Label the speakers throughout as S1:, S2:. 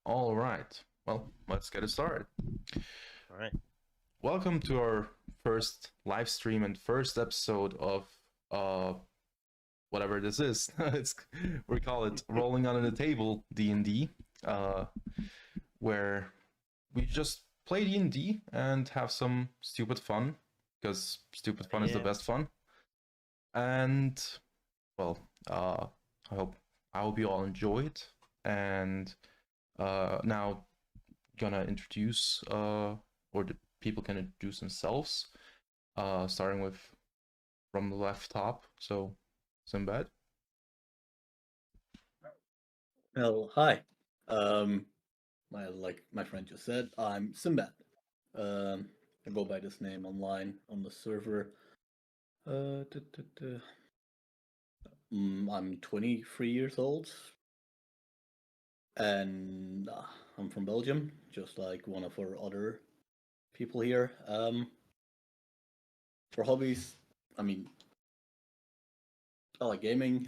S1: All right. Well, let's get it started.
S2: All right.
S1: Welcome to our first live stream and first episode of whatever this is. We call it Rolling Under the Table D&D, where we just play D&D and have some stupid fun, because stupid fun is the best fun. And well, I hope you all enjoy it. And now gonna introduce or the people can introduce themselves, starting with from the left top. So Sinbad.
S3: Well, hi. Like my friend just said, I'm Sinbad. I go by this name online on the server. I'm 23 years old, and I'm from Belgium, just like one of our other people here. For hobbies, I like gaming,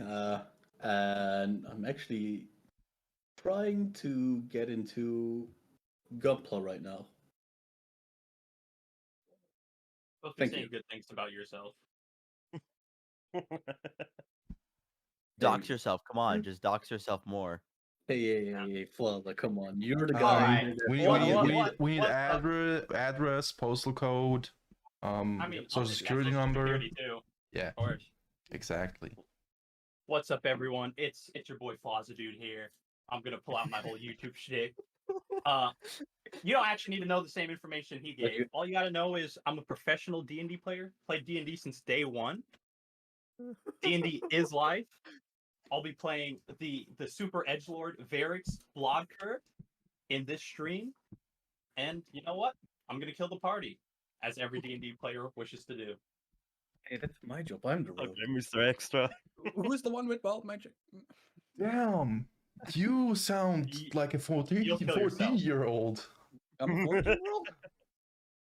S3: and I'm actually trying to get into Gunpla right now.
S4: Supposed to be
S3: Thank
S4: saying
S3: you.
S4: good things about yourself.
S5: Dox yourself. Come on, just dox yourself more.
S3: Hey, Flaza, come on. You're the
S1: All
S3: guy.
S4: right.
S1: We need address, postal code, social security number.
S4: Security too,
S1: Yeah,
S4: of course.
S1: exactly.
S4: What's up, everyone? It's your boy Flaza dude here. I'm gonna pull out my whole YouTube shtick. You don't actually need to know the same information he gave. All you gotta know is I'm a professional D&D player. Played D&D since day one. D&D is life. I'll be playing the super edgelord Verix Blogker in this stream. And you know what? I'm gonna kill the party, as every D&D player wishes to do.
S3: Hey, that's my job. I'm the rogue.
S2: Okay, Mr. Extra.
S6: Who's the one with wild magic?
S1: Damn, you sound like a
S4: You'll kill yourself.
S1: 14-year-old.
S6: I'm a 14-year-old?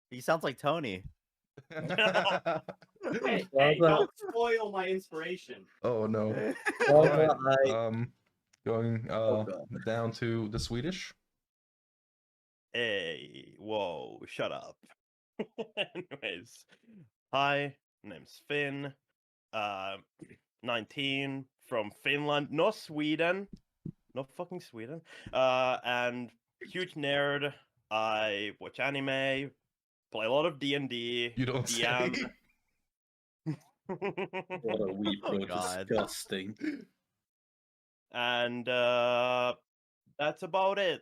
S5: He sounds like Tony.
S4: Hey,
S3: Flaza.
S4: don't spoil my inspiration.
S1: Oh no.
S3: Flaza,
S1: Alright, going
S3: God.
S1: down to the Swedish.
S2: Hey, whoa, shut up. Anyways, hi, name's Finn. 19 from Finland, not Sweden, not fucking Sweden. And huge nerd. I watch anime, play a lot of D&D.
S1: You don't
S2: DM.
S1: say.
S3: What a weep,
S5: Oh,
S3: bro.
S5: God.
S3: Disgusting.
S2: And that's about it.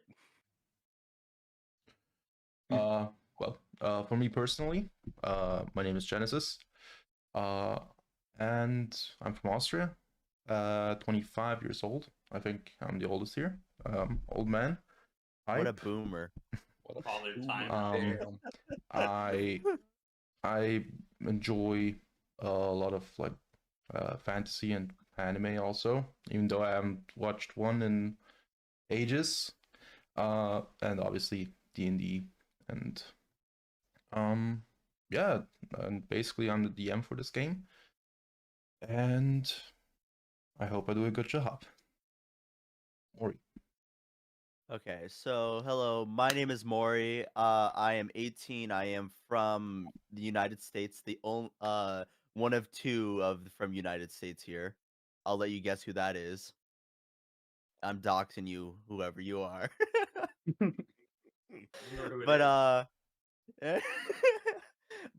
S1: For me personally, my name is Genesis, and I'm from Austria. 25 years old. I think I'm the oldest here. Old man.
S5: What a
S1: Hype.
S5: boomer.
S6: What a
S4: Father
S6: boomer.
S4: time.
S6: Damn.
S1: I enjoy a lot of like fantasy and anime also, even though I haven't watched one in ages. And obviously D&D and yeah, and basically I'm the DM for this game, and I hope I do a good job. Mori.
S5: Okay, so hello, my name is Mori. I am 18. I am from the United States. The only one of two from United States here. I'll let you guess who that is. I'm doxing you, whoever you are.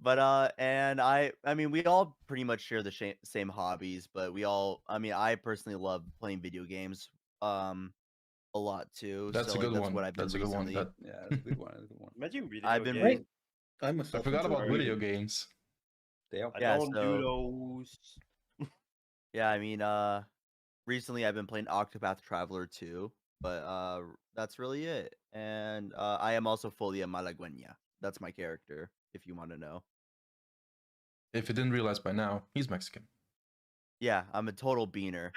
S5: But and I mean, we all pretty much share the same hobbies, but I personally love playing video games a lot too.
S1: That's
S5: so
S1: a good
S5: that's
S1: one.
S5: what I've been
S1: That's a good one.
S5: recently.
S6: Yeah, that's a good one. That's a good one.
S2: Imagine video
S5: I've been
S2: games.
S3: I
S1: I forgot about
S3: enjoy
S1: video
S3: reading.
S1: games.
S6: Damn.
S2: I
S5: Yeah,
S2: don't do
S5: so-
S2: those.
S5: Yeah, I mean, recently I've been playing Octopath Traveler 2, but that's really it. And I am also Follia Malagueña. That's my character, if you want to know.
S1: If you didn't realize by now, he's Mexican.
S5: Yeah, I'm a total beaner.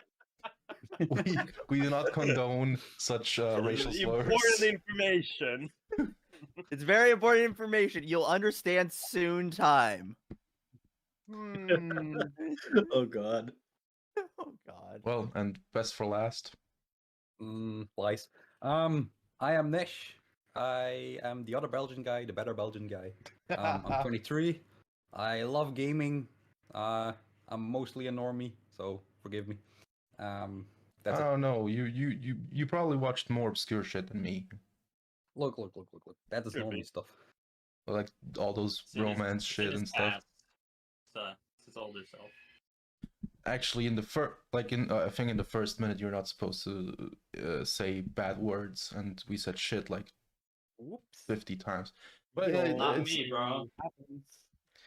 S1: we do not condone such racial slurs.
S2: Important information.
S5: It's very important information. You'll understand soon time.
S3: Oh God.
S5: Oh God.
S1: Well, and best for last.
S6: Lies. I'm I am Nyish. I am the other Belgian guy, the better Belgian guy. I'm 23. I love gaming. I'm mostly a normie, so forgive me. That's it.
S1: Oh no, you probably watched more obscure shit than me.
S6: Look. That is
S2: Could be.
S6: normie stuff.
S1: Like all those romance shit and stuff.
S4: It's his older self.
S1: Actually, in the first, I think in the first minute, you're not supposed to say bad words, and we said shit like
S2: Whoops.
S1: 50 times. But
S2: No,
S4: Not
S1: it's,
S4: me, bro.
S2: happens.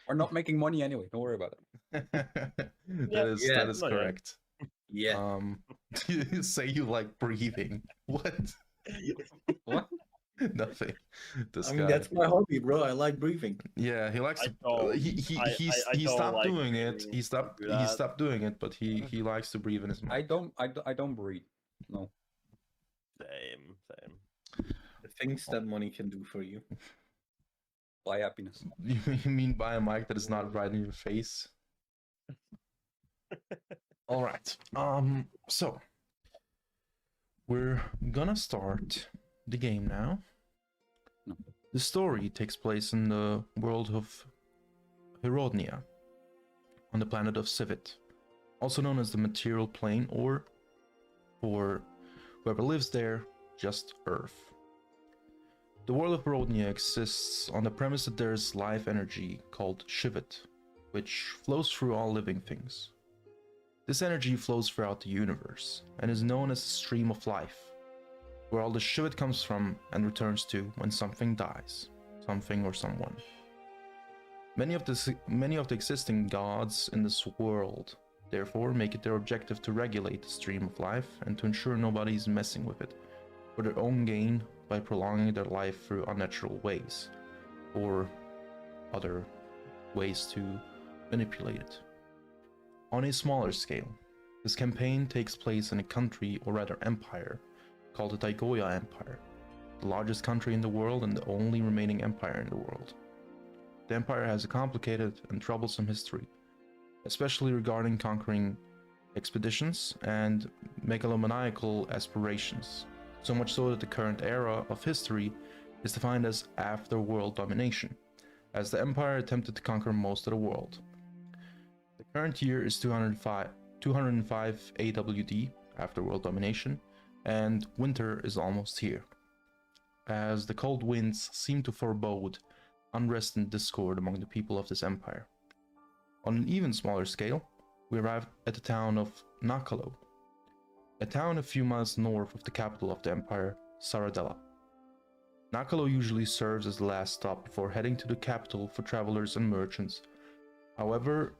S6: We're not making money anyway. Don't worry about it.
S1: that is
S3: Yeah,
S1: that is
S2: not yet.
S1: correct.
S3: Yeah.
S1: You say you like breathing. What?
S6: What?
S1: Nothing. This
S3: I mean,
S1: guy.
S3: that's my hobby, bro. I like breathing.
S1: Yeah, he likes
S2: I
S1: to.
S2: don't-
S1: He
S2: I don't
S1: stopped
S2: like
S1: doing it.
S2: breathing.
S1: He stopped.
S2: Do
S1: He
S2: that.
S1: stopped doing it, but he likes to breathe in his
S6: I
S1: mouth.
S6: don't breathe. No.
S2: Same.
S3: The things that money can do for you.
S6: Buy happiness.
S1: You mean buy a mic that is not right in your face? All right. So we're gonna start the game now.
S6: No.
S1: The story takes place in the world of Hyrodnia, on the planet of Civet, also known as the material plane, or for whoever lives there, just Earth. The world of Hyrodnia exists on the premise that there is life energy called Shivet, which flows through all living things. This energy flows throughout the universe and is known as the stream of life, where all the Shivet comes from and returns to when something dies, something or someone. Many of the existing gods in this world therefore make it their objective to regulate the stream of life and to ensure nobody is messing with it for their own gain by prolonging their life through unnatural ways or other ways to manipulate it. On a smaller scale, this campaign takes place in a country, or rather empire, called the Daigoya Empire, the largest country in the world and the only remaining empire in the world. The empire has a complicated and troublesome history, especially regarding conquering expeditions and megalomaniacal aspirations, so much so that the current era of history is defined as after world domination, as the empire attempted to conquer most of the world. The current year is 205 AWD, after world domination, and winter is almost here, as the cold winds seem to forebode unrest and discord among the people of this empire. On an even smaller scale, we arrived at the town of Nakalo, a town a few miles north of the capital of the empire, Saradella. Nakalo usually serves as the last stop before heading to the capital for travelers and merchants. However,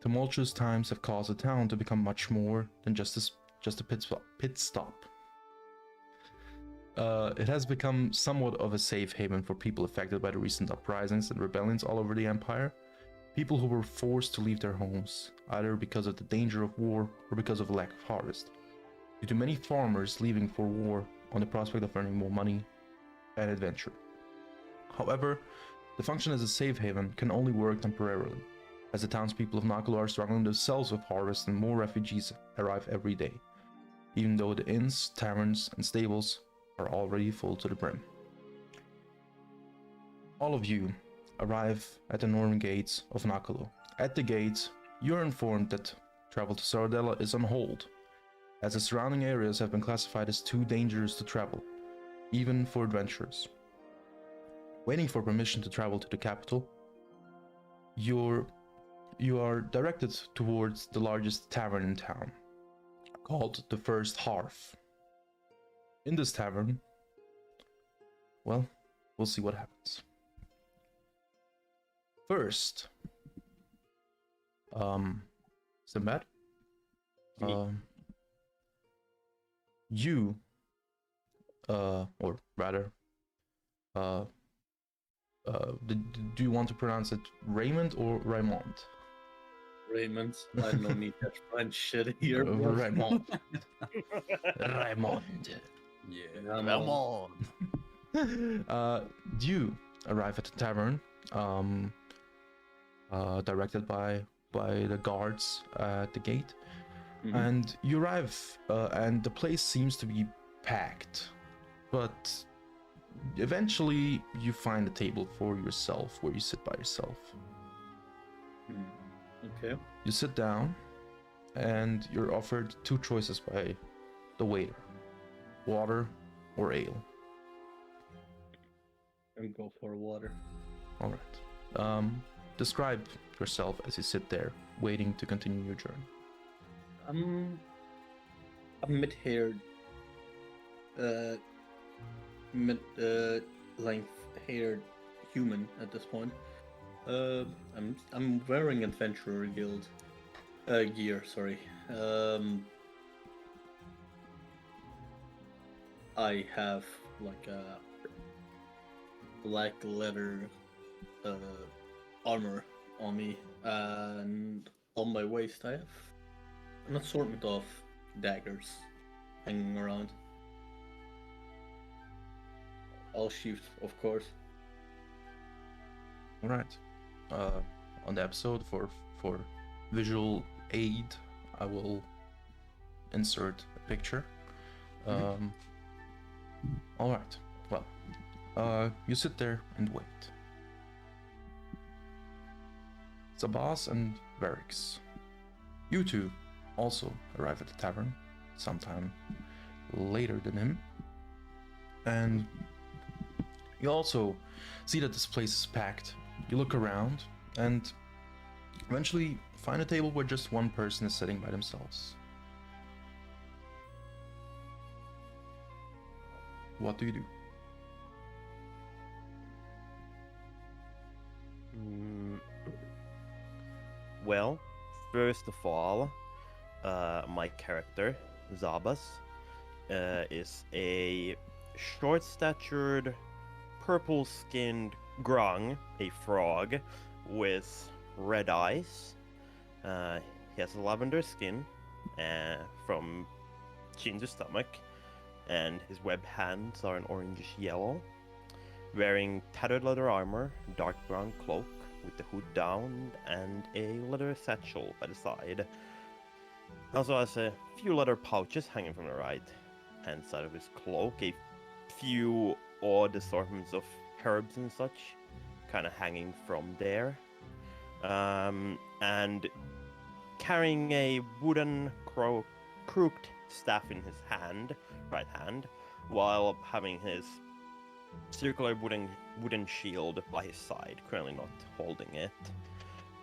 S1: tumultuous times have caused the town to become much more than just a pit stop. It has become somewhat of a safe haven for people affected by the recent uprisings and rebellions all over the empire. People who were forced to leave their homes, either because of the danger of war or because of a lack of harvest, due to many farmers leaving for war on the prospect of earning more money and adventure. However, the function as a safe haven can only work temporarily, as the townspeople of Nakalo are struggling themselves with harvest and more refugees arrive every day, even though the inns, taverns, and stables are already full to the brim. All of you arrive at the northern gates of Nakalo. At the gates, you are informed that travel to Saradella is on hold, as the surrounding areas have been classified as too dangerous to travel, even for adventurers. Waiting for permission to travel to the capital, you are directed towards the largest tavern in town, called the First Hearth. In this tavern, well, we'll see what happens. First, Sinbad, you, or rather, do you want to pronounce it Raymond or Raymond?
S3: Raymond, I don't need that French shit here. bro.
S1: Raymond. Raymond.
S6: Yeah.
S5: Come on.
S1: You arrive at the tavern, directed by the guards at the gate,
S3: Mhm.
S1: and you arrive, and the place seems to be packed, but eventually you find a table for yourself where you sit by yourself.
S3: Okay.
S1: You sit down, and you're offered two choices by the waiter: water or ale.
S3: I'll go for water.
S1: All right. Describe yourself as you sit there, waiting to continue your journey.
S3: I'm a mid-haired, length-haired human at this point. I'm wearing adventurer guild gear. Sorry. I have like a black leather armor on me, and on my waist I have an assortment of daggers hanging around. All sheathed, of course.
S1: All right. On the episode for visual aid, I will insert a picture. All right. Well, you sit there and wait. Zhabas and Verix, you two also arrive at the tavern sometime later than him, and you also see that this place is packed. You look around and eventually find a table where just one person is sitting by themselves. What do you do?
S2: Well, first of all, my character, Zhabas, is a short-statured, purple-skinned grung, a frog, with red eyes. He has lavender skin from chin to stomach, and his webbed hands are an orangish yellow. Wearing tattered leather armor, dark brown cloak with the hood down, and a leather satchel by the side. Also has a few leather pouches hanging from the right hand side of his cloak, a few odd assortments of herbs and such kind of hanging from there. And carrying a wooden crooked staff in his right hand, while having his circular wooden shield by his side, currently not holding it.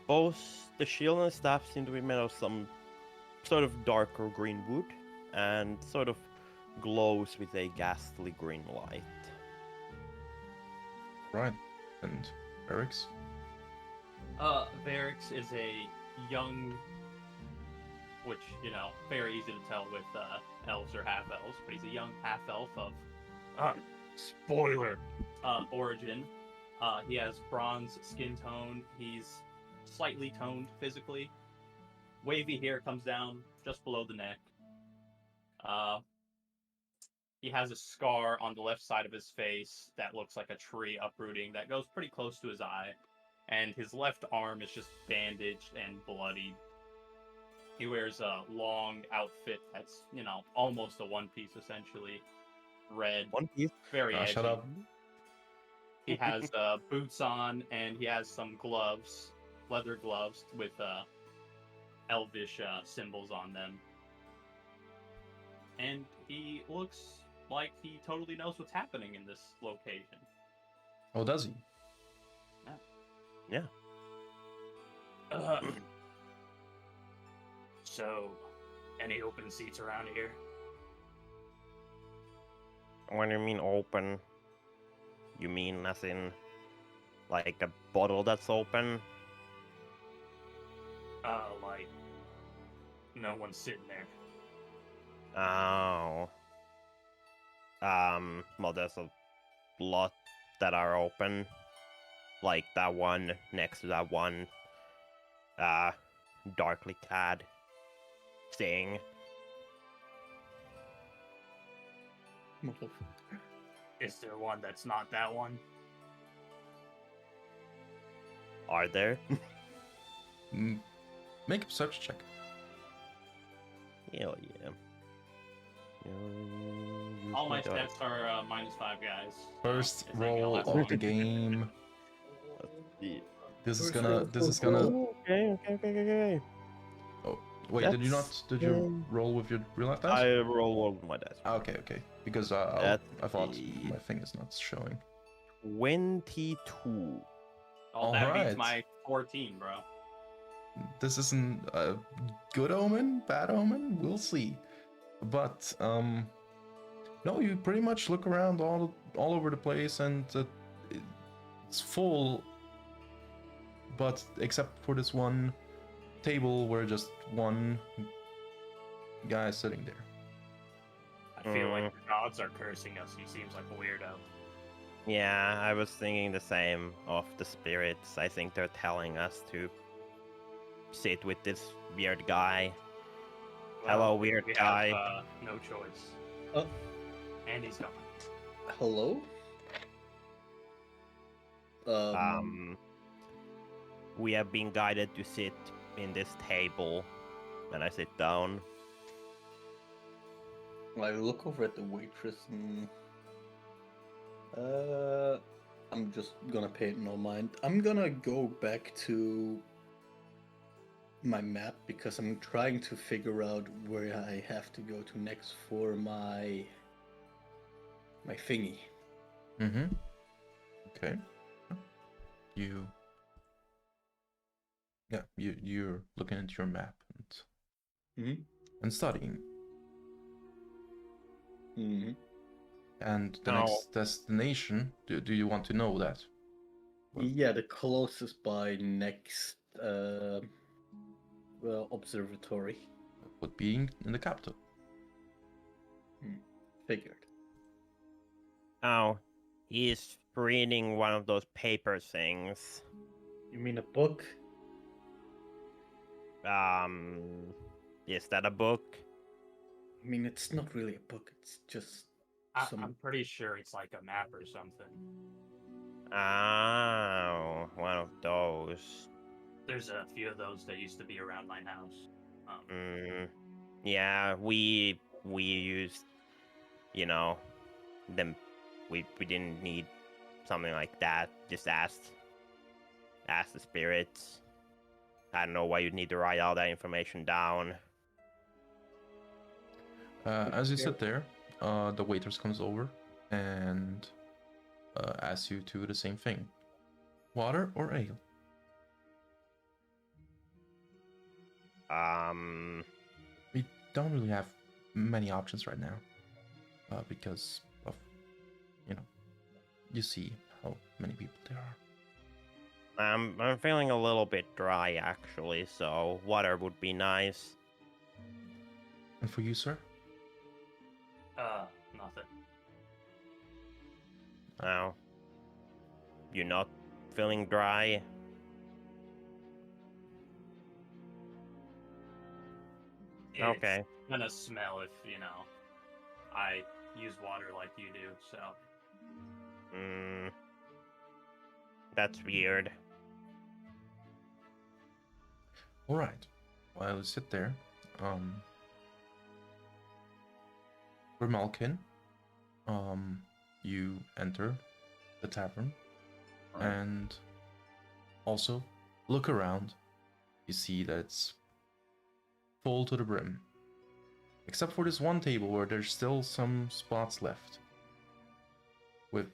S2: Both the shield and the staff seem to be made of some sort of darker green wood, and sort of glows with a ghastly green light.
S1: Right. And Verix?
S4: Verix is a young, which, very easy to tell with elves or half-elves, but he's a young half-elf of
S7: Spoiler.
S4: Origin. He has bronze skin tone. He's slightly toned physically. Wavy hair comes down just below the neck. He has a scar on the left side of his face that looks like a tree uprooting that goes pretty close to his eye. And his left arm is just bandaged and bloodied. He wears a long outfit that's, almost a one-piece essentially. Red.
S2: One piece.
S4: Very edgy.
S1: Shut up.
S4: He has boots on, and he has some gloves, leather gloves with elvish symbols on them. And he looks like he totally knows what's happening in this location.
S1: Oh, does he?
S2: Yeah.
S7: So, any open seats around here?
S2: When you mean open, you mean as in like a bottle that's open?
S7: Like, no one's sitting there.
S2: Oh. Well, there's a lot that are open. Like that one next to that one, darkly clad thing.
S7: Is there one that's not that one?
S2: Are there?
S1: Make a perception check.
S2: Hell yeah.
S4: All my
S2: die.
S4: stats are -5, guys.
S1: First
S4: Just saying,
S1: roll
S4: I'll
S1: of
S4: have
S1: the
S4: to-
S1: game.
S2: Yeah.
S1: This is
S3: First
S1: gonna.
S3: roll,
S1: This is
S3: first
S1: gonna.
S3: roll.
S2: Okay.
S1: Oh, wait. Did you not?
S2: That's,
S1: Did you roll with your real life dice?
S2: I roll all my dice.
S1: Ah, okay. Because
S2: That's
S1: I thought
S2: the-
S1: my thing is not showing.
S2: 22.
S4: Oh, that
S1: Alright.
S4: beats my 14, bro.
S1: This isn't a good omen, bad omen. We'll see. But no, you pretty much look around all over the place, and it's full. But except for this one table where just one guy is sitting there.
S4: I feel like the gods are cursing us. He seems like a weirdo.
S2: Yeah, I was thinking the same of the spirits. I think they're telling us to sit with this weird guy. Hello, weird
S4: we
S2: guy.
S4: Have, no choice.
S3: Oh.
S4: And he's gone.
S3: Hello?
S2: We have been guided to sit in this table. And I sit down.
S3: I look over at the waitress and I'm just gonna pay it no mind. I'm gonna go back to my map because I'm trying to figure out where I have to go to next for my thingy.
S1: Mm-hmm. Okay. You're looking at your map and studying.
S3: Mm-hmm.
S1: And the
S2: Now-
S1: next destination, do you want to know that?
S3: Yeah, the closest by next observatory.
S1: Would be in the capital.
S3: Figured.
S2: Oh, he's reading one of those paper things.
S3: You mean a book?
S2: Is that a book?
S3: I mean, it's not really a book. It's just
S4: I'm pretty sure it's like a map or something.
S2: Oh, one of those.
S4: There's a few of those that used to be around my house.
S2: Yeah, we used, them. We didn't need something like that. Just ask the spirits. I don't know why you'd need to write all that information down.
S1: As you sit there, the waiters comes over and asks you to the same thing: water or ale? We don't really have many options right now, because of, you see how many people there are.
S2: I'm feeling a little bit dry actually, so water would be nice.
S1: And for you, sir?
S4: Nothing.
S2: Oh, you're not feeling dry? Okay.
S4: It's gonna smell if, I use water like you do, so.
S2: That's weird.
S1: All right. While you sit there, Grimalkin, you enter the tavern and also look around. You see that it's full to the brim, except for this one table where there's still some spots left with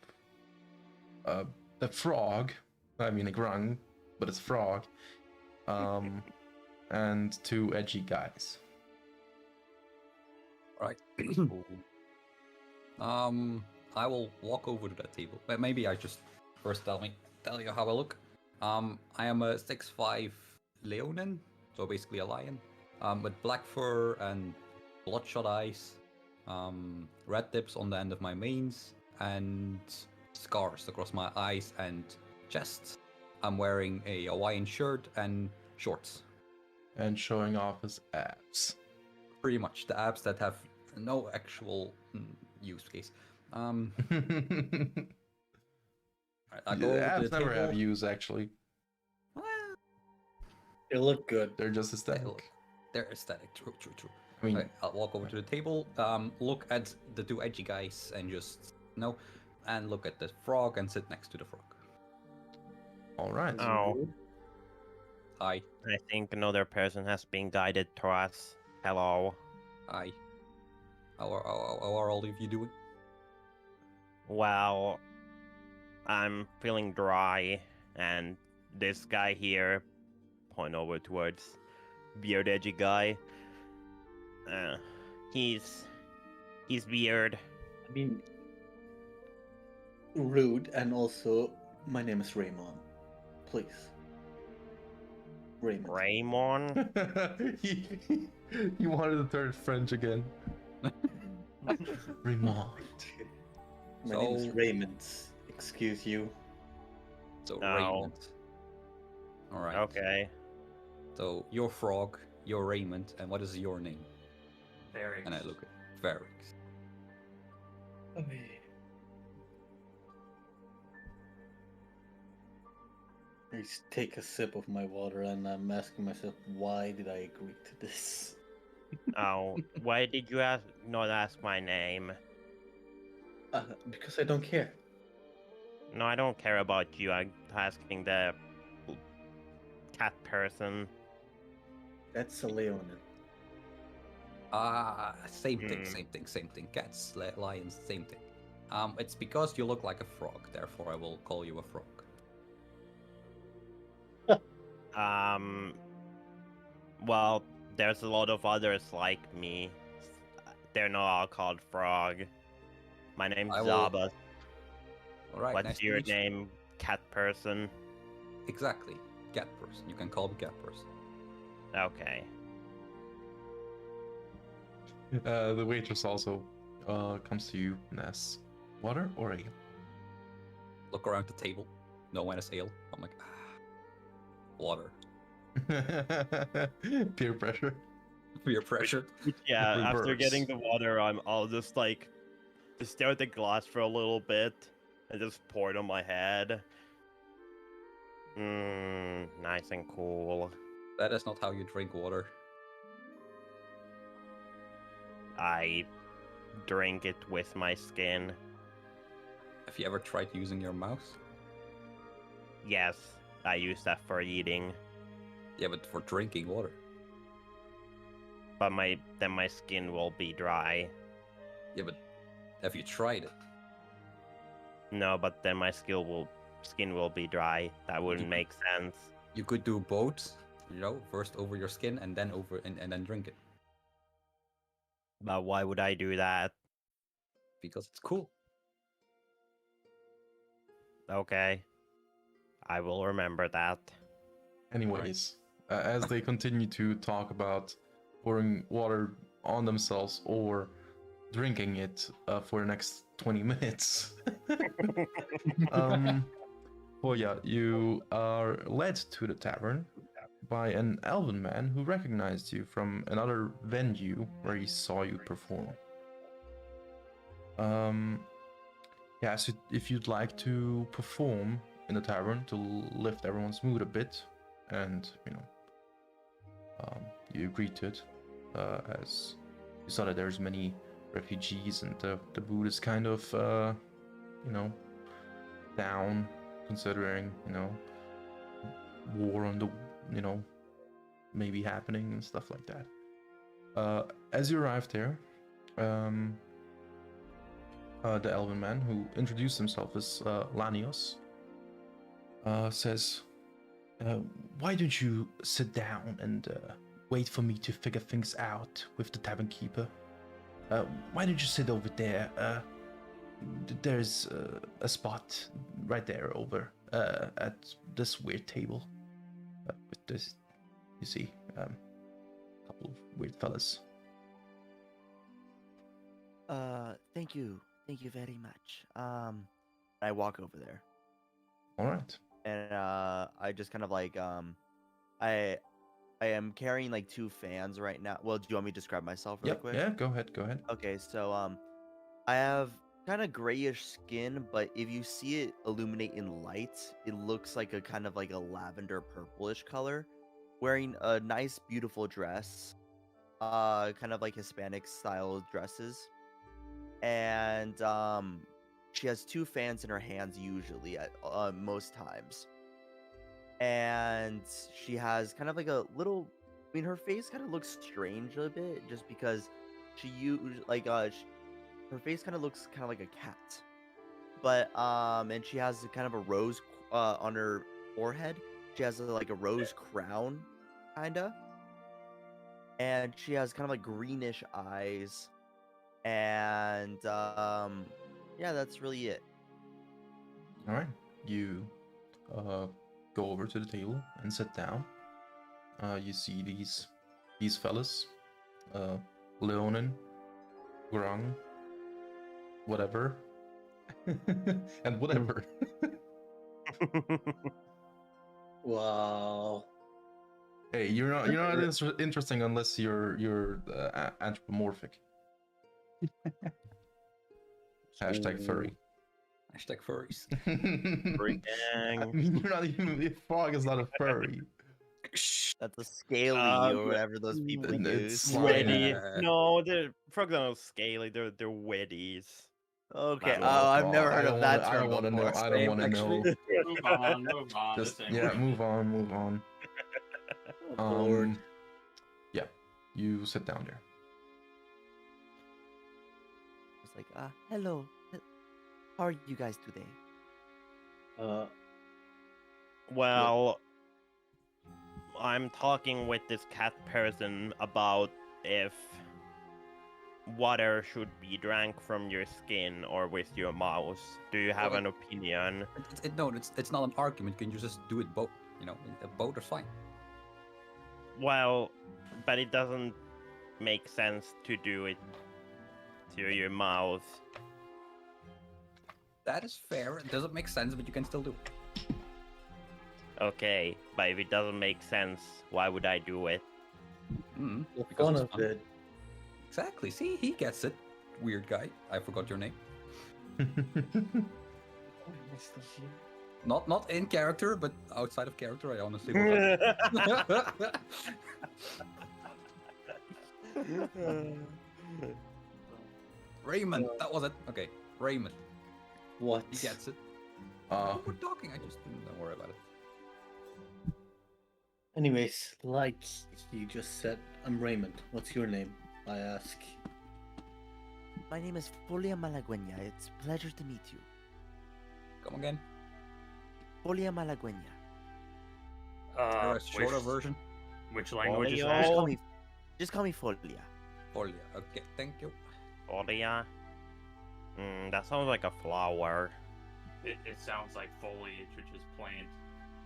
S1: the frog. I mean a grung, but it's a frog. And two edgy guys.
S6: Right. I will walk over to that table. But maybe I just first tell you how I look. I am a 6'5" leonin, so basically a lion, with black fur and bloodshot eyes, red tips on the end of my manes, and scars across my eyes and chest. I'm wearing a Hawaiian shirt and shorts.
S1: And showing off his abs.
S6: Pretty much the abs that have no actual use case. I go over to
S1: abs
S6: the
S1: never
S6: table.
S1: have use, actually.
S3: They look good.
S1: They're just aesthetic.
S6: They're aesthetic. True.
S1: I mean,
S6: Okay, I'll walk over to the table, look at the two edgy guys, and just and look at the frog and sit next to the frog.
S1: all right.
S2: Oh,
S6: Hi,
S2: I think another person has been guided to us. Hello.
S6: hi. How are all of you doing?
S2: Well, I'm feeling dry, and this guy here, point over towards beard edgy guy. He's weird.
S3: I mean, rude, and also, my name is Raymond. Please. Raymond.
S2: Raymond.
S1: he wanted to turn French again. Raymond.
S3: My name is
S6: So-
S3: Raymond. Excuse you.
S6: So
S2: No.
S6: Raymond. All right.
S2: Okay.
S6: So you're frog, you're Raymond, and what is your name?
S7: Verix.
S6: And I look at Verix.
S3: I take a sip of my water and I'm asking myself, why did I agree to this?
S2: Oh, why did you not ask my name?
S3: Because I don't care.
S2: No, I don't care about you. I'm asking the cat person.
S3: That's a Leonin.
S6: Same thing,
S2: Hmm.
S6: same thing. Cats, lions, same thing. It's because you look like a frog, therefore I will call you a frog.
S2: Well, there's a lot of others like me. They're not all called Frog. My name's
S6: I will-
S2: Zhabas.
S6: All right. nice
S2: What's
S6: to
S2: your
S6: meet you.
S2: name, cat person?
S6: Exactly, cat person. You can call me cat person.
S2: Okay.
S1: The waitress also comes to you and asks, water or ale?
S6: Look around the table. No one has ale. I'm like, water.
S1: Peer pressure.
S6: Peer pressure.
S2: Yeah, after
S1: Reverse.
S2: getting the water, I'll just stare at the glass for a little bit and just pour it on my head. Nice and cool.
S6: That is not how you drink water.
S2: I drink it with my skin.
S6: Have you ever tried using your mouth?
S2: Yes, I use that for eating,
S6: Yeah, but for drinking water.
S2: but then my skin will be dry.
S6: Yeah, but have you tried it?
S2: No, but then my skin will be dry. That wouldn't make sense.
S6: You could do both. First over your skin and then and then drink it
S2: But why would I do that?
S6: because it's cool.
S2: Okay. I will remember that.
S1: Anyways, as they continue to talk about pouring water on themselves or drinking it for the next 20 minutes, Follia, you are led to the tavern by an elven man who recognized you from another venue where he saw you perform. Yeah, so if you'd like to perform in the tavern to lift everyone's mood a bit, and you agreed to it, as you saw that there's many refugees and the mood is kind of down, considering war on the maybe happening and stuff like that. As you arrive there, the elven man, who introduced himself as Lanios, says, why don't you sit down and wait for me to figure things out with the tavern keeper? Why don't you sit over there? There's a spot right there over at this weird table with this, you see, couple of weird fellas.
S5: Thank you very much. I walk over there,
S1: All right.
S5: and I just kind of I am carrying like two fans right now. Well, do you want me to describe myself really
S1: Yep.
S5: quick?
S1: Yeah. Go ahead. Go ahead.
S5: Okay, so I have kind of grayish skin, but if you see it illuminate in light, it looks like a kind of like a lavender purplish color. Wearing a nice, beautiful dress, kind of like Hispanic style dresses, and she has 2 fans in her hands usually at most times, and she has kind of like a little. I mean, her face kind of looks strange a bit, just because she used like her face kind of looks kind of like a cat, but and she has kind of a rose on her forehead. She has like a rose crown, kinda, and she has kind of like greenish eyes, and yeah, that's really it.
S1: All right, you go over to the table and sit down. You see these fellas, Leonin, Grung, whatever, and whatever.
S3: Wow.
S1: Hey, you're not interesting unless you're anthropomorphic. Hashtag furry.
S6: Hashtag furries.
S1: I mean, you're not even. Frog is not a furry.
S5: That's a scaly or whatever those people
S1: it's
S5: use.
S1: slime.
S2: Weddy.
S6: Yeah.
S2: No, the frogs are not scaly. They're weddies.
S5: Okay.
S1: Oh,
S5: Oh, I've never
S1: God,
S5: heard of that
S1: I
S5: term
S1: don't want to know.
S5: before.
S1: I don't
S6: Same,
S1: want to know.
S6: actually.
S4: Move on, move on.
S1: Just
S4: This ain't
S1: yeah,
S4: working.
S1: move on.
S3: Lord.
S1: Yeah, you sit down there.
S5: It's like, hello. How are you guys today?
S2: Well, I'm talking with this cat person about if water should be drank from your skin or with your mouth. Do you have
S6: Well,
S2: an opinion?
S6: No, it's not an argument. You can just do it both. You know, both are fine.
S2: Well, but it doesn't make sense to do it to your mouth.
S6: That is fair. It doesn't make sense, but you can still do it.
S2: Okay, but if it doesn't make sense, why would I do it?
S6: Mm,
S3: The
S6: because
S3: fun
S6: it's
S3: of
S6: fun.
S3: it.
S6: Exactly. See, he gets it. Weird guy. I forgot your name. Not in character, but outside of character, I honestly forgot. Raymond, that was it. Okay, Raymond.
S3: What?
S6: He gets it. We're talking. I just don't worry about it.
S3: Anyways, like you just said, I'm Raymond. What's your name? I ask.
S5: My name is Follia Malagueña. It's a pleasure to meet you.
S6: Come again.
S5: Follia Malagueña.
S6: Or a shorter version.
S7: Which language is
S2: Folio.
S7: that?
S5: Just call me Follia.
S6: Follia. Okay, thank you.
S2: Follia? That sounds like a flower.
S7: It sounds like foliage, which is plant,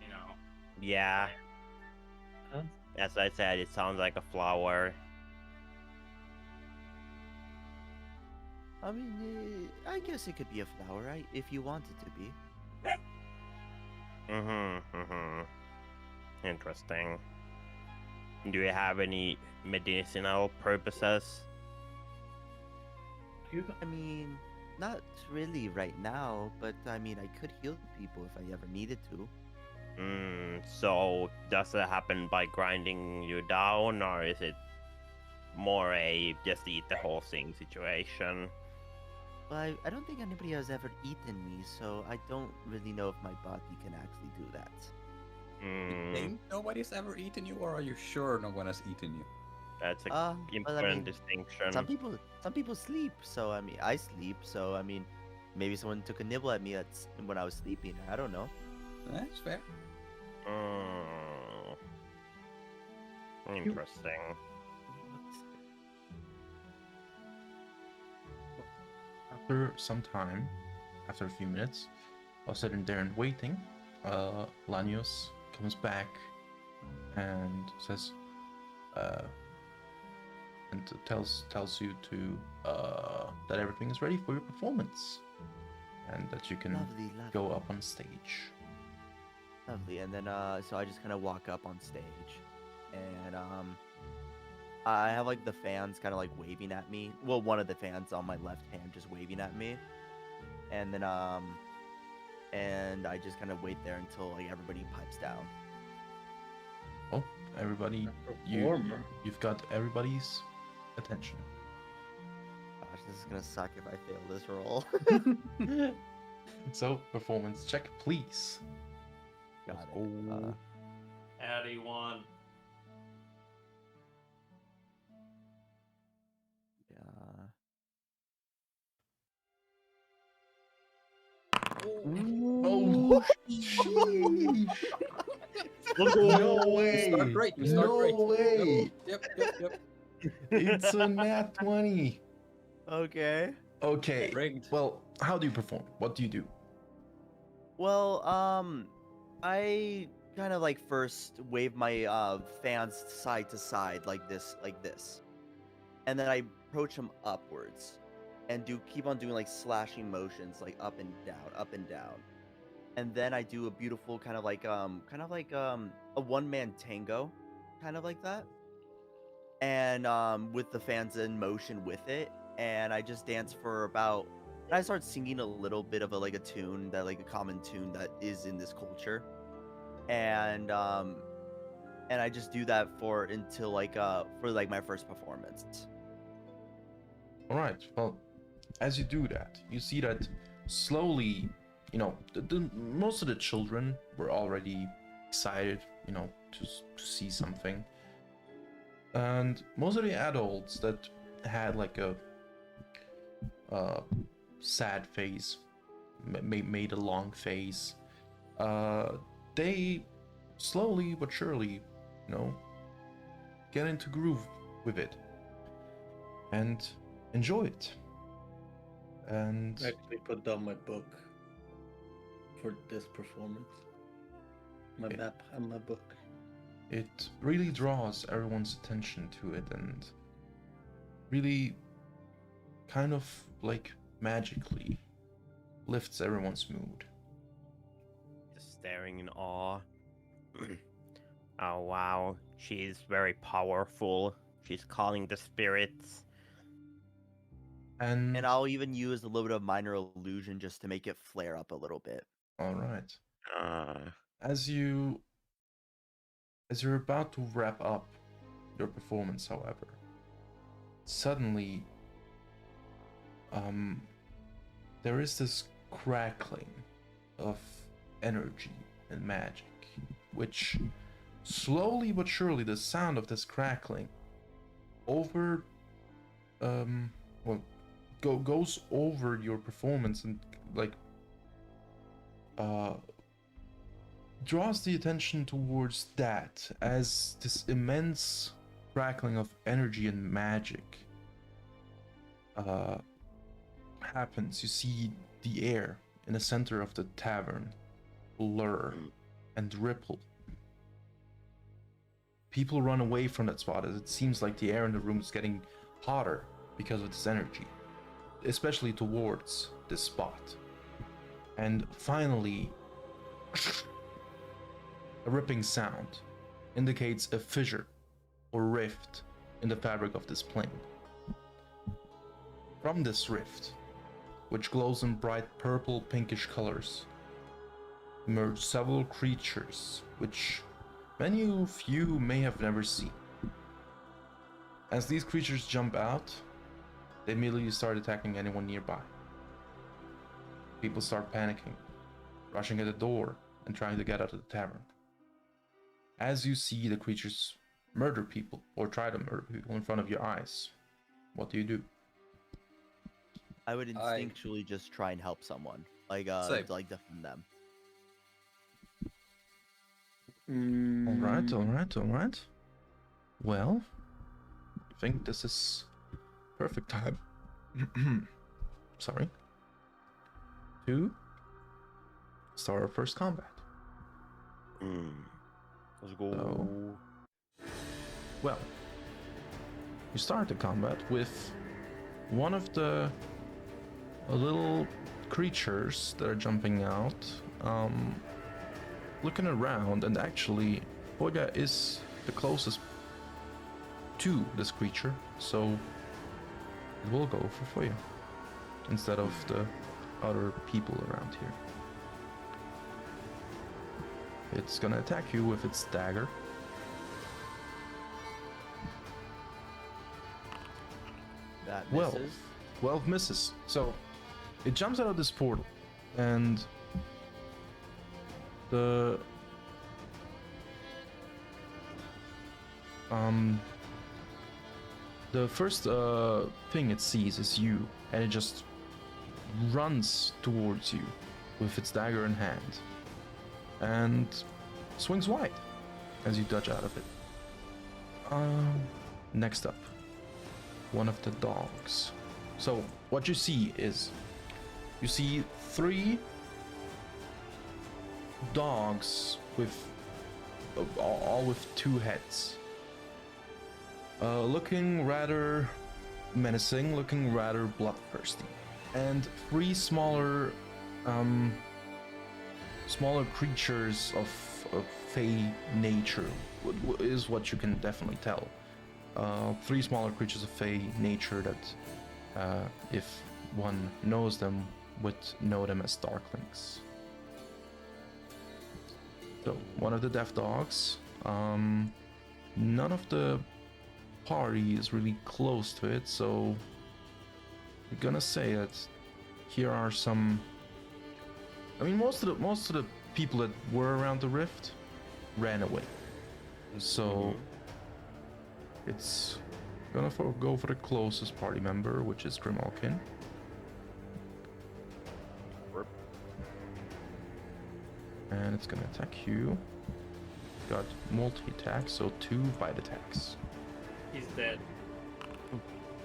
S7: you know.
S2: Yeah.
S3: Huh?
S2: As I said, it sounds like a flower.
S5: I mean, I guess it could be a flower, right? If you want it to be.
S2: Interesting. Do you have any medicinal purposes?
S5: I mean, not really right now, but I mean, I could heal people if I ever needed to.
S2: So does it happen by grinding you down, or is it more a just eat the whole thing situation?
S5: Well, I don't think anybody has ever eaten me, so I don't really know if my body can actually do that.
S6: You think nobody's ever eaten you, or are you sure no one has eaten you?
S2: That's a
S5: Well,
S2: important
S5: I mean,
S2: distinction.
S5: some people sleep, so I mean, I sleep, so I mean, maybe someone took a nibble at me when I was sleeping. I don't know.
S6: That's fair.
S2: Interesting.
S1: After some time, after a few minutes of sitting there and waiting, Lanius comes back and says, and tells you to that everything is ready for your performance, and that you can
S5: Lovely.
S1: go up on stage.
S5: Lovely. And then so I just kind of walk up on stage, and I have like the fans kind of like waving at me. Well, one of the fans on my left hand just waving at me, and then and I just kind of wait there until like everybody pipes down.
S1: Well, everybody, you've got everybody's attention.
S5: Gosh, this is gonna suck if I fail this roll.
S1: So, performance check, please.
S5: Got
S1: Let's
S5: it.
S1: go.
S7: Addy one.
S5: Yeah.
S1: Oh, sheesh. No way.
S6: You start great. You start
S1: No
S6: great.
S1: way.
S6: Yep.
S1: It's a nat 20.
S5: Okay.
S1: Okay.
S6: Rigged.
S1: Well, how do you perform? What do you do?
S5: Well, I kind of like first wave my fans side to side like this, and then I approach them upwards, and keep on doing like slashing motions, like up and down, and then I do a beautiful kind of like a one-man tango, kind of like that, and with the fans in motion with it, and I just dance for about. And I start singing a little bit of a tune that a common tune that is in this culture, and I just do that until my first performance.
S1: All right. Well, as you do that, you see that slowly, most of the children were already excited, to see something, and most of the adults that had like a sad face, made a long face, they slowly but surely, get into groove with it and enjoy it. And
S3: I actually put down my book for this performance. My map and my book.
S1: it really draws everyone's attention to it and really kind of like magically lifts everyone's mood.
S2: Just staring in awe. Oh wow, she's very powerful. She's calling the spirits.
S1: And
S5: I'll even use a little bit of minor illusion just to make it flare up a little bit.
S1: all right.
S2: Uh,
S1: As you're about to wrap up your performance, however, suddenly there is this crackling of energy and magic, which slowly but surely the sound of this crackling goes over your performance and draws the attention towards that as this immense crackling of energy and magic happens. You see the air in the center of the tavern blur and ripple. People run away from that spot as it seems like the air in the room is getting hotter because of this energy, especially towards this spot. And finally, a ripping sound indicates a fissure or rift in the fabric of this plane. From this rift, which glows in bright purple pinkish colors, emerge several creatures which many of you may have never seen. As these creatures jump out, they immediately start attacking anyone nearby. People start panicking, rushing at the door and trying to get out of the tavern. As you see the creatures murder people or try to murder people in front of your eyes, what do you do?
S5: I would instinctually just try and help someone,
S6: Same.
S5: defend them.
S1: All right. Well, I think this is perfect time. Sorry. To start our first combat.
S2: Let's go.
S1: Well, you start the combat with one of the little creatures that are jumping out, looking around, and actually Follia is the closest to this creature, so it will go for Follia instead of the other people around here. It's gonna attack you with its dagger. 12.
S5: Misses.
S1: 12 misses. So it jumps out of this portal, and the first thing it sees is you, and it just runs towards you with its dagger in hand and swings wide as you dodge out of it. Next up, one of the dogs. So what you see is, you see 3 dogs with all with 2 heads, looking rather menacing, looking rather bloodthirsty, and 3 smaller creatures of fey nature is what you can definitely tell. 3 smaller creatures of fey nature that, if one knows them, would know them as darklings. So one of the deaf dogs. None of the party is really close to it, so I'm gonna say that here are some. I mean, most of the people that were around the rift ran away, so it's gonna go for the closest party member, which is Grimalkin. And it's gonna attack you. Got multi-attack, so 2 bite attacks.
S4: He's dead.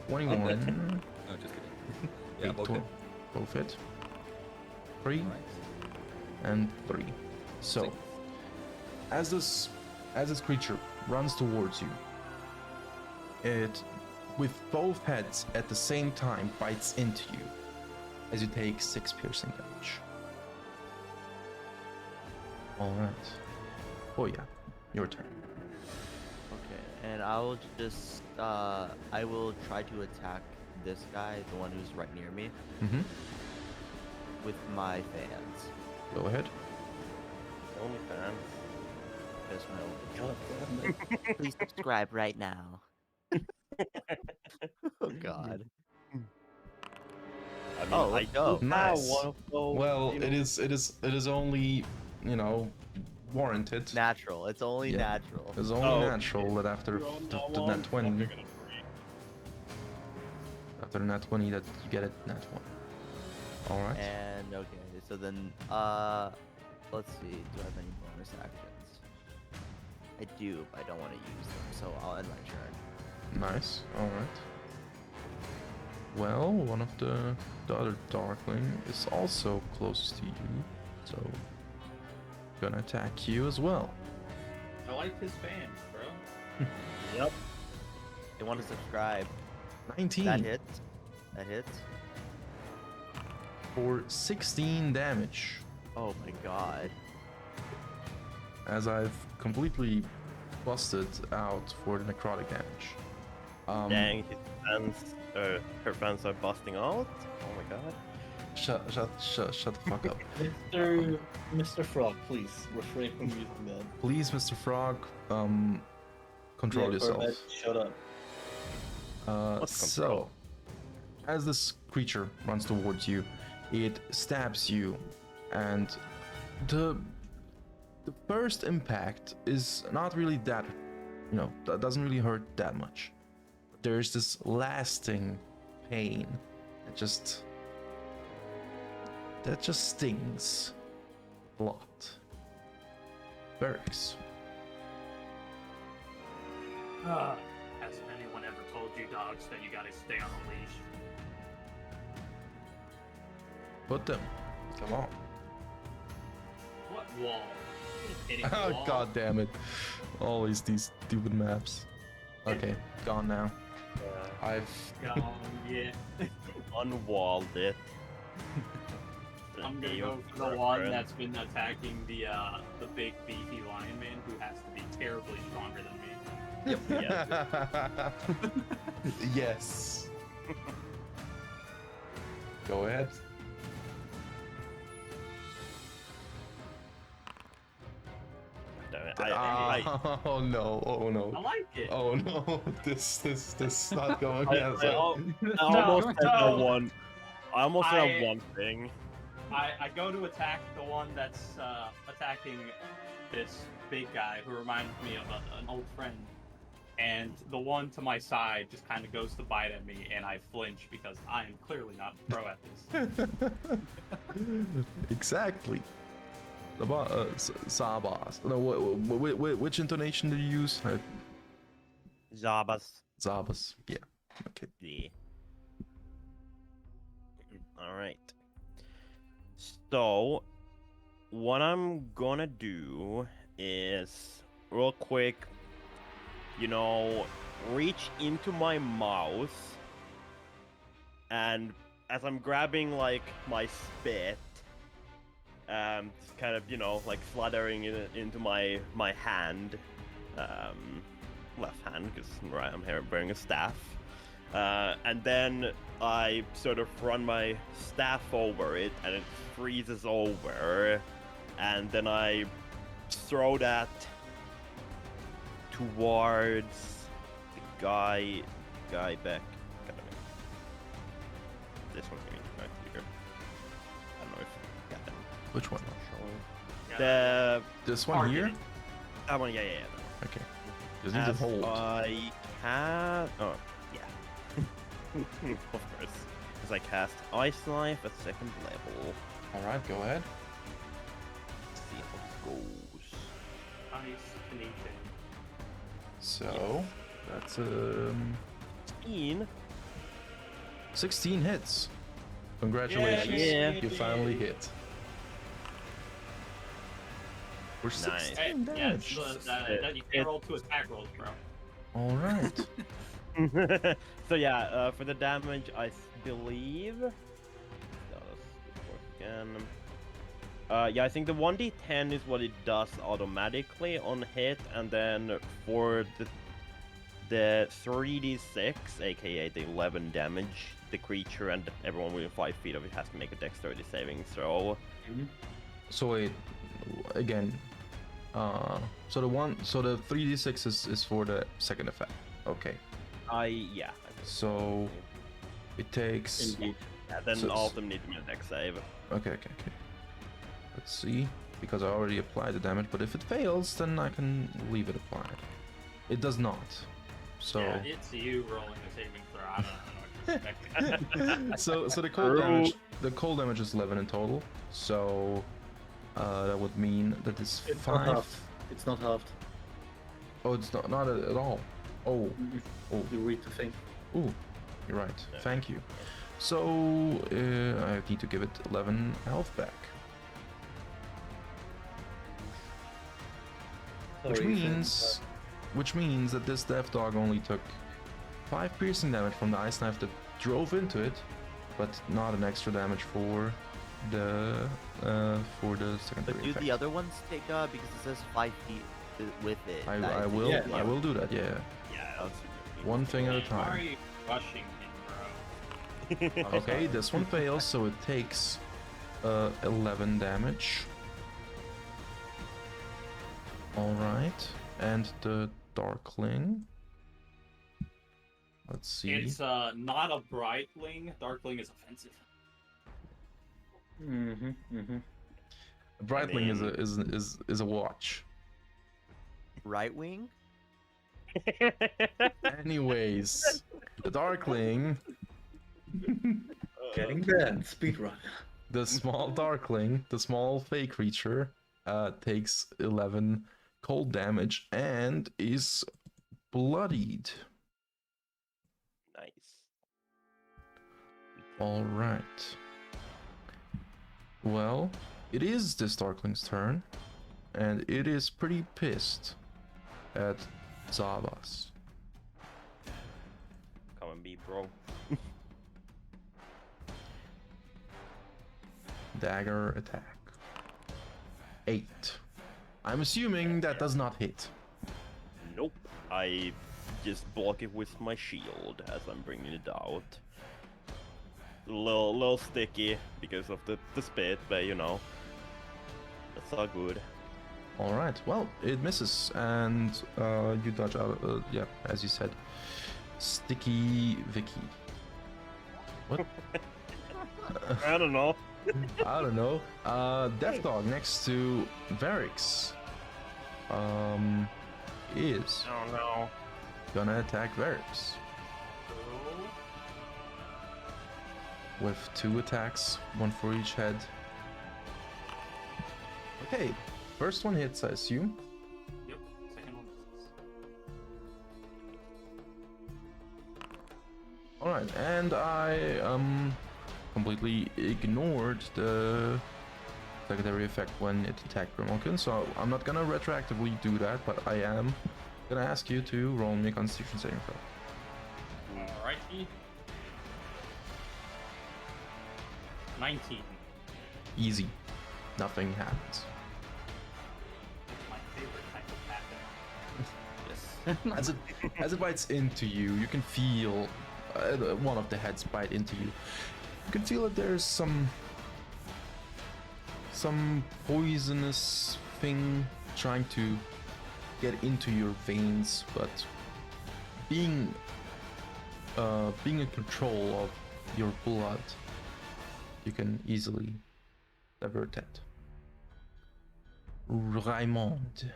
S1: 21.
S6: No, just kidding. Yeah, both hit.
S1: Both hit. 3
S6: Nice.
S1: and 3. So,
S6: 6.
S1: as this creature runs towards you, it, with both heads at the same time, bites into you as you take 6 piercing damage. Alright. Oh yeah, your turn.
S5: Okay, and I'll just I will try to attack this guy, the one who's right near me,
S1: Mm-hmm.
S5: with my fans.
S1: Go ahead.
S2: Only fans.
S5: Just my
S3: God damn it.
S5: Please subscribe right now. Oh God.
S2: I mean,
S5: Oh,
S2: I
S5: let's go.
S2: do have
S1: Nice.
S2: one of those,
S1: Well,
S2: you
S1: it
S2: know-
S1: is only, warranted.
S5: Natural. It's only
S1: Yeah.
S5: natural.
S1: It's only
S2: Oh,
S1: natural that after the nat 20, after the nat 20 that you get it nat 1. Alright.
S5: And okay, so then let's see, do I have any bonus actions? I do, but I don't want to use them, so I'll end my turn.
S1: Nice. Alright. Well, one of the other Darkling is also closest to you, so gonna attack you as well.
S4: I like his fans, bro.
S2: Yep.
S5: They want to subscribe.
S1: 19
S5: That hits. That hits.
S1: for 16 damage,
S5: Oh my God.
S1: as I've completely busted out for the necrotic damage.
S2: Dang, his fans, her fans are busting out. Oh my god.
S1: Shut the fuck up.
S3: Mr. Frog, please refrain from using that.
S1: Please, Mr. Frog, control
S3: Yeah,
S1: yourself.
S3: Corvette, shut up.
S2: What's
S1: So,
S2: control?
S1: as this creature runs towards you, it stabs you, and the first impact is not really that, that doesn't really hurt that much. But there's this lasting pain that just stings a lot. Verix.
S7: Has anyone ever told you dogs that you gotta stay on a leash?
S1: Put them. Come on.
S4: What wall? Hitting
S1: Oh
S4: wall?
S1: god damn it. All these stupid maps. Okay, gone now. I've
S4: Yeah.
S2: Unwalled it.
S4: I'm gonna go for the one that's been attacking the big beefy lion man who has to be terribly stronger than me.
S1: Yes. Go ahead.
S2: Damn it,
S1: Oh no! Oh
S4: I
S1: no!
S4: like it.
S1: Oh no! This not going
S2: I,
S1: as
S2: I,
S1: I.
S2: al- I almost said the
S4: no.
S2: one. I almost said
S4: I-
S2: one thing.
S4: I go to attack the one that's attacking this big guy who reminds me of an old friend. And the one to my side just kind of goes to bite at me, and I flinch because I am clearly not a pro at this.
S1: Exactly. Zhabas. No, which intonation did you use?
S2: Zhabas.
S1: Zhabas. Yeah. Okay.
S2: Yeah. All right. So, what I'm gonna do is real quick, reach into my mouth, and as I'm grabbing like my spit, just kind of like fluttering it into my hand, left hand because I'm here wearing a staff, and then I sort of run my staff over it, and it freezes over, and then I throw that towards the guy back. This one's going back here. I don't know if you got them.
S1: Which one?
S2: The
S1: This one here?
S2: that one, yeah.
S1: Okay. Just need to
S2: As
S1: hold.
S2: I can. Oh, yeah. Of course. As I cast Ice Knife at 2nd level.
S1: Alright, go ahead.
S2: Let's see how this goes.
S4: Nice Canadian.
S1: So, that's
S2: 16.
S1: 16 hits. Congratulations.
S2: Yeah.
S1: You finally hit. We're
S2: Nice.
S1: 16
S4: Yeah,
S1: damage.
S4: you can't roll 2 attack rolls, bro.
S1: Alright.
S2: So yeah, for the damage, I believe. Again. Yeah, I think the 1d10 is what it does automatically on hit, and then for the 3d6, aka the 11 damage, the creature and everyone within 5 feet of it has to make a dexterity saving throw.
S1: So wait, again. So the 3d6 is for the second effect. Okay.
S2: Yeah.
S1: So it takes.
S3: Indeed.
S2: Yeah, then
S1: So-
S2: all of them need to make a dex save.
S1: Okay. Let's see, because I already applied the damage. But if it fails, then I can leave it applied. It does not. So.
S4: Yeah, it's you rolling the saving throw. I don't know what you're expecting.
S1: so the cold damage is 11 in total. So that would mean that it's
S3: It's not
S1: 5.
S3: halved. It's not halved.
S1: Oh, it's not at all. Oh,
S3: You read the thing.
S1: ooh, you're right. Thank you. So I need to give it 11 health back, which means that this death dog only took 5 piercing damage from the ice knife that drove into it, but not an extra damage for the secondary
S5: But do
S1: effect.
S5: the other ones take because it says 5 feet with it?
S1: I
S5: that
S1: will
S5: is-
S1: I will do that. Yeah,
S2: Yeah.
S1: one thing at a
S4: Why are
S1: time.
S4: you rushing him, bro?
S1: Okay, this one fails, so it takes 11 damage. Alright, and the Darkling. Let's see.
S4: It's not a Brightling. Darkling is offensive.
S1: Brightling is a watch.
S5: Right wing?
S1: Anyways, the Darkling,
S3: Getting bad. Speedrun.
S1: the small Darkling, the small fey creature, takes 11 cold damage and is bloodied.
S2: Nice.
S1: Alright. Well, it is this Darkling's turn, and it is pretty pissed at Zhabas.
S2: Come and be bro.
S1: Dagger attack. 8. I'm assuming that does not hit.
S2: Nope. I just block it with my shield as I'm bringing it out. Little sticky because of the spit, but that's all good.
S1: All right. Well, it misses, and you dodge out. Yeah, as you said, Sticky Vicky. What?
S2: I don't know.
S1: I don't know. Death Dog next to Verix. Is
S2: Oh no.
S1: gonna attack Verix with 2 attacks, 1 for each head. Okay, first one hits, I assume.
S7: Yep. Second one misses.
S1: All right, and I completely ignored the secondary effect when it attacked Grimalkin, so I'm not gonna retroactively do that, but I am gonna ask you to roll me a Constitution saving throw.
S7: Alrighty. 19.
S1: Easy, nothing happens.
S7: My favorite type of happen.
S6: Yes.
S1: As it bites into you, you can feel one of the heads bite into you. You can feel that there's some poisonous thing trying to get into your veins, but being in control of your blood, you can easily divert that. Raymond.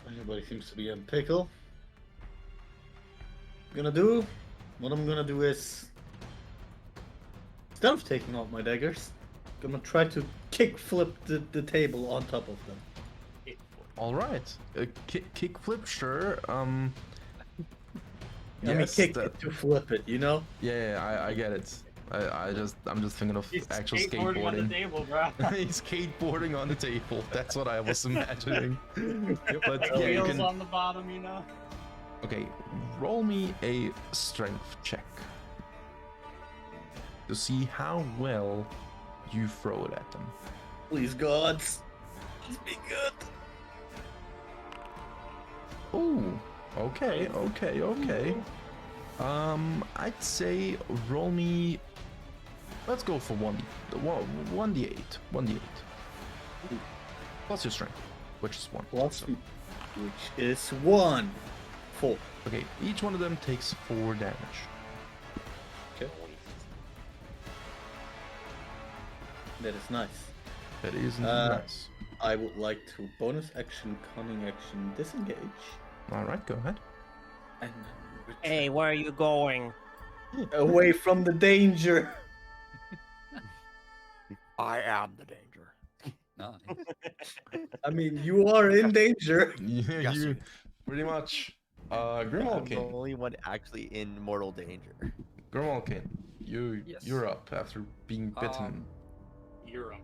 S3: Everybody seems to be in pickle. What I'm gonna do is, instead of taking out my daggers, I'm gonna try to kick flip the table on top of them.
S1: All right, kick flip, sure.
S3: I mean,
S1: yes,
S3: kick it to flip it, you know?
S1: Yeah, I get it. I'm just thinking of
S7: He's
S1: actual
S7: skateboarding on the
S1: skateboarding.
S7: table, bro.
S1: He's skateboarding on the table. That's what I was imagining. But yeah, you
S7: Wheels
S1: can.
S7: on the bottom, you know.
S1: Okay, roll me a strength check to see how well you throw it at them.
S3: Please, gods. Please be good.
S1: Oh, okay. I'd say roll me. Let's go for 1d8. 1d8. Plus your strength, which is 1.
S3: Plus, which is 1. 4.
S1: Okay, each one of them takes 4 damage.
S3: Okay. That is nice.
S1: That is nice.
S3: I would like to bonus action, cunning action, disengage.
S1: Alright, go ahead.
S3: And
S2: Hey, where are you going?
S3: away from the danger.
S2: I am the danger.
S6: Nice.
S3: I mean, you are in danger.
S1: Yeah,
S2: Yes.
S1: you pretty much.
S5: I'm the
S1: Grimalkin.
S5: only one actually in mortal danger.
S1: Grimalkin,
S6: Yes.
S1: you're up after being bitten.
S7: You're up.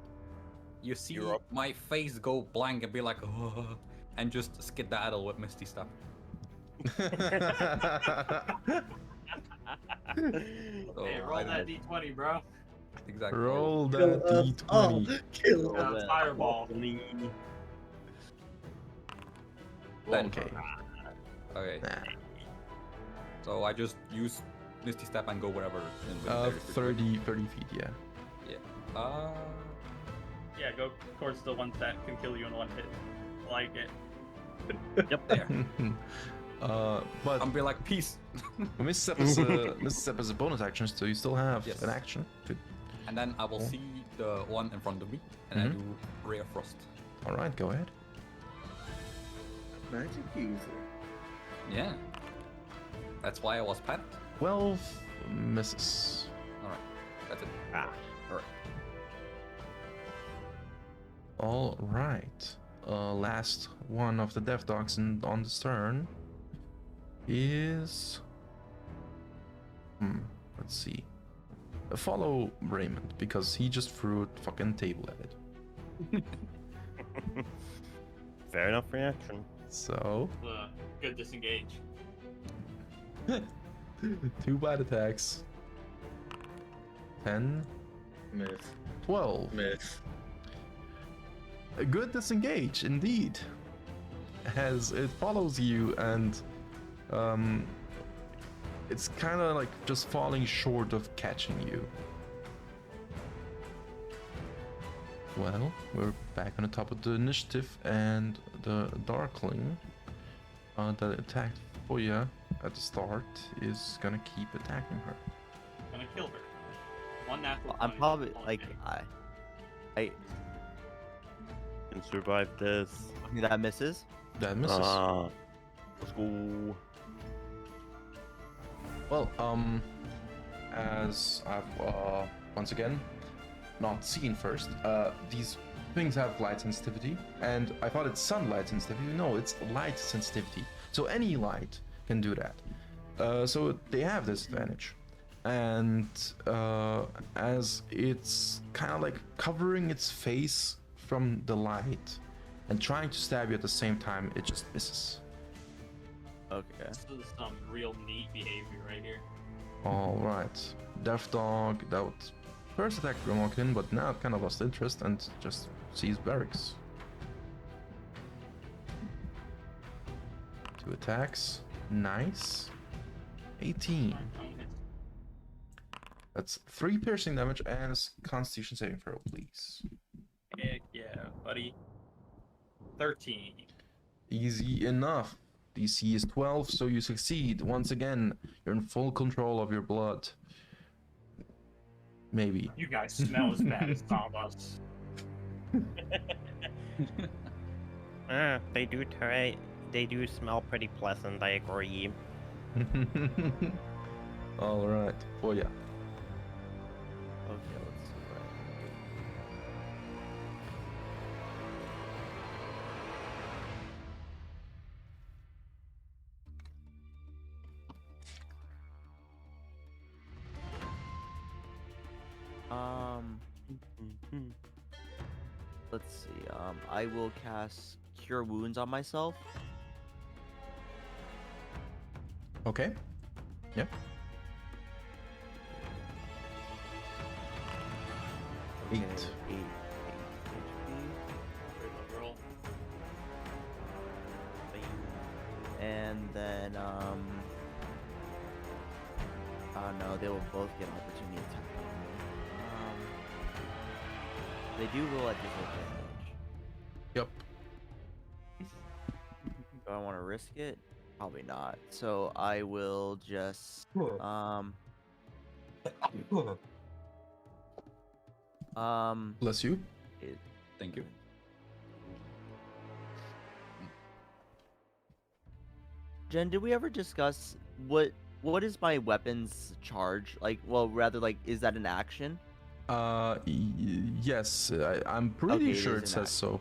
S6: You see
S2: You're up.
S6: my face go blank and be like, oh, and just skedaddle with Misty Step. So
S7: Hey, roll
S6: I
S7: that
S6: don't-
S7: D20, bro.
S6: Exactly.
S1: Roll
S3: Kill
S1: that
S3: us all.
S1: d20.
S3: Kill us.
S5: Yeah.
S7: Fireball.
S6: Then-
S1: Okay.
S6: Okay.
S1: Nah.
S6: So I just use Misty Step and go wherever. In the
S1: 30 feet, yeah.
S6: Yeah.
S7: Yeah, go towards the ones that can kill you in one hit. Like it.
S2: Yep.
S6: There.
S1: But
S6: I'll be like, peace.
S1: Misstep is a bonus action, so you still have
S6: Yes.
S1: an action.
S6: And then I will
S1: Oh.
S6: see the one in front of me, and I do Ray of Frost.
S1: Alright, go ahead.
S3: Magic user.
S6: Yeah. That's why I was panicked.
S1: 12 misses.
S6: Alright. That's it.
S1: Alright. Last one of the Death Dogs on this turn is. Let's see. Follow Raymond, because he just threw a fucking table at it.
S2: Fair enough reaction.
S1: So,
S7: Good disengage.
S1: 2 bite attacks. 10,
S3: Miss.
S1: 12.
S3: Miss.
S1: A good disengage, indeed. As it follows you, and it's kind of like just falling short of catching you. Well, we're back on the top of the initiative, and the Darkling that attacked Follia at the start is gonna keep attacking her.
S4: Gonna kill her. One natural.
S5: I'm
S4: 20
S5: probably
S4: on
S5: like
S4: hit.
S5: I
S2: Can survive this.
S5: that misses.
S1: That misses.
S2: Let's go.
S1: Well, as I've once again not seen first, these things have light sensitivity, and I thought it's sunlight sensitivity. No, it's light sensitivity. So any light can do that. So they have this advantage, and as it's kind of like covering its face from the light and trying to stab you at the same time, it just misses.
S5: Okay.
S4: This is some real neat behavior right here.
S1: All right, Death Dog. That would first attack Grimalkin, but now it kind of lost interest and just sees Verix. 2 attacks. Nice. 18. That's 3 piercing damage and a Constitution saving throw, please.
S4: Heck yeah, buddy. 13.
S1: Easy enough. DC is 12, so you succeed. Once again, you're in full control of your blood. Maybe.
S4: You guys smell as bad as Zhabas.
S2: They do smell pretty pleasant, I agree.
S1: All right, Follia.
S5: Okay, let's see what I can do. Let's see. I will cast Cure Wounds on myself.
S1: Okay. Yep.
S5: Okay,
S1: 8.
S5: 8 HP.
S4: Roll.
S5: And then, oh no, they will both get an opportunity attack. They do roll at disadvantage.
S1: Yep.
S5: Do I want to risk it? Probably not. So I will just,
S1: Bless you.
S6: Thank you.
S5: Jen, did we ever discuss what is my weapon's charge? Like, well, rather, like, is that an action?
S1: Yes, I'm pretty
S5: Okay, it
S1: sure
S5: is
S1: it
S5: an
S1: says
S5: action.
S1: so.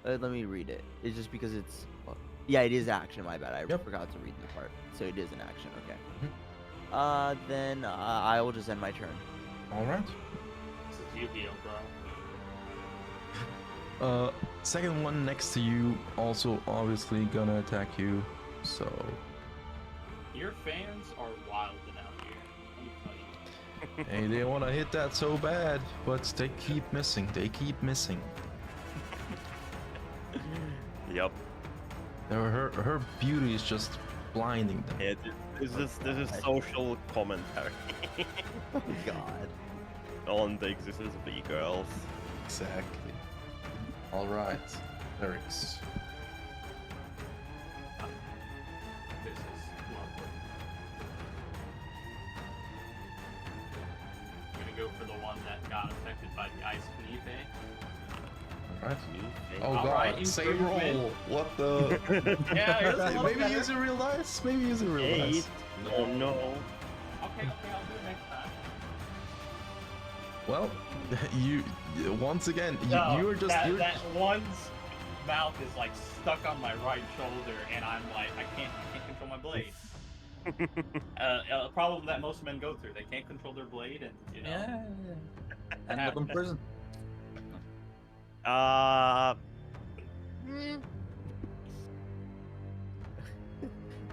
S5: Let me read it. It's just because it's, well, yeah, it is action. My bad. I
S1: Yep.
S5: forgot to read the part. So it is an action. Okay.
S1: Mhm.
S5: Then I will just end my turn.
S1: All right.
S4: This is Yu-Gi-Oh, bro.
S1: Second one next to you also obviously gonna attack you. So
S4: Your fans are wilding out here. Let me tell you.
S1: hey, they want to hit that so bad, but they keep missing. They keep missing.
S2: Yep.
S1: Her beauty is just blinding them.
S2: Yeah, this is social commentary
S5: Oh God.
S2: on the existence of e-girls.
S1: Exactly. All right, Verix.
S4: This is lovely. I'm gonna go for the one that got affected by the ice knee thing.
S1: All right. Oh
S4: All
S1: god,
S4: right,
S1: same
S4: improvement.
S1: roll. What the?
S4: Yeah, it was a little
S1: Maybe
S4: better.
S1: use a real dice. Maybe use a real dice.
S2: Oh no.
S4: Okay, I'll do it next time.
S1: Well, you once again
S4: No,
S1: you're just
S4: that,
S1: you're
S4: that one's mouth is like stuck on my right shoulder, and I'm like, I can't control my blade. A problem that most men go through. They can't control their blade, and you know.
S6: Yeah. End up in prison.
S5: That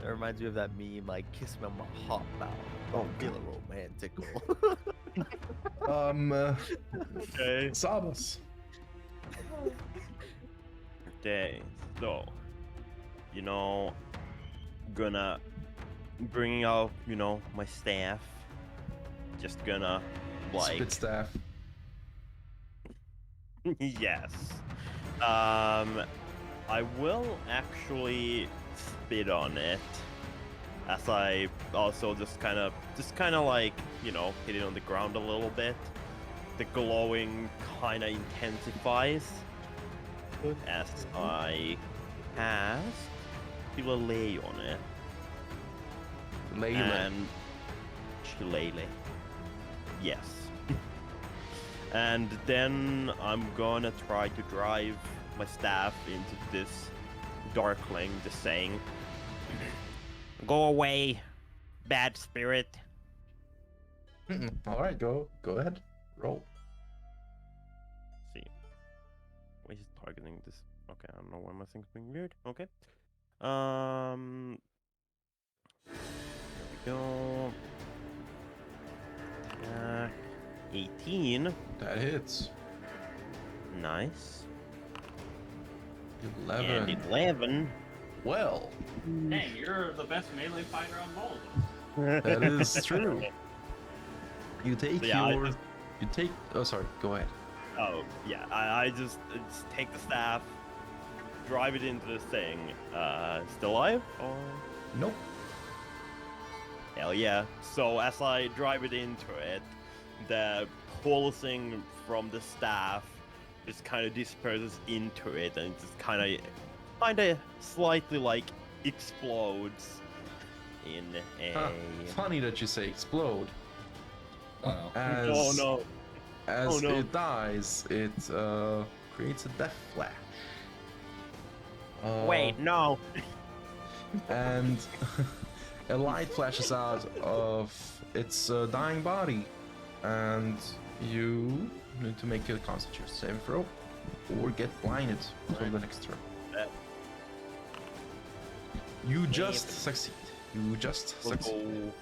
S5: reminds me of that meme, like, kiss me on my hot mouth. Oh, feeling romantical.
S2: Okay.
S1: Zhabas.
S2: Okay, so, gonna bring out, my staff. Just gonna, like,
S1: Spit staff.
S2: Yes. I will actually spit on it, as I also just kind of like, you know, hit it on the ground a little bit. The glowing kind of intensifies as I cast Shillelagh on it. And Shillelagh. Yes. And then I'm gonna try to drive my staff into this darkling, just saying, "Go away, bad spirit."
S1: All right, go ahead, roll.
S2: Let's see, why is it targeting this? Okay, I don't know why my thing's being weird. Okay, here we go. 18.
S1: That hits.
S2: Nice.
S1: 11.
S2: And 11.
S1: Well,
S4: Dang, you're the best melee fighter on all of us.
S1: that is true. You take
S2: So, yeah,
S1: you take. Oh, sorry. Go ahead.
S2: Oh, yeah, I just take the staff, drive it into this thing. Still alive? Or...
S1: Nope.
S2: Hell yeah. So as I drive it into it, the pulsing from the staff just kind of disperses into it, and it just kind of slightly like explodes in a...
S1: Funny that you say explode.
S6: Oh,
S1: As,
S2: Oh no.
S1: As
S2: Oh, no.
S1: it dies, it creates a death flash.
S2: Wait, no.
S1: And a light flashes out of its dying body, and you need to make a Constitution saving throw, or get blinded for the next turn.
S2: That-
S1: You just succeed. You just
S2: We'll
S1: succeed.
S2: go.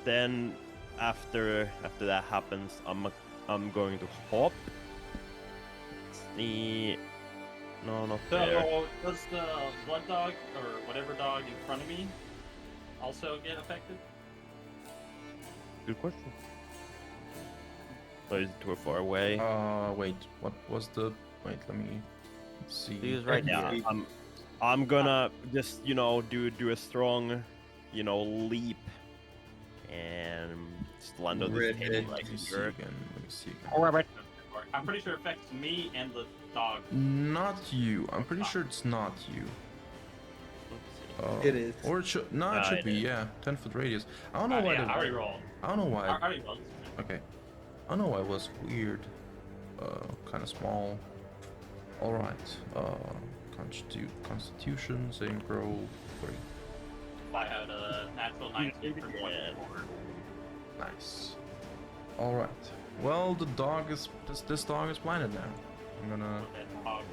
S2: Then after that happens, I'm going to hop. The no, not there.
S4: So, does the blood dog, or whatever dog in front of me, also get affected?
S2: Good question. Or is it too far away?
S1: Wait. What was the? Wait, let me see.
S5: He was right
S2: Yeah,
S5: here.
S2: I'm gonna just, you know, do a strong, you know, leap and just land on this table
S1: Let
S2: like
S1: me see
S2: here.
S1: again. Let me see again.
S2: Alright.
S4: I'm pretty sure it affects me and the dog.
S1: Not you. I'm pretty sure it's not you.
S3: It is.
S1: Or it should. No, it
S2: Yeah,
S1: should
S2: it
S1: be.
S2: is.
S1: Yeah, 10-foot radius. I don't know why.
S4: Yeah, I already rolled.
S1: I don't know why.
S4: I already rolled.
S1: Okay. I don't know why it was weird. Kind of small. All right. Constitution saving throw 3.
S4: I had a natural 19 for one forward.
S1: Nice. All right. Well, the dog is this dog is blinded now. I'm gonna.
S4: What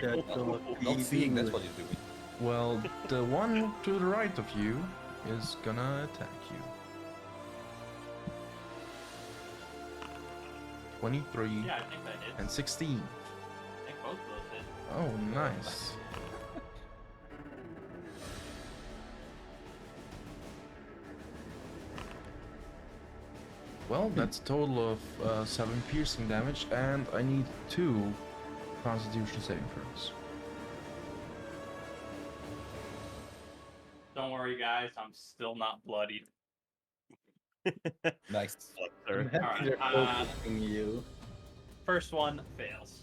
S4: that dog doing?
S6: not seeing, that's what he's doing.
S1: Well, the one to the right of you is gonna attack you. 23
S4: Yeah, I think that hits.
S1: and 16.
S4: I think both of those hit.
S1: Oh, nice. Well, that's a total of 7 piercing damage, and I need 2 Constitution saving throws.
S4: Don't worry, guys. I'm still not bloodied.
S6: Nice.
S3: I'm
S2: Sir.
S3: happy they're
S4: Alright,
S3: focusing you.
S4: First one fails.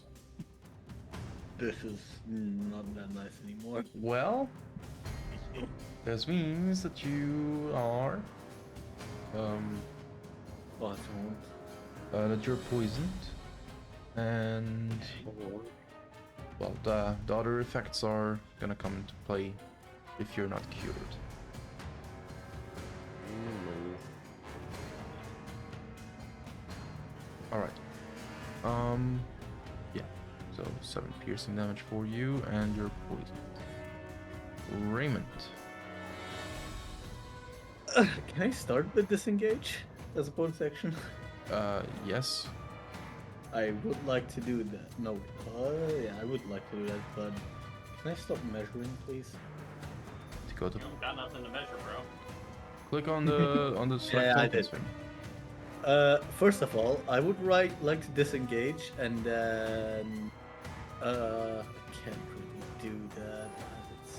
S3: This is not that nice anymore.
S1: Well, this means that you are
S3: Awesome.
S1: that you're poisoned, and well, the other effects are gonna come into play if you're not cured. All right. Yeah. So 7 piercing damage for you, and you're poisoned. Raymond.
S3: Can I start with disengage as a bonus action?
S1: Yes.
S3: I would like to do that. No. Yeah, I would like to do that, but can I stop measuring, please?
S1: To go to
S4: You don't got nothing to measure, bro.
S1: click on the select
S3: Yeah, I
S1: tokens
S3: did.
S1: thing.
S3: First of all, I would like to disengage, and then I can't really do that. That's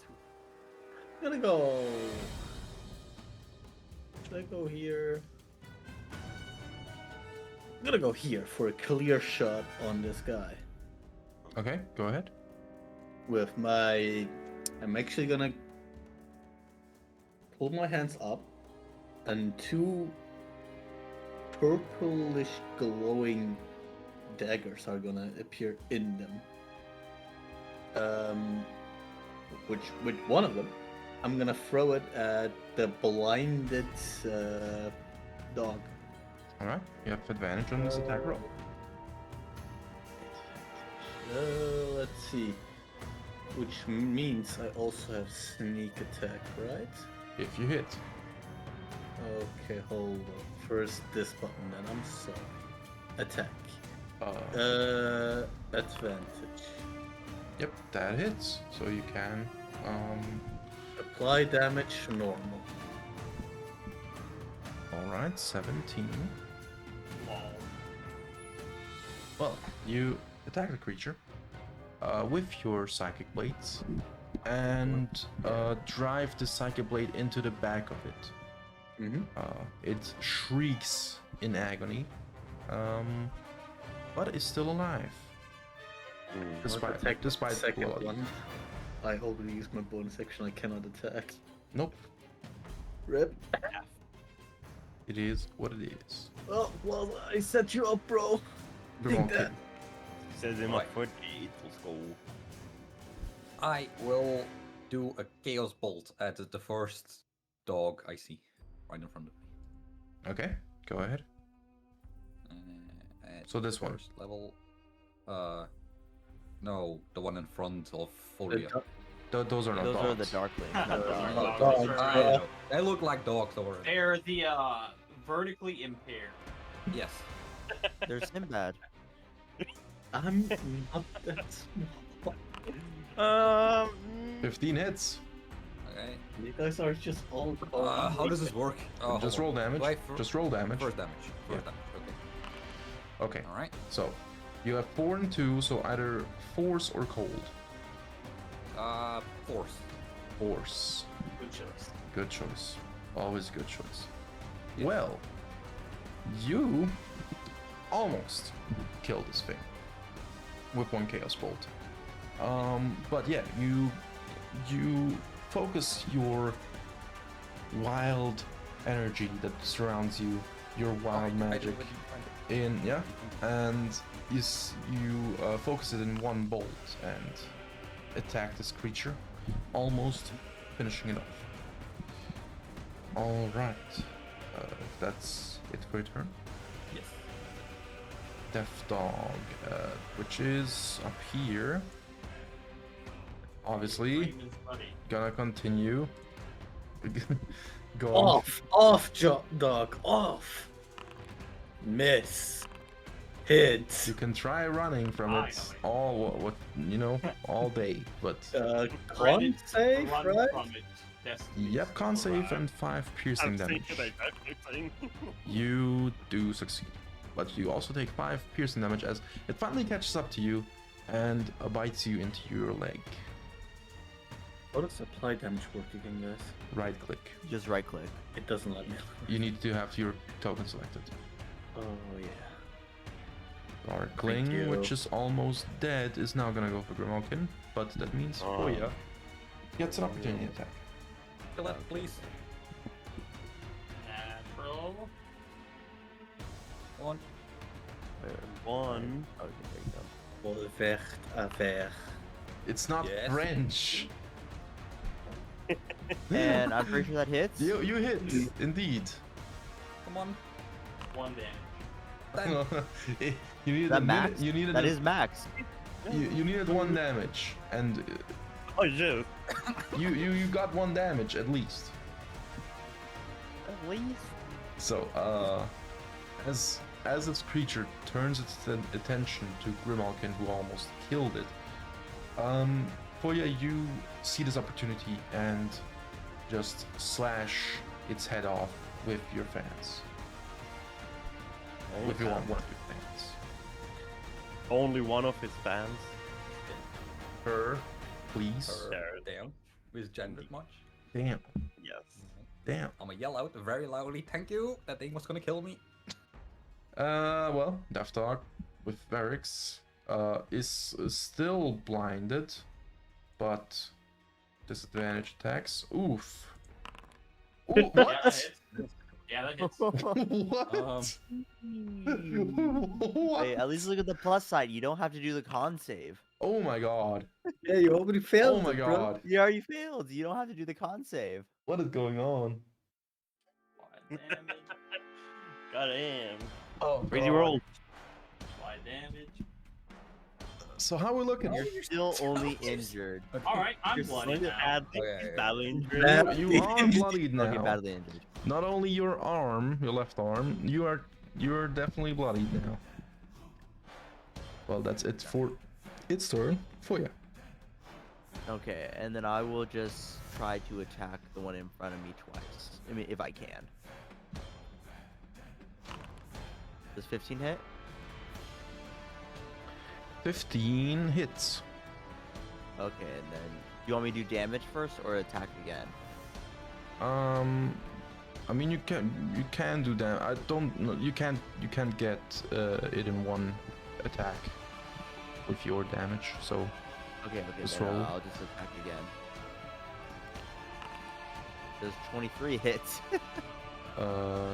S3: too. I'm gonna go. Should I go here? I'm gonna go here for a clear shot on this guy.
S1: Okay, go ahead.
S3: With my, I'm actually gonna pull my hands up, and two purplish glowing daggers are gonna appear in them. With one of them, I'm gonna throw it at the blinded dog.
S1: All right, you have advantage on this attack roll.
S3: Let's see. Which means I also have sneak attack, right?
S1: If you hit.
S3: Okay, hold on. First this button, then I'm sorry. Attack. Advantage.
S1: Yep, that hits. So you can
S3: Apply damage normal.
S1: all right, 17.
S7: Lol.
S1: Well, you attack the creature with your psychic blades and drive the psychic blade into the back of it.
S3: Mm-hmm.
S1: It shrieks in agony, but is still alive. Despite the
S3: second
S1: blood.
S3: one. I already used my bonus action. I cannot attack.
S1: Nope,
S3: Rip.
S1: it is what it is.
S3: Oh, well, I set you up, bro. Think that.
S2: Says him
S6: Right.
S2: up for date. Let's go.
S6: I will do a chaos bolt at the first dog I see right in front of me.
S1: Okay, go ahead.
S6: At
S1: So this one.
S6: first level. No, the one in front of Follia.
S1: Those are not
S5: Those are the
S1: dogs.
S5: darklings.
S7: Those
S5: not
S7: are
S5: dogs.
S7: dogs.
S3: Dogs,
S6: I
S3: bro.
S6: know. They look like dogs already.
S4: They're the vertically impaired.
S6: Yes.
S5: They're Sinbad.
S3: I'm not that small.
S1: 15 hits.
S6: Okay.
S3: You guys are just all.
S6: How does this work? Oh,
S1: Just
S6: hold
S1: roll
S6: on.
S1: damage.
S6: Do I
S1: Just roll damage.
S6: First damage. First
S1: Yeah.
S6: damage.
S1: Okay,
S6: Okay. All right.
S1: so you have 4 and 2, so either force or cold.
S6: Force.
S1: Force.
S7: Good choice.
S1: Good choice. Always good choice.
S6: Yeah.
S1: Well, you almost killed this thing with one chaos bolt. But yeah, you focus your wild energy that surrounds you, your wild
S6: I
S1: magic
S6: already find it.
S1: in and you focus it in one bolt and attack this creature, almost finishing it off. All right, that's it for your turn.
S6: Yes.
S1: Death Dog, which is up here. Obviously,
S7: Raymond's buddy.
S1: gonna continue. Going.
S3: Off, dog, off. Miss. Hit.
S1: You can try running from it
S7: Finally.
S1: all day, but
S3: Con
S7: Credit
S3: save,
S7: run
S3: right?
S7: from it. Destiny
S1: yep, con save
S7: survive.
S1: and 5 piercing
S2: I'm
S1: damage.
S2: thinking about everything.
S1: You do succeed, but you also take 5 piercing damage as it finally catches up to you and bites you into your leg.
S3: How does apply damage work again, guys?
S1: Right click.
S5: Just right click.
S3: It doesn't let me.
S1: You need to have your token selected.
S3: Oh yeah.
S1: Darkling,
S3: you.
S1: which is almost dead, is now gonna go for Grimalkin, but that means Follia gets an opportunity attack.
S6: Kill it, please.
S7: Natural.
S6: One.
S2: One.
S5: Okay, there you go.
S3: Volvecht aver.
S1: It's not
S6: Yes.
S1: French.
S5: And I'm pretty sure that hits.
S1: You hit, indeed.
S6: Come on.
S7: 1 damage.
S1: You needed
S5: That
S1: a
S5: max?
S1: minute. You needed
S5: That is max.
S1: you needed 1 damage, and
S2: Oh, yeah.
S1: you got 1 damage at least.
S5: At least.
S1: So as this creature turns its attention to Grimalkin, who almost killed it, Follia, you see this opportunity and just slash its head off with your fans.
S2: Only
S1: If you want
S2: fans.
S1: one of your fans.
S2: Only one of his fans.
S1: Her, please.
S2: There.
S6: Damn. Is gendered much?
S1: Damn.
S2: Yes.
S1: Damn.
S6: I'm gonna yell out very loudly, thank you! That thing was gonna kill me.
S1: Well, Death Dog with Verix is still blinded, but disadvantage attacks. Oof. Ooh,
S4: Yeah, that
S1: what?
S4: hits. Yeah, that hits.
S1: What? What?
S5: Wait, at least look at the plus side. You don't have to do the con save.
S1: Oh my god.
S3: Yeah, you already failed.
S1: Oh my
S3: it, bro.
S1: god.
S5: You already failed. You don't have to do the con save.
S1: What is going on?
S4: Slide damage.
S2: Got him.
S1: Oh,
S2: Crazy
S1: God.
S2: roll.
S4: Slide damage.
S1: So how we looking?
S5: You're still only injured.
S4: All right, I'm
S2: You're
S4: bloody
S2: going to
S4: now.
S2: add
S6: Okay.
S2: battle injury.
S3: Bad
S1: You are
S3: damage.
S1: bloodied
S5: Okay,
S1: now.
S5: badly injured.
S1: Not only your arm, your left arm, you're definitely bloodied now. Well, that's it for its turn. Follia.
S5: Okay, and then I will just try to attack the one in front of me twice. I mean, if I can. Does 15 hit?
S1: 15 hits.
S5: Okay, and then do you want me to do damage first or attack again?
S1: I mean you can do that. I don't know. You can't get it in one attack with your damage. So
S5: Okay,
S1: Just
S5: then
S1: roll.
S5: I'll just attack again. Does 23 hits?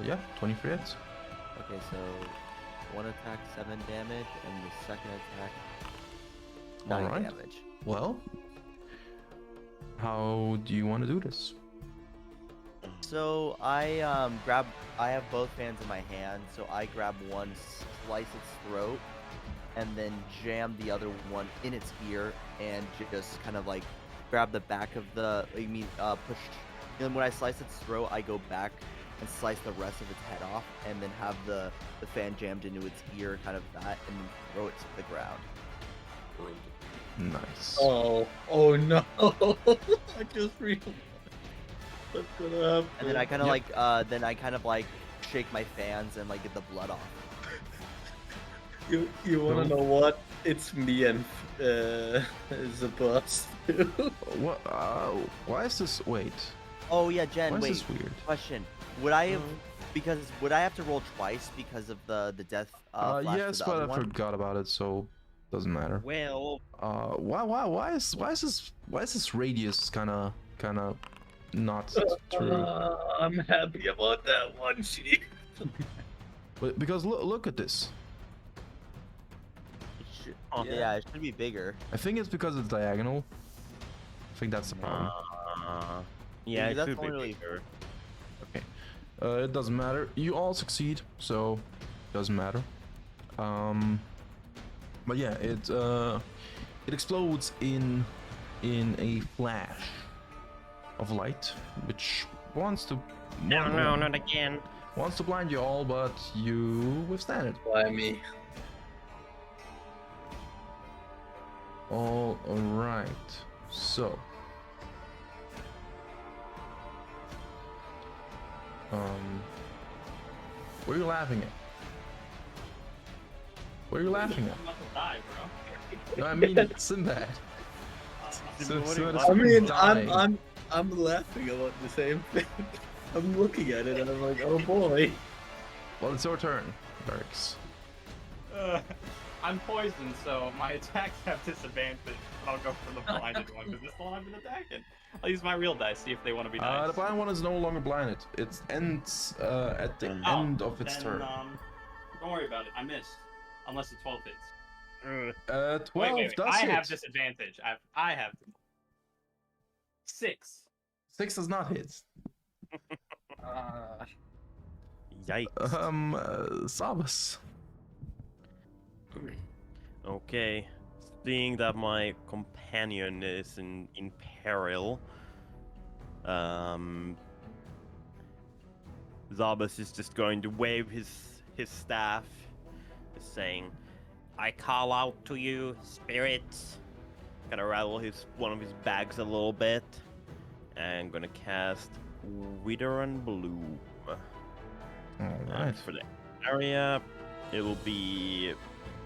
S1: yeah, 23 hits.
S5: Okay, so one attack 7 damage, and the second attack 9
S1: Alright.
S5: damage.
S1: Well, how do you want to do this?
S5: So I have both fans in my hand, so I grab one, slice its throat, and then jam the other one in its ear, and just kind of like grab the back of the, push. And when I slice its throat, I go back and slice the rest of its head off, and then have the fan jammed into its ear, kind of that, and then throw it to the ground.
S1: Nice.
S3: Oh no! I just realized what's gonna happen.
S5: And then I kind of
S1: Yep.
S5: like shake my fans and like get the blood off.
S3: You wanna
S1: No.
S3: know what? It's me and Zhabas.
S1: What? Why is this? Wait.
S5: Oh yeah, Jen.
S1: Why is
S5: Wait.
S1: this weird?
S5: Question: would I have would I have to roll twice because of the death? Flash to
S1: Yes,
S5: the
S1: but
S5: other
S1: I
S5: one?
S1: forgot about it, so doesn't matter.
S2: Well,
S1: Why is this radius kind of not true?
S3: I'm happy about that one, Chief.
S1: But because look at this.
S5: It should,
S2: Oh.
S5: yeah, it should be bigger.
S1: I think it's because it's diagonal. I think that's the problem.
S2: yeah, it
S5: that's
S2: should be
S5: only-
S2: bigger.
S1: Okay. It doesn't matter. You all succeed, so doesn't matter. But yeah, it explodes in a flash of light, which wants to
S2: not again.
S1: wants to blind you all, but you withstand it.
S3: Why me?
S1: All right. So, what are you laughing at? What are you laughing at?
S4: I'm about to die, bro.
S1: No, I mean Sinbad.
S2: Sinbad,
S1: Sinbad is
S3: I mean,
S1: dying.
S3: I'm laughing about the same thing. I'm looking at it and I'm like, oh boy.
S1: Well, it's your turn, Verix.
S4: I'm poisoned, so my attacks have disadvantage. I'll go for the blinded one because this one I've been attacking. I'll use my real dice, see if they want to be nice.
S1: The blind one is no longer blinded. It ends at the end of its
S4: then,
S1: turn.
S4: Don't worry about it. I missed. Unless the 12 hits.
S1: 12
S4: wait.
S1: does
S4: I
S1: hit.
S4: have disadvantage. I have 6.
S1: 6 does not hit.
S2: Yikes.
S1: Zhabas.
S2: Okay. Seeing that my companion is in peril, Zhabas is just going to wave his staff, saying, "I call out to you, spirits." Gonna rattle one of his bags a little bit, and gonna cast Wither and Bloom.
S1: All
S2: And
S1: right.
S2: for the area, it will be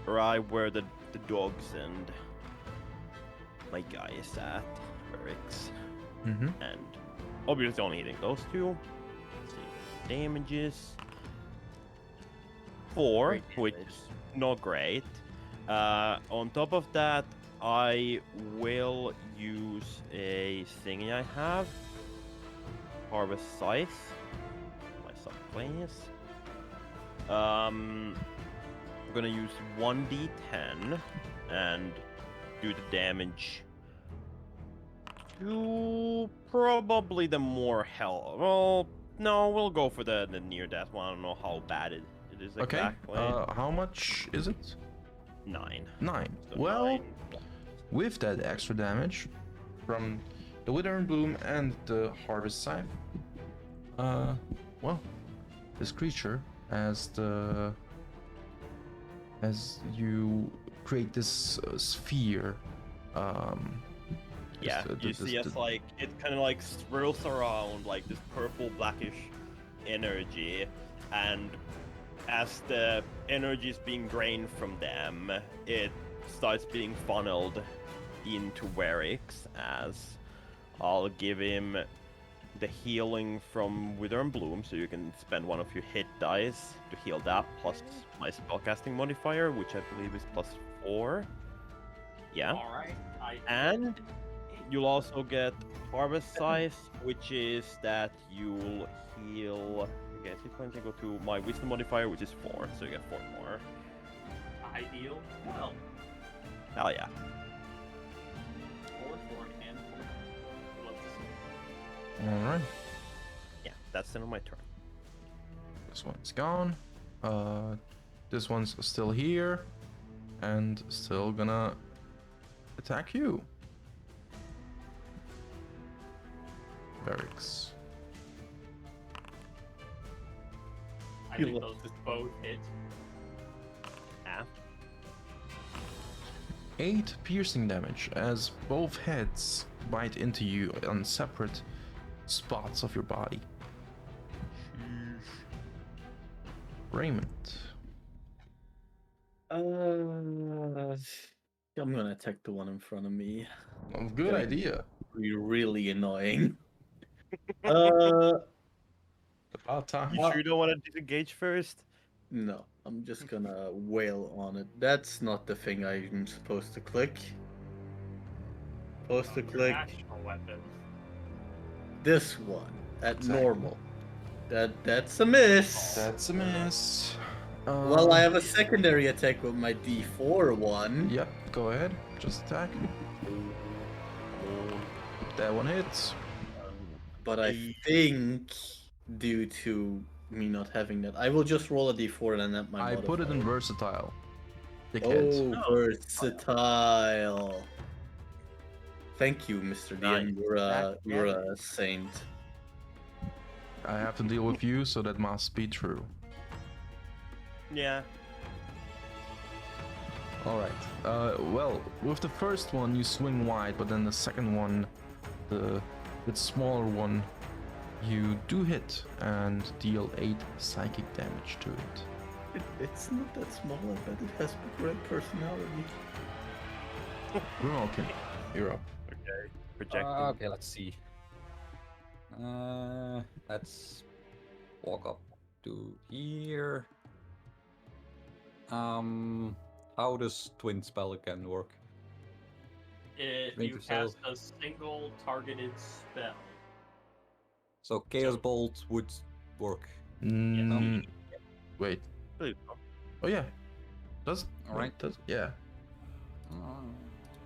S2: right where the dogs and my guy is at, Verix.
S1: Mm-hmm.
S2: And obviously only hitting those two. Let's see. Damages. 4,
S5: Great
S2: which
S5: damage.
S2: is not great. On top of that, I will use a thingy I have. Harvest Scythe. My sub please. I'm gonna use 1d10 and do the damage to probably the more hell. Well, no, we'll go for the near death one. I don't know how bad it is
S1: Okay.
S2: exactly.
S1: How much is it?
S2: 9.
S1: 9.
S2: So
S1: Well,
S2: 9.
S1: with that extra damage from the Wither and Bloom and the Harvest Scythe, well, this creature, as you create this sphere,
S2: Yeah, you see as like it kind of like swirls around like this purple blackish energy, and as the energy is being drained from them, it starts being funneled into Verix. As I'll give him the healing from Wither and Bloom, so you can spend one of your hit dice to heal that, plus my spellcasting modifier, which I believe is +4. Yeah.
S4: All right.
S2: And you'll also get Harvest Scythe, which is that you'll heal. I guess you can go to my Wisdom modifier, which is 4, so you get 4 more.
S4: Ideal. Well,
S2: Hell yeah.
S4: 4 and 4. Love to see.
S1: All right.
S2: Yeah, that's the end of my turn.
S1: This one's gone. This one's still here, and still gonna attack you, Verix.
S4: I think those just both hit.
S2: Ah.
S1: 8 piercing damage as both heads bite into you on separate spots of your body. Raymond.
S3: I'm gonna attack the one in front of me.
S1: Oh, good
S3: Okay.
S1: idea.
S3: Really annoying.
S1: About time.
S2: You sure you don't want to disengage first?
S3: No, I'm just gonna wail on it. That's not the thing I'm supposed to click. Supposed to
S4: Your
S3: click
S4: actual weapon.
S3: this one at
S1: Exactly.
S3: normal. That's a miss.
S1: That's a miss.
S3: Well, I have a secondary attack with my D4 one.
S1: Yep, go ahead. Just attack. That one hits.
S3: But I think due to me not having that, I will just roll a D4 and then add my
S1: I put it in
S3: modifier.
S1: versatile. Dickhead.
S3: Oh, versatile. Thank you, Mr. DM.
S2: Nice.
S3: You're a saint.
S1: I have to deal with you, so that must be true.
S2: Yeah.
S1: Alright. Well, with the first one you swing wide, but then the second one, the smaller one, you do hit and deal 8 psychic damage to it.
S3: It's not that small, I bet it has great personality.
S1: Grimalkin, you're up.
S2: Okay. Projecting.
S6: Okay, let's see. Let's walk up to here. How does twin spell again work?
S4: If
S6: Make
S4: you
S6: yourself-
S4: cast a single targeted spell.
S6: So Chaos Bolt would work.
S1: Mm, wait.
S2: Please go.
S1: Oh yeah. Does
S6: Alright.
S1: Does yeah.
S6: Uh,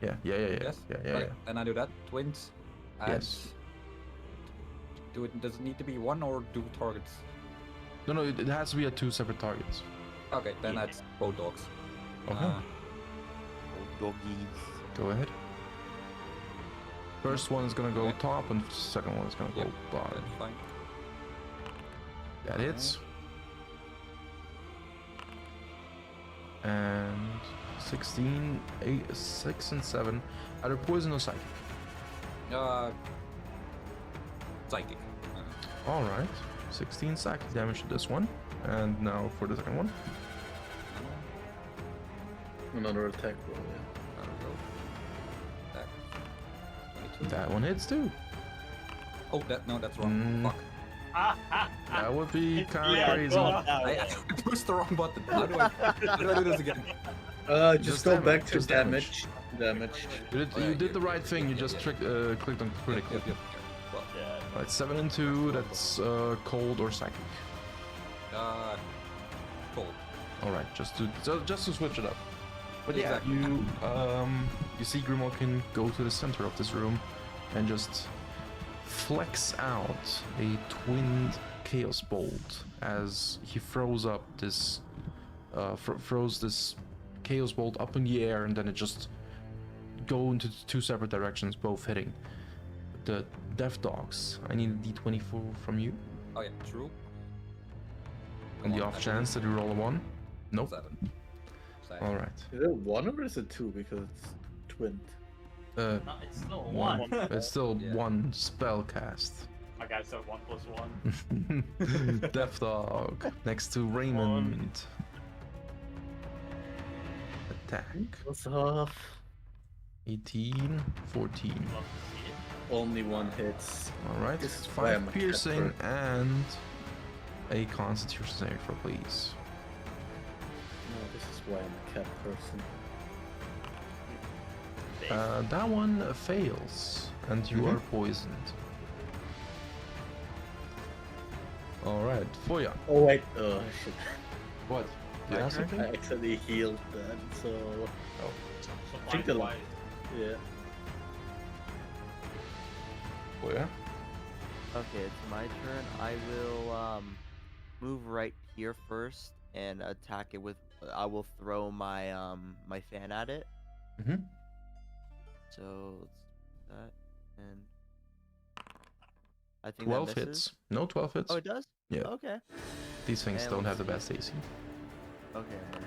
S1: Yeah.
S6: yes.
S1: Yeah.
S6: Right, then I do that. Twins. And
S1: Yes.
S6: does it need to be one or two targets?
S1: No, it has to be at 2 separate targets.
S6: Okay, then that's both dogs.
S1: Okay.
S2: Oh, doggies.
S1: Go ahead. First one is gonna go
S6: Okay.
S1: top, and second one is gonna
S6: Yep,
S1: go bottom.
S6: That's fine.
S1: That hits. And 16, 8, 6, and 7. Either poison or psychic.
S6: Psychic.
S1: Alright. 16 psychic damage to this one. And now for the second one.
S3: Another attack roll, yeah.
S6: Attack. 22.
S1: That one hits too.
S6: Oh, that's wrong. Fuck.
S1: That would be kind of
S4: Yeah,
S1: crazy.
S4: go on.
S6: I pushed the wrong button. How do I do this again?
S3: Just go back to
S1: just
S3: damage. Damage.
S1: You did the right thing. You just clicked on critical.
S6: Yep. Well,
S1: Right, 7 and 2. That's cold or psychic.
S6: cold.
S1: All right, just to switch it up. But yeah,
S6: Exactly.
S1: you see Grimalkin go to the center of this room and just flex out a twinned chaos bolt as he throws up this throws this chaos bolt up in the air, and then it just go into two separate directions, both hitting the death dogs. I need a d24 from you.
S6: Oh yeah, true.
S1: On the off chance that you roll a 1. Nope.
S6: 7.
S1: All right.
S3: Is it 1 or is it 2? Because it's twinned.
S4: No, it's still a 1.
S1: It's still
S6: Yeah.
S1: 1 spell cast.
S4: My guy said 1 plus 1.
S1: Death dog next to Raymond. Attack.
S3: What's off?
S1: 18, 14.
S4: Love to see it.
S3: Only 1 hits.
S1: All right.
S3: This is why I'm
S1: 5
S3: a cat
S1: piercing
S3: person.
S1: and a Constitution saving throw, please.
S3: No, this is why I'm a cat person.
S1: That one fails, and you are poisoned. All right, Follia.
S3: Oh wait, oh shit.
S1: What? You have something?
S3: I actually healed that, so
S4: So
S3: Take the
S4: blind
S3: yeah.
S1: Follia?
S5: Okay, it's my turn. I will move right here first and attack it with. I will throw my my fan at it.
S1: Mm-hmm.
S5: So let's do that, and I think
S1: 12
S5: that misses.
S1: hits. No, 12 hits.
S5: Oh, it does.
S1: Yeah.
S5: Okay.
S1: These things
S5: And
S1: don't
S5: let's
S1: have the
S5: see.
S1: best AC.
S5: Okay. Then.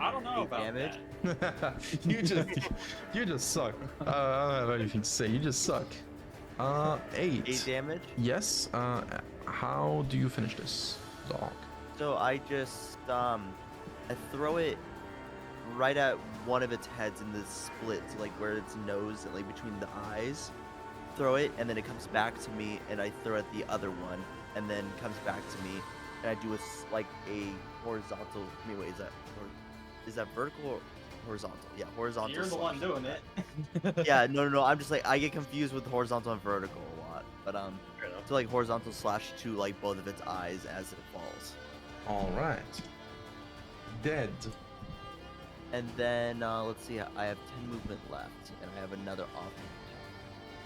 S4: I don't know
S5: 8
S4: about
S5: damage.
S4: that.
S1: you just suck. I don't have anything to say. You just suck. 8.
S5: 8 damage.
S1: Yes. How do you finish this, dog?
S5: So I just I throw it right at one of its heads in the split, so like where its nose and like between the eyes. Throw it, and then it comes back to me, and I throw at the other one, and then comes back to me, and I do like a horizontal. I mean, wait, is that vertical or horizontal? Yeah, horizontal.
S4: You're the
S5: slash.
S4: one doing it.
S5: Yeah, no. I'm just like I get confused with horizontal and vertical a lot, but
S4: Fair enough.
S5: so like horizontal slash to like both of its eyes as it falls.
S1: All right. Dead.
S5: And then let's see, I have 10 movement left, and I have another offhand.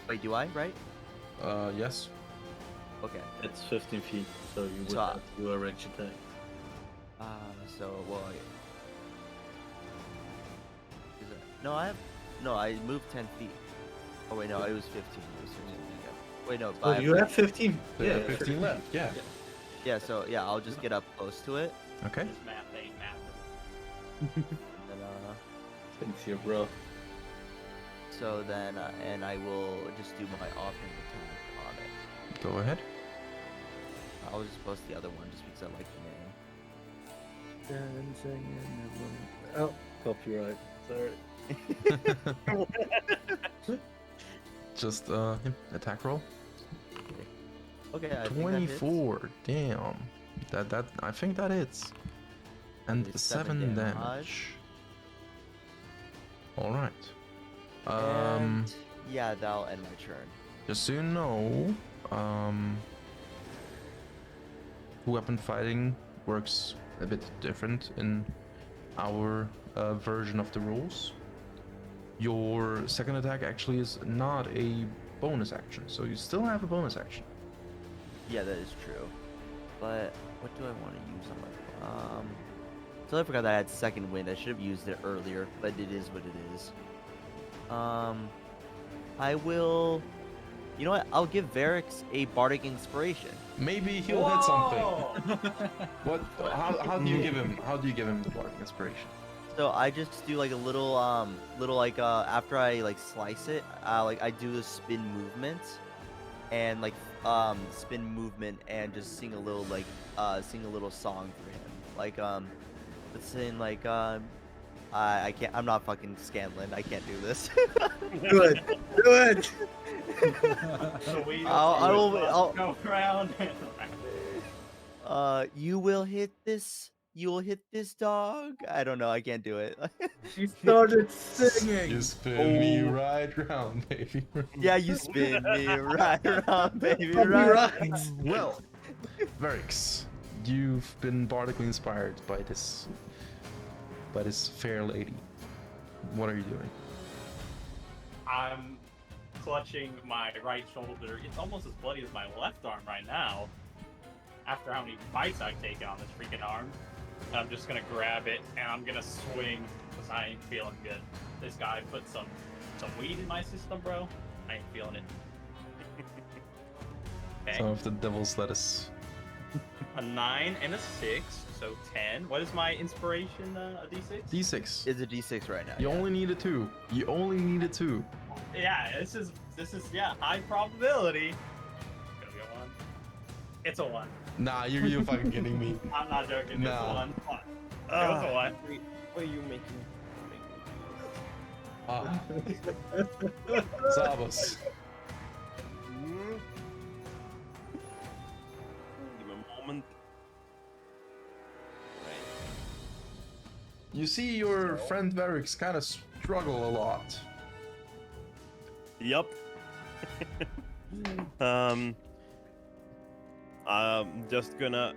S5: Wait, do I? Right?
S1: Yes.
S5: Okay.
S3: It's 15 feet, so you would
S5: So,
S3: have to do a range attack.
S5: So well, is it? No, I moved 10 feet. Oh wait, no, it was 15. It was 15. Yeah. Wait, no. But I
S3: Oh, you have 15?
S1: Yeah, 15 left. Yeah.
S5: Yeah, so yeah, I'll just get up close to it,
S1: Okay.
S4: This math ain't math.
S5: and
S3: Thanks here, bro.
S5: so then and I will just do my offhand attack on it.
S1: Go ahead.
S5: I'll just post the other one just because I like the name.
S3: Oh, copyright. Sorry.
S1: Just attack roll.
S5: Okay, I think that hits.
S1: 24. Damn. That I think that hits. And
S5: Okay,
S1: 7
S5: damage.
S1: damage. All right.
S5: And yeah, that'll end my turn.
S1: Just so you know, weapon fighting works a bit different in our version of the rules. Your second attack actually is not a bonus action, so you still have a bonus action.
S5: Yeah, that is true. But what do I want to use on my totally forgot that I had second wind. I should have used it earlier, but it is what it is. I will. You know what? I'll give Verix a bardic inspiration.
S1: Maybe he'll hit something.
S4: Whoa!
S1: What? How do you give him? How do you give him the bardic inspiration?
S5: So I just do like a little like after I like slice it, like I do a spin movement, and like spin movement and just sing a little like sing a little song for him. Like let's sing like I can't. I'm not fucking Scanlan. I can't do this.
S3: Do it. Do it.
S4: So we
S5: I'll
S4: go round and round.
S5: you will hit this. You will hit this dog. I don't know. I can't do it.
S3: She started singing.
S1: You spin me right round, baby.
S5: Yeah, you spin me right around, baby.
S3: Right.
S1: Well, Verix, you've been bardically inspired by this fair lady. What are you doing?
S4: I'm clutching my right shoulder. It's almost as bloody as my left arm right now. After how many bites I've taken on this freaking arm. And I'm just gonna grab it and I'm gonna swing because I ain't feeling good. This guy put some weed in my system, bro. I ain't feeling it. Okay.
S1: Some of the devil's lettuce.
S4: A 9 and a 6, so 10. What is my inspiration? A D6?
S1: D6.
S5: It's a D6 right now.
S1: You
S5: yeah.
S1: only need a 2. You only need a 2.
S4: Yeah, this is high probability. It's gonna be a 1. It's a 1.
S1: Nah, you're fucking kidding me.
S4: I'm not joking. It's a
S1: No.
S4: 1. It was a 1.
S2: What are you making?
S1: Ah. Zhabas.
S2: Give me a moment. Right.
S1: You see your friend Verix kind of struggle a lot.
S2: Yup. I'm just gonna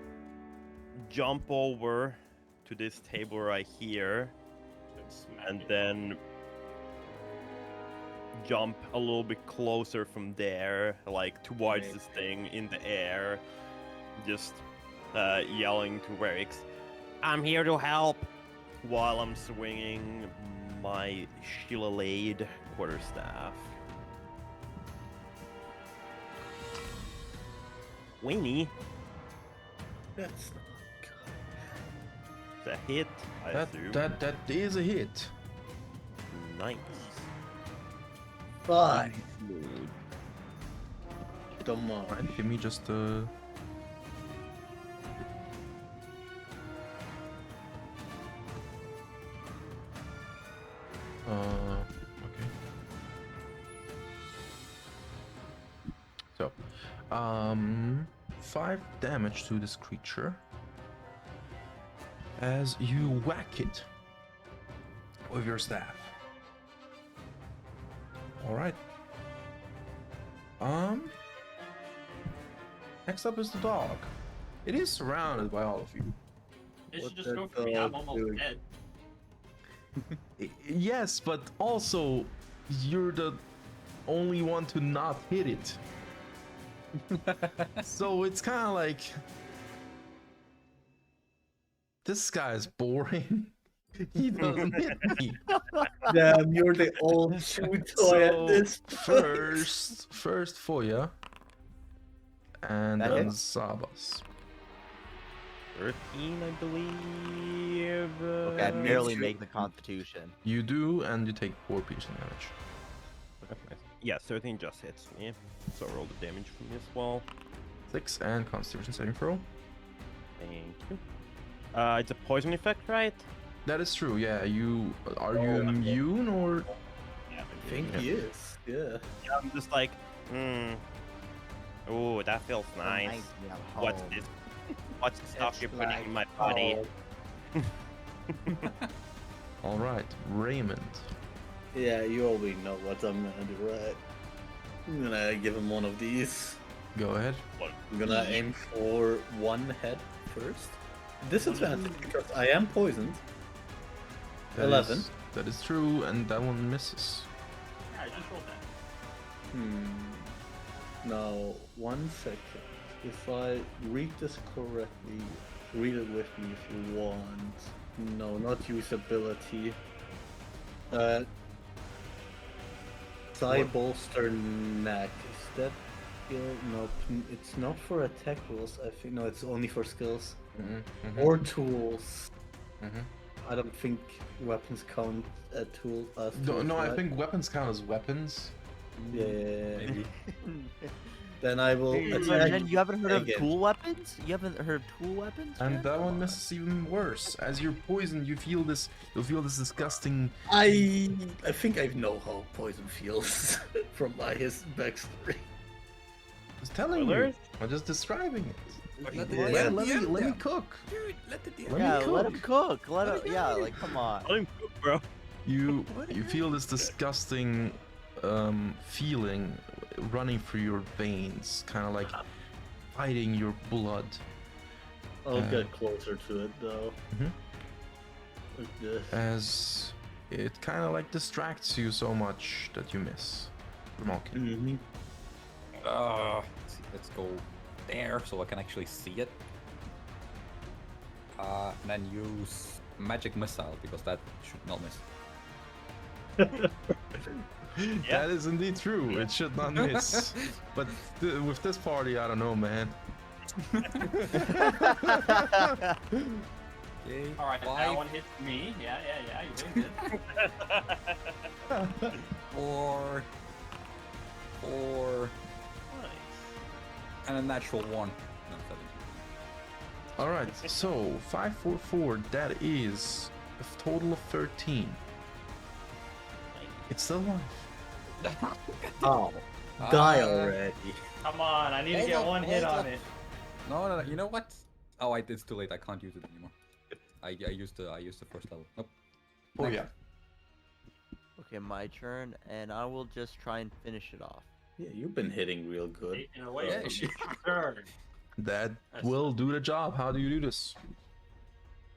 S2: jump over to this table right here, and then jump a little bit closer from there, like towards this thing in the air, just yelling to Verix, "I'm here to help!" while I'm swinging my shillelagh quarterstaff. Weenie.
S3: That's
S2: It's a hit, I assume.
S1: That is a hit.
S2: Nice.
S3: 5. Come on.
S1: Right, give me just okay. So, 5 damage to this creature as you whack it with your staff. All right. Next up is the dog. It is surrounded by all of you.
S4: It
S3: What
S4: should just
S3: the
S4: go for me. I'm
S3: dog
S4: almost
S3: doing?
S4: dead.
S1: Yes, but also you're the only one to not hit it. So it's kind of like this guy's boring. He doesn't hit me.
S3: Damn, you're the old chew toy at this
S1: first Follia, and
S5: That
S1: then
S5: hits.
S1: Zhabas.
S2: 13, I believe.
S5: Okay, I barely make the Constitution.
S1: You do, and you take 4 piercing damage.
S2: Yeah, 13 just hits me. So roll the damage for me as well.
S1: 6 and Constitution saving throw.
S2: Thank you. It's a poison effect, right?
S1: That is true. Yeah, you immune or?
S4: Yeah,
S3: I think he is. Yeah.
S2: Yeah, I'm just like, Oh, that feels nice.
S5: Reminds me of
S2: What's
S5: home.
S2: this? What's the stuff
S3: It's
S2: you're putting
S3: like
S2: in my body?
S1: All right, Raymond.
S3: Yeah, you already know what I'm gonna do, right? I'm gonna give him one of these.
S1: Go ahead.
S3: I'm gonna aim for one head first. Disadvantage because I am poisoned.
S1: That
S3: 11.
S1: That is true, and that one misses.
S4: Yeah, I just rolled that.
S3: Now, 1 second. If I read this correctly, read it with me if you want. No, not usability. Thigh bolster knack. Is that skill? No, it's not for attack rolls. I think no, it's only for skills or tools. I don't think weapons count as tools.
S1: No, I
S3: right?
S1: think weapons count as weapons.
S3: Yeah.
S6: Maybe.
S3: Then I will
S5: Hey,
S3: attack.
S5: Jen, you haven't heard of
S3: again.
S5: tool weapons? You haven't heard of tool weapons?
S1: And
S5: Jen?
S1: that
S5: Come
S1: one
S5: on.
S1: misses even worse. As you're poisoned, you feel this disgusting.
S3: I think I know how poison feels from his backstory.
S1: Just telling
S2: Spoilers?
S1: you. I'm just describing it.
S6: Let
S3: Yeah.
S1: Let me cook.
S6: Dude, let the DM.
S1: Let me
S5: Yeah,
S1: cook.
S5: let him cook. Let him. Yeah, like come on.
S2: Let him cook, bro.
S1: You feel this disgusting feeling running through your veins, kind of like fighting your blood.
S3: I'll get closer to it though.
S1: Mhm.
S3: Like this.
S1: As it kind of like distracts you so much that you miss. Grimalkin.
S3: Mm-hmm.
S6: Let's go there so I can actually see it. And then use magic missile because that should not miss.
S1: That is indeed true. It should not miss. But with this party, I don't know, man.
S6: Okay.
S4: All right, that one hits me. Yeah. You're doing good.
S6: 4, and a natural 1. No, 17.
S1: All right, so 5, 4, 4. That is a total of 13. It's still alive.
S3: Oh, die already.
S4: Come on, I need to
S6: Hold
S4: get
S6: up,
S4: one hit
S6: hold
S4: on
S6: up.
S4: it.
S6: No, you know what? Oh, it's too late. I can't use it anymore. I used the first level. Nope.
S1: Oh yeah.
S5: Okay, my turn, and I will just try and finish it off.
S3: Yeah, you've been hitting real good.
S7: Taking away
S6: Yeah,
S7: from
S6: she-
S7: your turn.
S1: That
S7: That's-
S1: will do the job. How do you do this?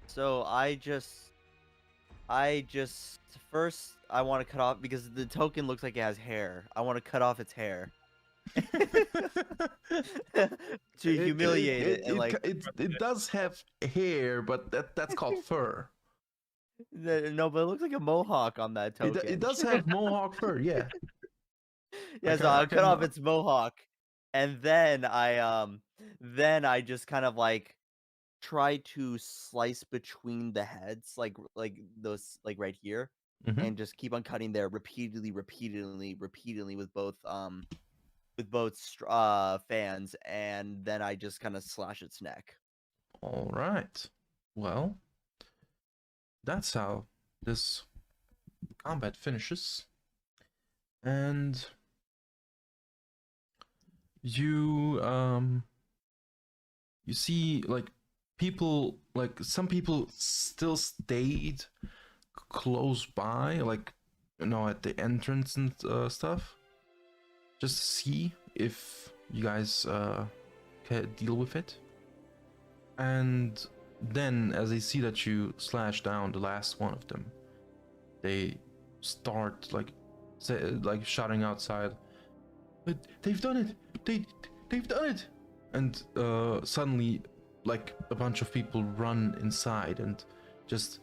S5: So I just first I want to cut off because the token looks like it has hair. I want to cut off its hair to humiliate it, and like
S1: it does have hair, but that's called fur.
S5: no, but it looks like a mohawk on that token.
S1: It does have mohawk fur, yeah.
S5: Yeah, so I'll cut off its mohawk, and then I just kind of like try to slice between the heads, like those like right here,
S1: Mhm.
S5: and just keep on cutting there repeatedly with both fans, and then I just kind of slash its neck.
S1: All right. Well, that's how this combat finishes. And you see like people, like some people still stayed close by, like at the entrance and stuff, just to see if you guys can deal with it. And then, as they see that you slash down the last one of them, they start like shouting outside, "But they've done it! They've done it!" And suddenly, like a bunch of people run inside and just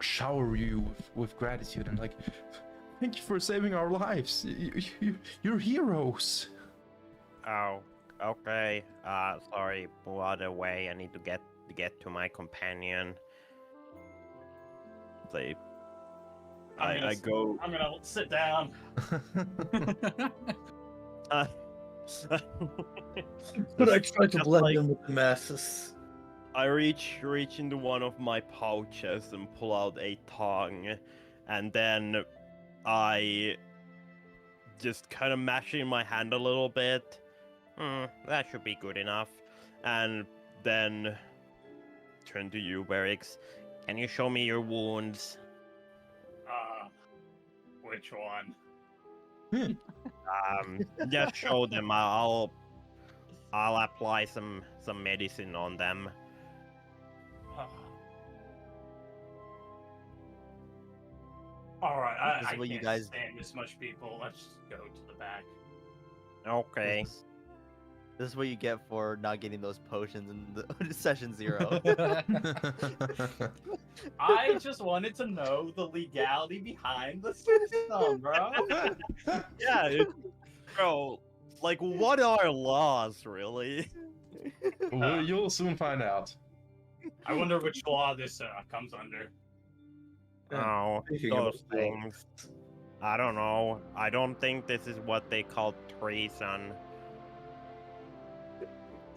S1: shower you with gratitude and like, "Thank you for saving our lives. You're heroes."
S2: Oh, okay. Sorry, move out of the way. I need to get to my companion. I go.
S7: I'm gonna sit down.
S3: But I try to
S2: Just
S3: blend
S2: like-
S3: them with the masses.
S2: I reach into one of my pouches and pull out a tongue, and then I just kind of mash it in my hand a little bit. That should be good enough. And then turn to you, Verix. Can you show me your wounds?
S7: Which one?
S2: Just show them. I'll apply some medicine on them.
S7: All right,
S5: This is
S7: I
S5: what you
S7: can't
S5: guys-
S7: stand this much people. Let's just go to the back.
S2: Okay.
S5: This is what you get for not getting those potions in the session 0.
S4: I just wanted to know the legality behind the system, bro.
S2: Yeah, bro. Like, what are laws, really?
S1: Well, you'll soon find out.
S7: I wonder which law this comes under.
S2: Oh,
S3: Thinking
S2: those
S3: about law.
S2: things. I don't know. I don't think this is what they call treason.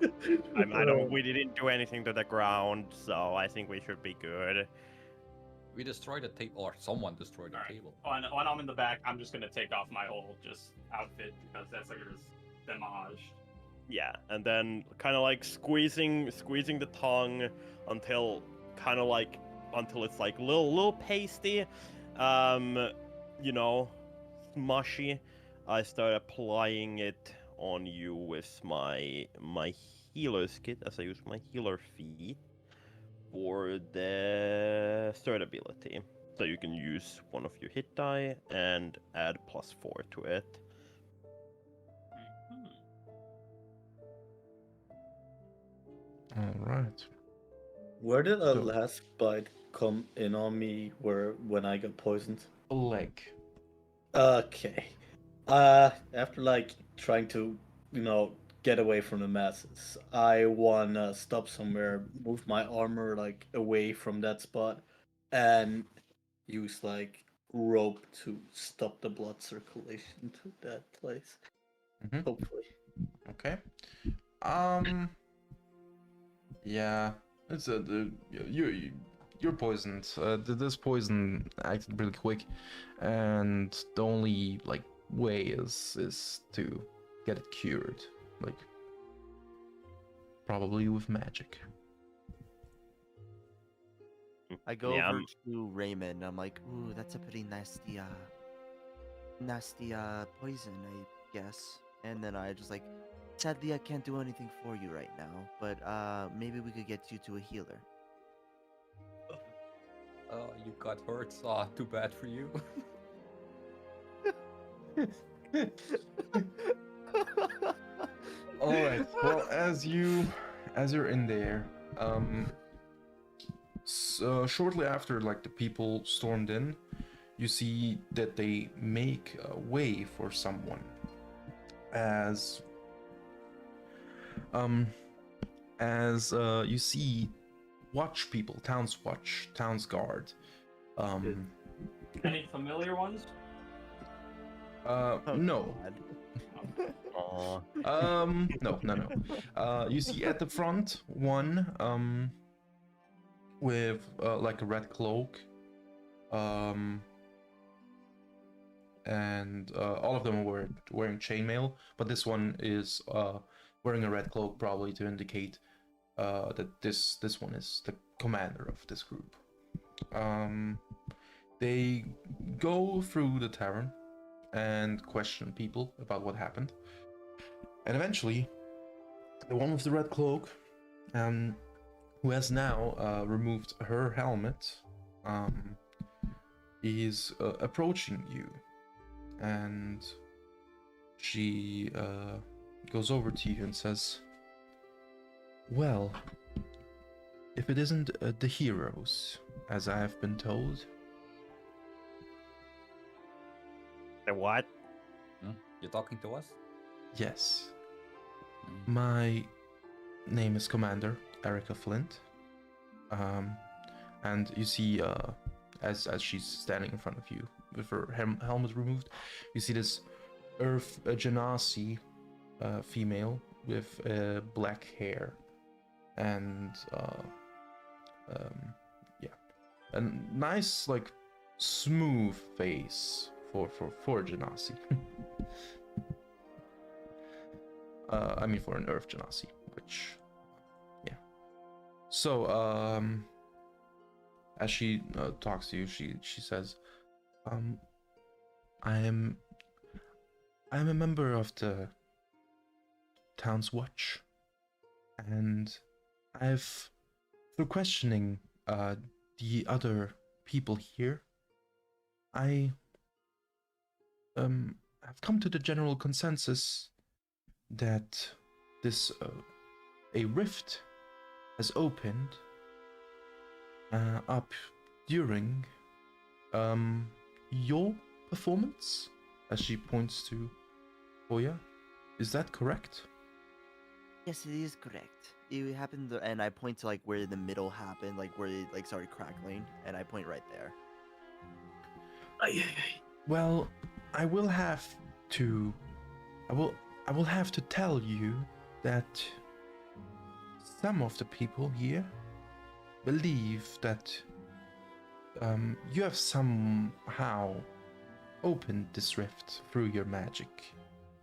S2: I don't. We didn't do anything to the ground, so I think we should be good.
S6: We destroyed the table, or someone destroyed the
S4: Alright.
S6: table.
S4: When I'm in the back, I'm just gonna take off my whole just outfit because that's like a damage.
S2: Yeah, and then kind of like squeezing the tongue until until it's like little pasty, you know, mushy. I start applying it on you with my healer's kit as I use my healer feat for the third ability. So you can use one of your hit die and add +4 to it.
S1: All right.
S3: Where did the
S1: So-
S3: last bite come in on me when I got poisoned?
S1: Leg.
S3: Okay. After like trying to, get away from the masses, I wanna stop somewhere, move my armor like away from that spot, and use like rope to stop the blood circulation to that place.
S1: Mhm.
S3: Hopefully.
S1: Okay. Yeah. It's you're poisoned. This poison acted really quick, and the only like way is to get it cured, like probably with magic.
S5: I go
S2: Yeah,
S5: over to Raymond. I'm like, ooh, that's a pretty nasty poison, I guess. And then I just like, sadly, I can't do anything for you right now, but maybe we could get you to a healer.
S6: You got hurt, too bad for you.
S1: All right. Well, as you're in there, so shortly after, like the people stormed in, you see that they make a way for someone. As you see, watch people, town's guard.
S4: Any familiar ones?
S1: No.
S2: Aw.
S1: No. You see at the front one with like a red cloak, and all of them were wearing chainmail, but this one is wearing a red cloak, probably to indicate that this one is the commander of this group. They go through the tavern and question people about what happened, and eventually the one with the red cloak, who has now removed her helmet, is approaching you, and she goes over to you and says, well, if it isn't the heroes, as I have been told.
S2: The what?
S6: You're talking to us?
S1: Yes.
S6: Mm.
S1: My name is Commander Erica Flint. And you see, as she's standing in front of you with her helmet removed, you see this Earth Genasi female with black hair and a nice like smooth face for Genasi. I mean for an Earth Genasi, which yeah. So as she talks to you, she says, I am a member of the town's watch, and I've, through questioning the other people here, I have come to the general consensus that this a rift has opened up during your performance, as she points to Follia. Is that correct?
S5: Yes, it is correct. It happened, and I point to like where the middle happened, like where it like started crackling, and I point right there.
S1: Well, I will have to. I will have to tell you that some of the people here believe that you have somehow opened this rift through your magic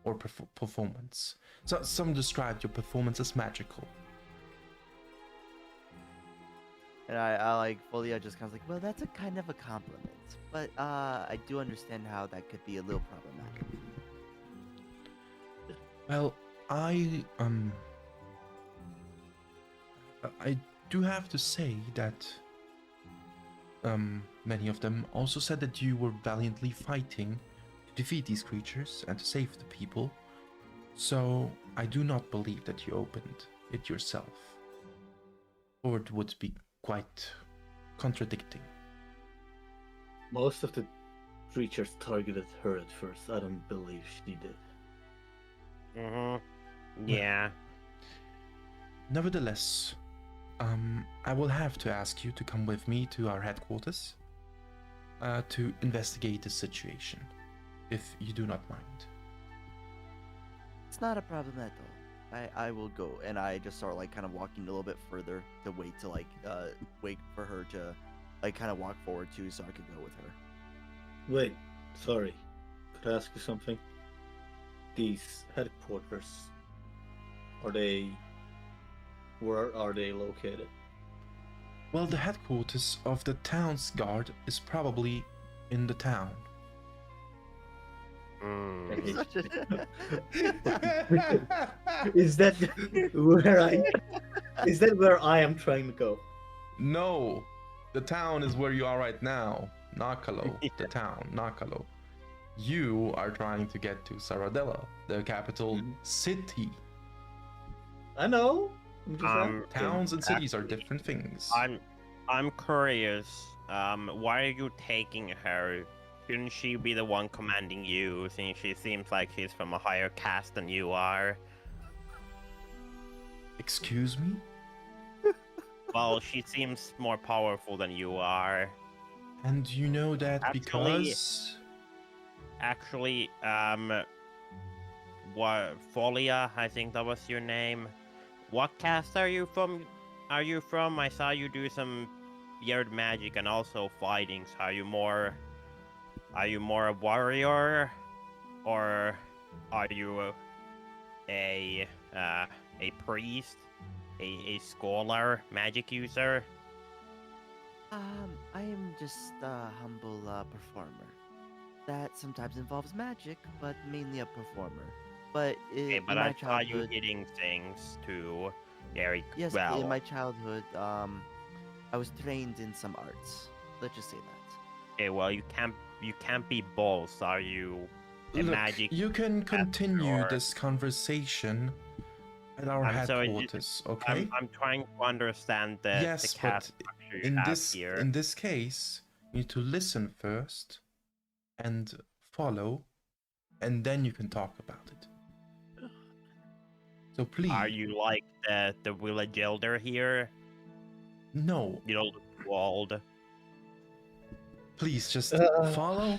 S1: or performance. So some described your performance as magical.
S5: And I like Follia just kind of like, well, that's a kind of a compliment, but I do understand how that could be a little problematic.
S1: Well, I do have to say that many of them also said that you were valiantly fighting to defeat these creatures and to save the people. So I do not believe that you opened it yourself, or it would be quite contradicting.
S3: Most of the creatures targeted her at first. I don't believe she did.
S2: Yeah.
S1: Nevertheless, I will have to ask you to come with me to our headquarters to investigate the situation, if you do not mind.
S5: It's not a problem at all. I will go, and I just start like kind of walking a little bit further to wait for her to like kind of walk forward too, so I could go with her.
S3: Wait, sorry. Could I ask you something? These headquarters, where are they located?
S1: Well, the headquarters of the town's guard is probably in the town.
S3: Is that where I am trying to go?
S1: No, the town is where you are right now. Nakalo, the town, Nakalo. You are trying to get to Saradella, the capital city.
S3: I know. I'm just asking.
S1: Towns and cities are different things.
S2: I'm curious. Why are you taking her? Shouldn't she be the one commanding you, since she seems like she's from a higher caste than you are?
S1: Excuse me?
S2: Well, she seems more powerful than you are.
S1: And you know that because...
S2: Actually, what, Follia, I think that was your name. What caste are you from? I saw you do some weird magic and also fighting. So are you more a warrior, or are you a priest, a scholar, magic user?
S5: I am just a humble performer. That sometimes involves magic, but mainly a performer. But
S2: Okay, but
S5: in my
S2: I saw you
S5: childhood,
S2: hitting things too very
S5: yes,
S2: well.
S5: in my childhood, I was trained in some arts. Let's just say that.
S2: Okay, well you can't be both. Are you a
S1: Look,
S2: magic?
S1: you can continue
S2: or-
S1: this conversation at our
S2: I'm sorry,
S1: headquarters, okay?
S2: I'm trying to understand the
S1: Yes,
S2: caste
S1: but
S2: structure you
S1: in
S2: have
S1: this
S2: here.
S1: in this case, you need to listen first and follow, and then you can talk about it. So please.
S2: Are you like the village elder here?
S1: No,
S2: You don't look too old.
S1: please just follow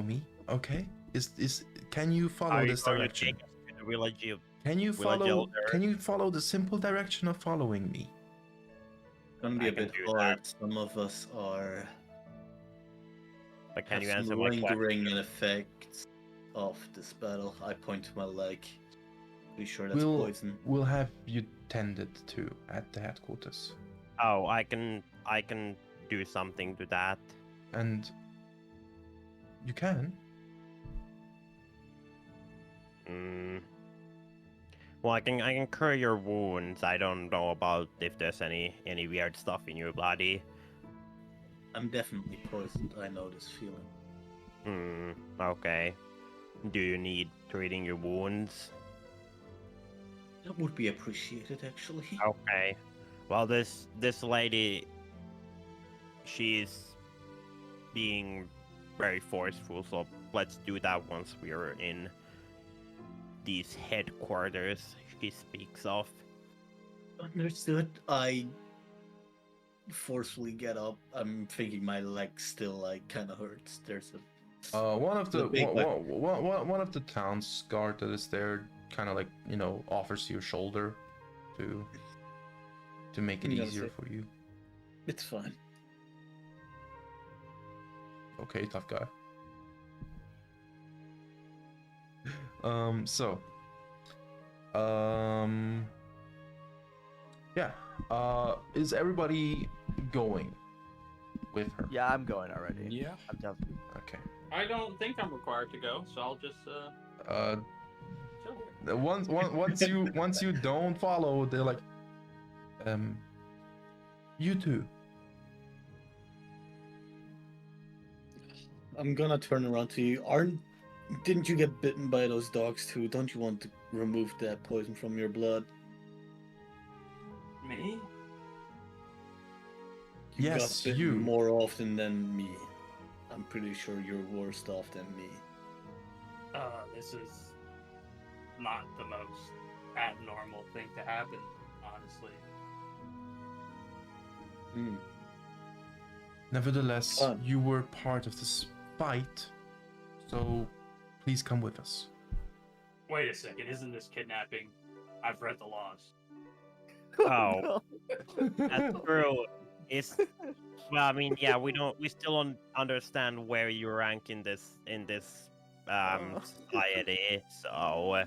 S1: me, okay? Can you follow
S2: Are you
S1: this
S2: going to
S1: direction?
S2: take us to the village?
S1: Can you
S2: village
S1: follow the simple direction of following me?
S3: Gonna be
S2: I
S3: a
S2: can
S3: bit
S2: do
S3: hard. Some of us are
S2: But can
S3: have
S2: you
S3: some
S2: answer my question?
S3: lingering effects of this battle. I point to my leg. Pretty sure that's poison.
S1: We'll have you tended to at the headquarters.
S2: Oh, I can do something to that.
S1: And you can.
S2: Well, I can cure your wounds. I don't know about if there's any weird stuff in your body.
S3: I'm definitely poisoned. I know this feeling.
S2: Okay. Do you need treating your wounds?
S3: That would be appreciated, actually.
S2: Okay. Well, this lady, she's being very forceful, so let's do that once we're in these headquarters she speaks of.
S3: Understood. I forcefully get up. I'm thinking my leg still kind of hurts. There's a
S1: One of the
S3: big
S1: one of the town's guard that is there, kind of like offers you a shoulder, to make it
S3: I'm gonna
S1: easier
S3: say-
S1: for you.
S3: It's fine.
S1: Okay, tough guy. So. Yeah. Is everybody going with her?
S5: Yeah, I'm going already.
S6: Yeah.
S5: I'm down.
S1: Okay.
S4: I don't think I'm required to go, so I'll just chill here.
S1: Once you don't follow, they're like, you too.
S3: I'm gonna turn around to you. Didn't you get bitten by those dogs too? Don't you want to remove that poison from your blood?
S4: Me?
S3: You
S1: Yes,
S3: got bitten
S1: you.
S3: more often than me. I'm pretty sure you're worse off than me.
S4: This is not the most abnormal thing to happen, honestly.
S3: Hmm.
S1: Nevertheless,
S3: Fun.
S1: you were part of this fight, so please come with us.
S7: Wait a second, isn't this kidnapping? I've read the laws.
S2: Oh, that's true. It's well, I mean, yeah, we still don't understand where you rank in this society. So,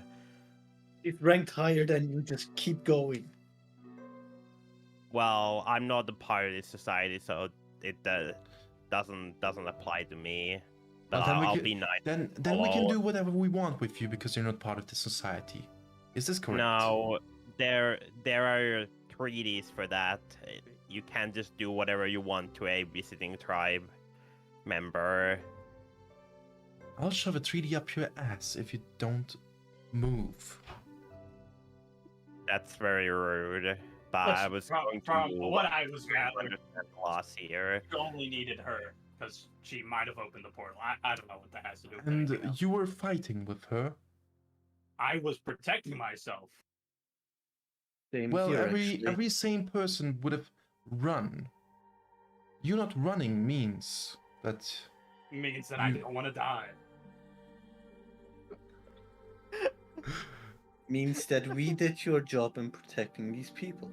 S3: If ranked higher, then you just keep going.
S2: well, I'm not the part of this society, so it doesn't apply to me. But
S1: Well, then we
S2: I'll
S1: can-
S2: be nice.
S1: Then we can
S2: Hello.
S1: do whatever we want with you because you're not part of the society. Is this correct?
S2: No, there are treaties for that. You can't just do whatever you want to a visiting tribe member.
S1: I'll shove a treaty up your ass if you don't move.
S2: That's very rude. But I was going
S7: from
S2: to
S7: what I was gathering,
S2: understand the laws here.
S7: you only needed her because she might have opened the portal. I don't know what that has to do with
S1: And
S7: anything else.
S1: you were fighting with her.
S7: I was protecting myself.
S3: Same
S1: Well,
S3: here,
S1: every
S3: actually.
S1: sane person would have run. You not running means that
S7: Means that I
S1: You-
S7: don't want to die.
S3: Means that we did your job in protecting these people.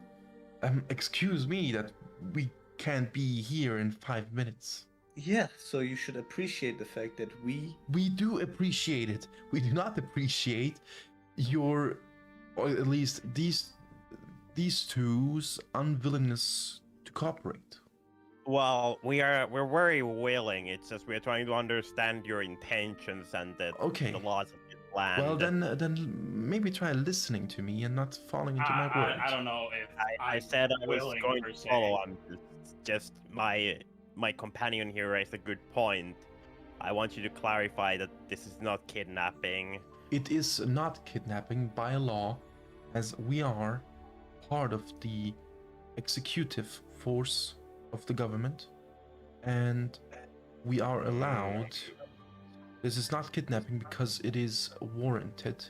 S1: excuse me, that we can't be here in 5 minutes.
S3: Yeah, so you should appreciate the fact that we.
S1: We do appreciate it. We do not appreciate your, or at least these two's unwillingness to cooperate.
S2: Well, we're very willing. It's just we're trying to understand your intentions and the
S1: Okay.
S2: laws of this land.
S1: Well, then maybe try listening to me and not falling into my words.
S7: I don't know if
S2: I
S7: I'm
S2: said I was
S7: willing
S2: going
S7: per
S2: to
S7: se.
S2: follow. I'm just my companion here raised a good point. I want you to clarify that this is not kidnapping.
S1: It is not kidnapping by law, as we are part of the executive force of the government, and we are allowed. This is not kidnapping because it is warranted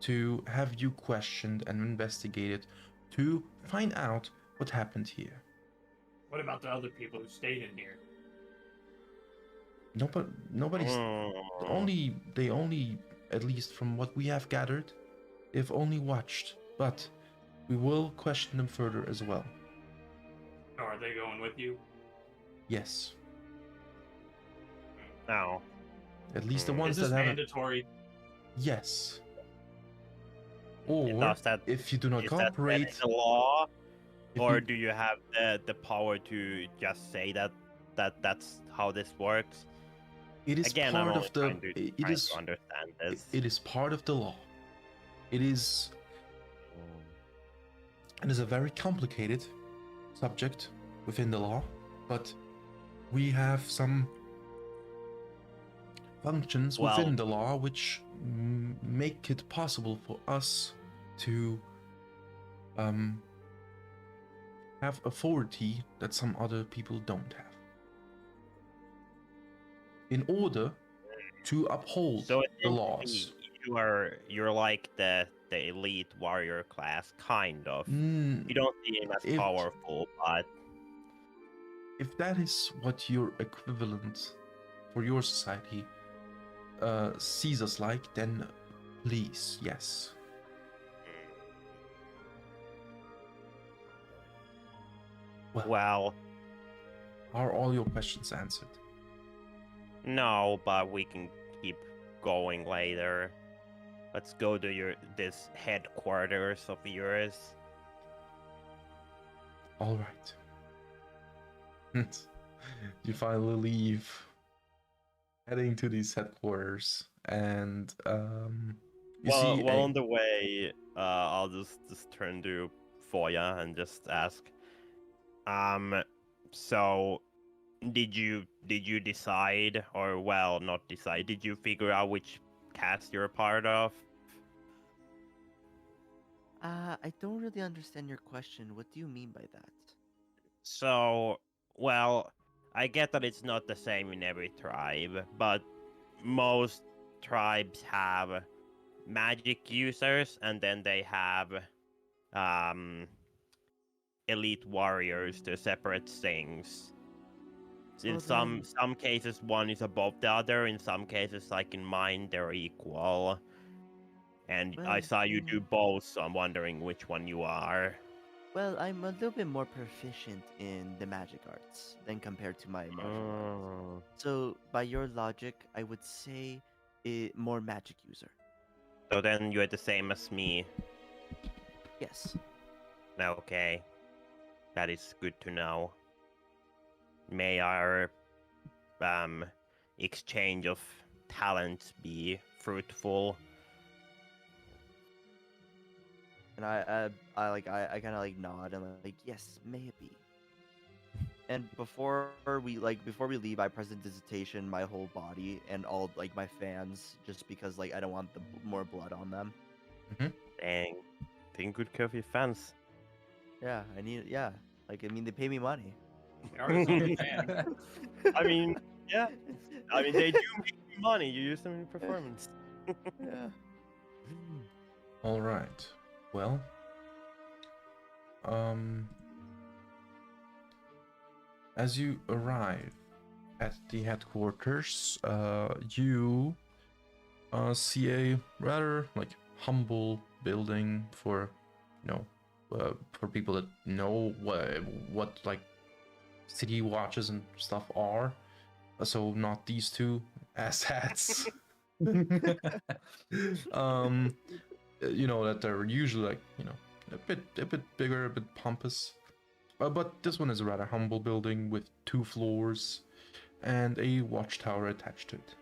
S1: to have you questioned and investigated to find out what happened here.
S7: What about the other people who stayed in here?
S1: Nobody's
S2: Hmm.
S1: they only, at least from what we have gathered, they've only watched, but we will question them further as well.
S7: Or are they going with you?
S1: Yes,
S2: No.
S1: at least the
S2: Is
S1: ones
S7: Is this
S1: that haven't.
S7: mandatory?
S1: Yes. Or
S2: Does that
S1: if you do not
S2: is that set in
S1: cooperate,
S2: the law,
S1: if
S2: or
S1: you-
S2: do you have the power to just say that's how this works?
S1: it is
S2: Again, I'm
S1: part
S2: only
S1: of the.
S2: trying to,
S1: It
S2: trying
S1: is.
S2: to understand this.
S1: It is part of the law. It is. It is a very complicated subject within the law, but we have some functions within
S2: Well-
S1: the law which make it possible for us to have authority that some other people don't have. In order to uphold
S2: So
S1: the laws.
S2: you're like the elite warrior class, kind of.
S1: Mm,
S2: You don't seem as
S1: If-
S2: powerful, but
S1: if that is what your equivalent for your society sees us like, then please, yes.
S8: Well,
S1: Are all your questions answered?
S8: no, but we can keep going later. Let's go to this headquarters of yours.
S1: All right. You finally leave, heading to these headquarters, and you see
S8: on the way, I'll just turn to Follia and just ask, so did you decide, or well, not decide? Did you figure out which cast you're a part of?
S5: I don't really understand your question. What do you mean by that?
S8: So, well, I get that it's not the same in every tribe, but most tribes have magic users, and then they have elite warriors. They're separate things. In some cases, one is above the other. In some cases, like in mine, they're equal. And I saw you do both, so I'm wondering which one you are.
S5: Well, I'm a little bit more proficient in the magic arts than compared to my martial arts. So, by your logic, I would say more magic user.
S8: So then you're the same as me.
S5: Yes.
S8: Okay. That is good to know. May our exchange of talents be fruitful.
S5: And I kind of like nod and like, yes, maybe. And before we leave, I presentation my whole body and all like my fans, just because like I don't want more blood on them.
S8: Dang, taking good care of your fans.
S5: Yeah, like I mean they pay me money.
S8: I mean, yeah. I mean, they do make you money. You use them in performance.
S5: Yeah.
S1: All right. Well, as you arrive at the headquarters, you see a rather like humble building for, for people that know what like city watches and stuff are. So not these two asshats. That they're usually like, a bit bigger, a bit pompous. But this one is a rather humble building with 2 floors and a watchtower attached to it.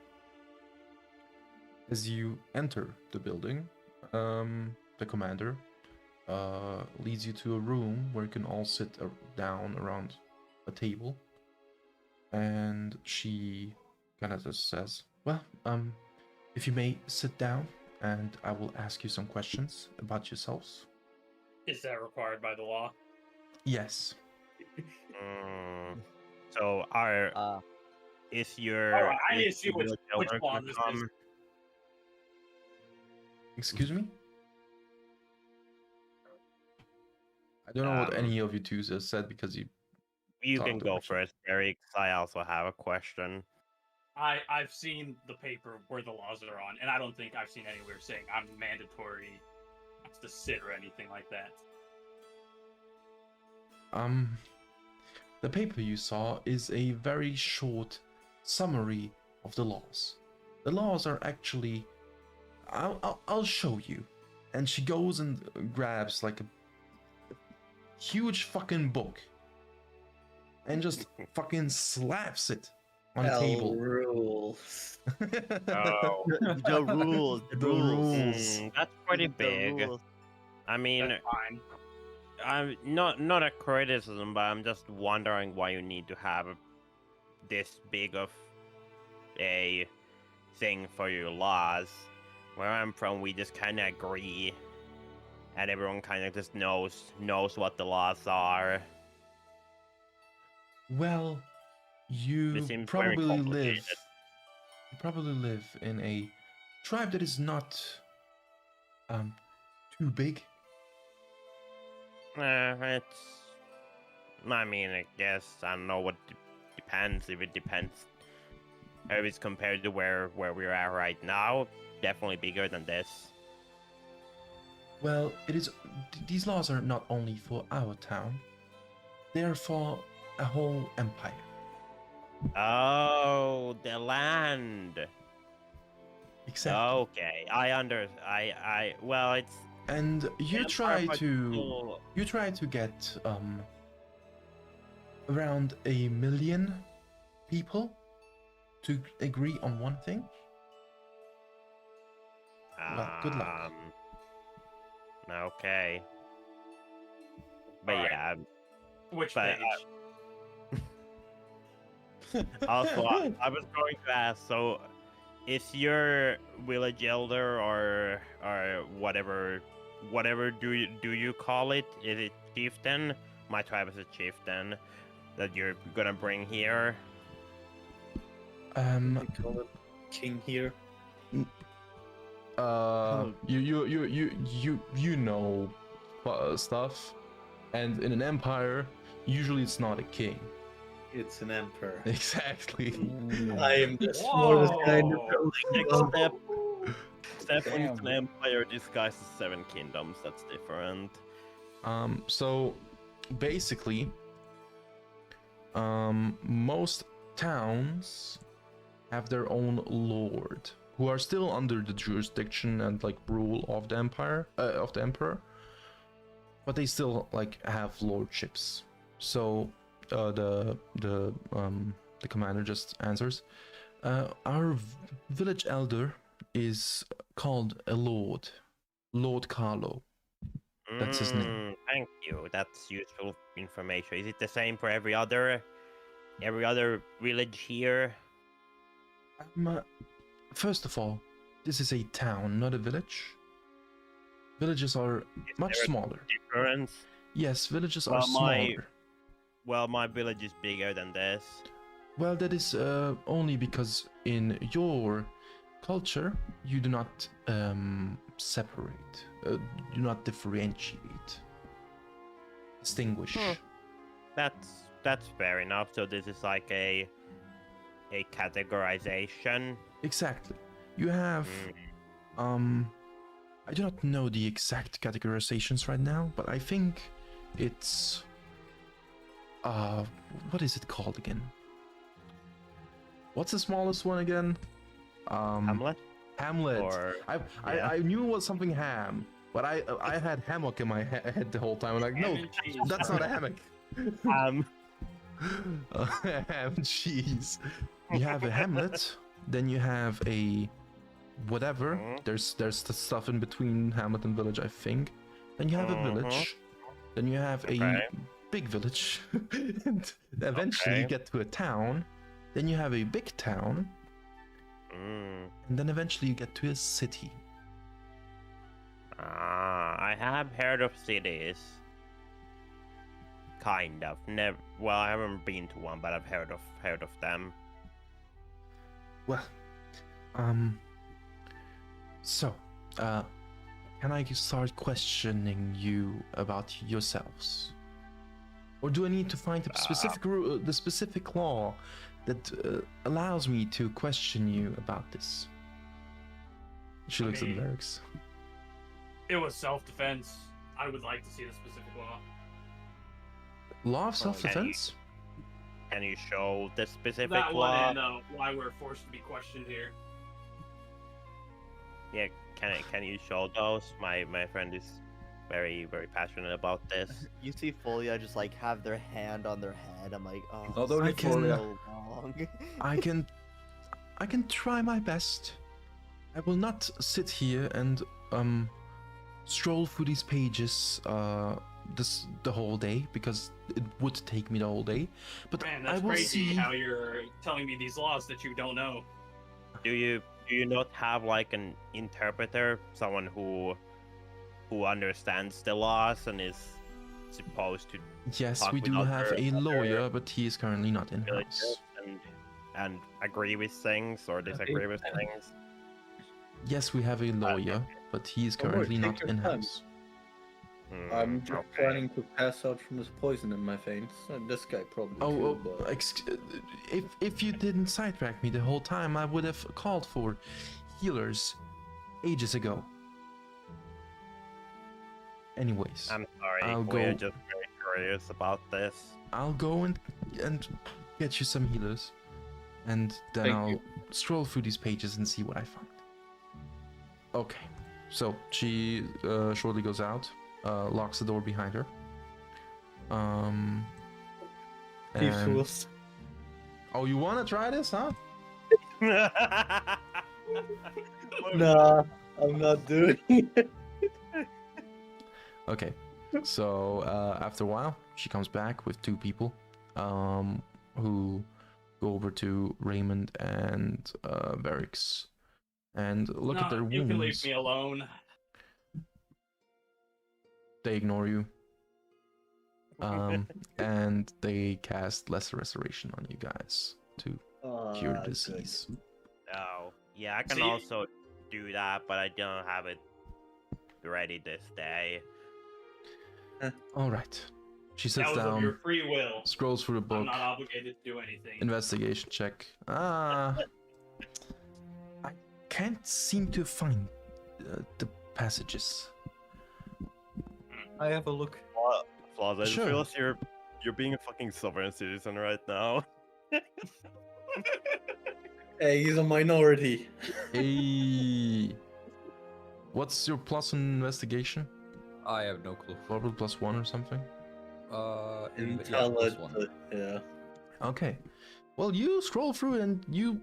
S1: As you enter the building, the commander leads you to a room where you can all sit down around a table. And she kind of just says, well, if you may sit down, and I will ask you some questions about yourselves.
S7: Is that required by the law?
S1: Yes.
S8: So is your...
S7: All right, I need to see which one this is.
S1: Excuse me? I don't know what any of you two have said because you...
S8: You can go first, Eric. I also have a question.
S7: I've seen the paper where the laws are on, and I don't think I've seen anywhere saying I'm mandatory to sit or anything like that.
S1: The paper you saw is a very short summary of the laws. The laws are actually... I'll show you. And she goes and grabs like a huge fucking book and just fucking slaps it on the table.
S3: Rules.
S8: Oh.
S5: The rules.
S1: The rules.
S8: That's pretty big. I mean,
S7: That's fine.
S8: I'm not a criticism, but I'm just wondering why you need to have this big of a thing for your laws. Where I'm from, we just kind of agree, and everyone kind of just knows what the laws are.
S1: Well, you probably live in a tribe that is not too big.
S8: I mean, I guess I don't know what depends. If it depends If it's compared to where we're at right now, definitely bigger than this.
S1: Well, it is. These laws are not only for our town; they are for a whole empire.
S8: Oh, the land.
S1: Exactly.
S8: Okay, I well, it's
S1: And you
S8: empire,
S1: try
S8: but
S1: to get around 1 million people to agree on one thing. Well, good luck.
S8: Okay. But
S4: All right.
S8: yeah,
S4: Which
S8: but,
S4: page?
S8: also I was going to ask, so is your village elder or whatever do you call it? Is it chieftain? My tribe is a chieftain that you're gonna bring here.
S3: We call it king here.
S1: You know stuff, and in an empire, usually it's not a king.
S3: It's an emperor.
S1: Exactly.
S3: I am the smallest guy in the
S4: Whoa.
S3: building.
S8: Except when it's an
S6: Damn.
S8: empire disguised as 7 kingdoms, that's different.
S1: So basically, most towns have their own lord who are still under the jurisdiction and like rule of the empire of the emperor, but they still like have lordships. So the commander just answers, our village elder is called a Lord Carlo. That's his name.
S8: Thank you. That's useful information. Is it the same for every other village here?
S1: First of all, this is a town, not a village. Villages are much
S8: there a
S1: smaller.
S8: Difference?
S1: Yes, villages
S8: Well,
S1: are smaller.
S8: Well, my village is bigger than this.
S1: Well, that is only because in your culture you do not separate, do not differentiate, distinguish.
S8: That's fair enough. So this is like a categorization.
S1: Exactly. You have I do not know the exact categorizations right now, but I think it's what is it called again? What's the smallest one again?
S8: Hamlet.
S1: Hamlet.
S8: Or
S1: I knew it was something ham, but I had hammock in my head the whole time. I'm like, no,
S4: Ham and cheese.
S1: that's not a hammock.
S8: ham
S1: Ham and cheese. You have a hamlet, then you have a whatever. There's the stuff in between hamlet and village, I think. Then you have a village. Then you have a big village. And eventually you get to a town. Then you have a big town. And then eventually you get to a city.
S8: I have heard of cities. Kind of. Never. Well, I haven't been to one, but I've heard of them.
S1: Well, so, can I start questioning you about yourselves? Or do I need to find a specific the specific law that allows me to question you about this? She looks at Verix.
S4: It was self-defense. I would like to see the specific law.
S1: Law of self-defense?
S8: Can you show the specific
S4: That
S8: law?
S4: one and why we're forced to be questioned here.
S8: Yeah, can you show those? My friend is very passionate about this.
S5: You see Follia just like have their hand on their head. I'm like, oh,
S6: Oh, don't
S5: this
S6: need
S5: is
S6: Follia.
S5: so long.
S1: I can try my best. I will not sit here and stroll through these pages the whole day, because it would take me the whole day. But
S4: Man,
S1: I
S4: that's
S1: will
S4: crazy
S1: see.
S4: how you're telling me these laws that you don't know.
S8: Do you not have like an interpreter, someone who understands the laws and is supposed to
S1: Yes,
S8: talk
S1: we
S8: with
S1: do have
S8: other-
S1: a lawyer, but he is currently not in
S8: villagers
S1: house.
S8: and agree with things or disagree with things?
S1: Yes, we have a lawyer, but he is
S3: Don't worry,
S1: currently
S3: take
S1: not
S3: your
S1: in
S3: time.
S1: house.
S3: I'm just planning to pass out from this poison in my veins. This guy probably too, but...
S1: if you didn't sidetrack me the whole time, I would have called for healers ages ago. Anyways,
S8: I'm sorry,
S1: I'll
S8: we're
S1: go-
S8: just very curious about this.
S1: I'll go and get you some healers, and then
S3: Thank
S1: I'll
S3: you.
S1: scroll through these pages and see what I find. Okay, so she shortly goes out, locks the door behind her.
S3: Thieves'
S1: and-
S3: tools.
S1: Oh, you want to try this, huh?
S3: Nah, I'm not doing it.
S1: Okay, so after a while, she comes back with two people who go over to Raymond and Verix and look at their
S4: You
S1: wounds.
S4: can leave me alone.
S1: They ignore you. And they cast Lesser Restoration on you guys to cure the disease.
S8: Oh, yeah, I can
S4: See?
S8: also do that, but I don't have it ready this day.
S1: All right. She
S4: That
S1: sits
S4: was of your
S1: down,
S4: free will.
S1: scrolls through the
S4: I'm
S1: book.
S4: not obligated to do anything.
S1: Investigation check. I can't seem to find the passages.
S6: I have a look.
S8: Flaza, I just
S1: Sure.
S8: realized you're being a fucking sovereign citizen right now.
S3: Hey, he's a minority.
S1: Hey, what's your plus in investigation?
S6: I have no clue.
S1: Probably +1 or something.
S3: Intelligent. Yeah.
S1: Okay. Well, you scroll through it and you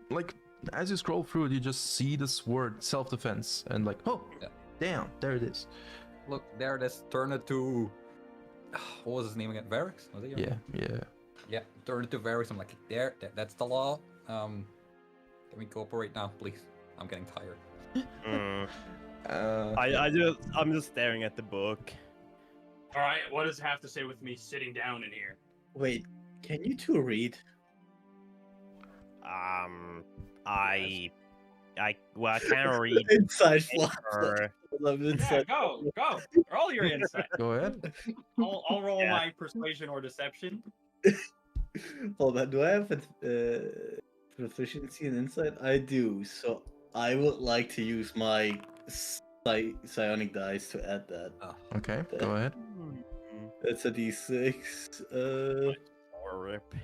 S1: as you scroll through it, you just see this word self-defense and oh,
S6: Yeah.
S1: damn, there it is.
S6: Look, there it is. Turn it to... What was his name again? Verix? Was it?
S1: Yeah.
S6: Yeah, turn it to Verix. I'm like, that's the law. Can we cooperate now, please? I'm getting tired.
S8: Mm.
S1: Uh,
S8: I'm just staring at the book.
S4: All right, what does it have to say with me sitting down in here?
S3: Wait, can you two read?
S8: I can't read
S3: Inside
S8: paper.
S4: Yeah, go. Roll your insight.
S1: Go ahead.
S4: I'll roll
S8: Yeah.
S4: my persuasion or deception.
S3: Hold on, do I have proficiency in insight? I do, so I would like to use my psionic dice to add that.
S1: Okay, go ahead.
S3: It's a d6.
S8: Or rip.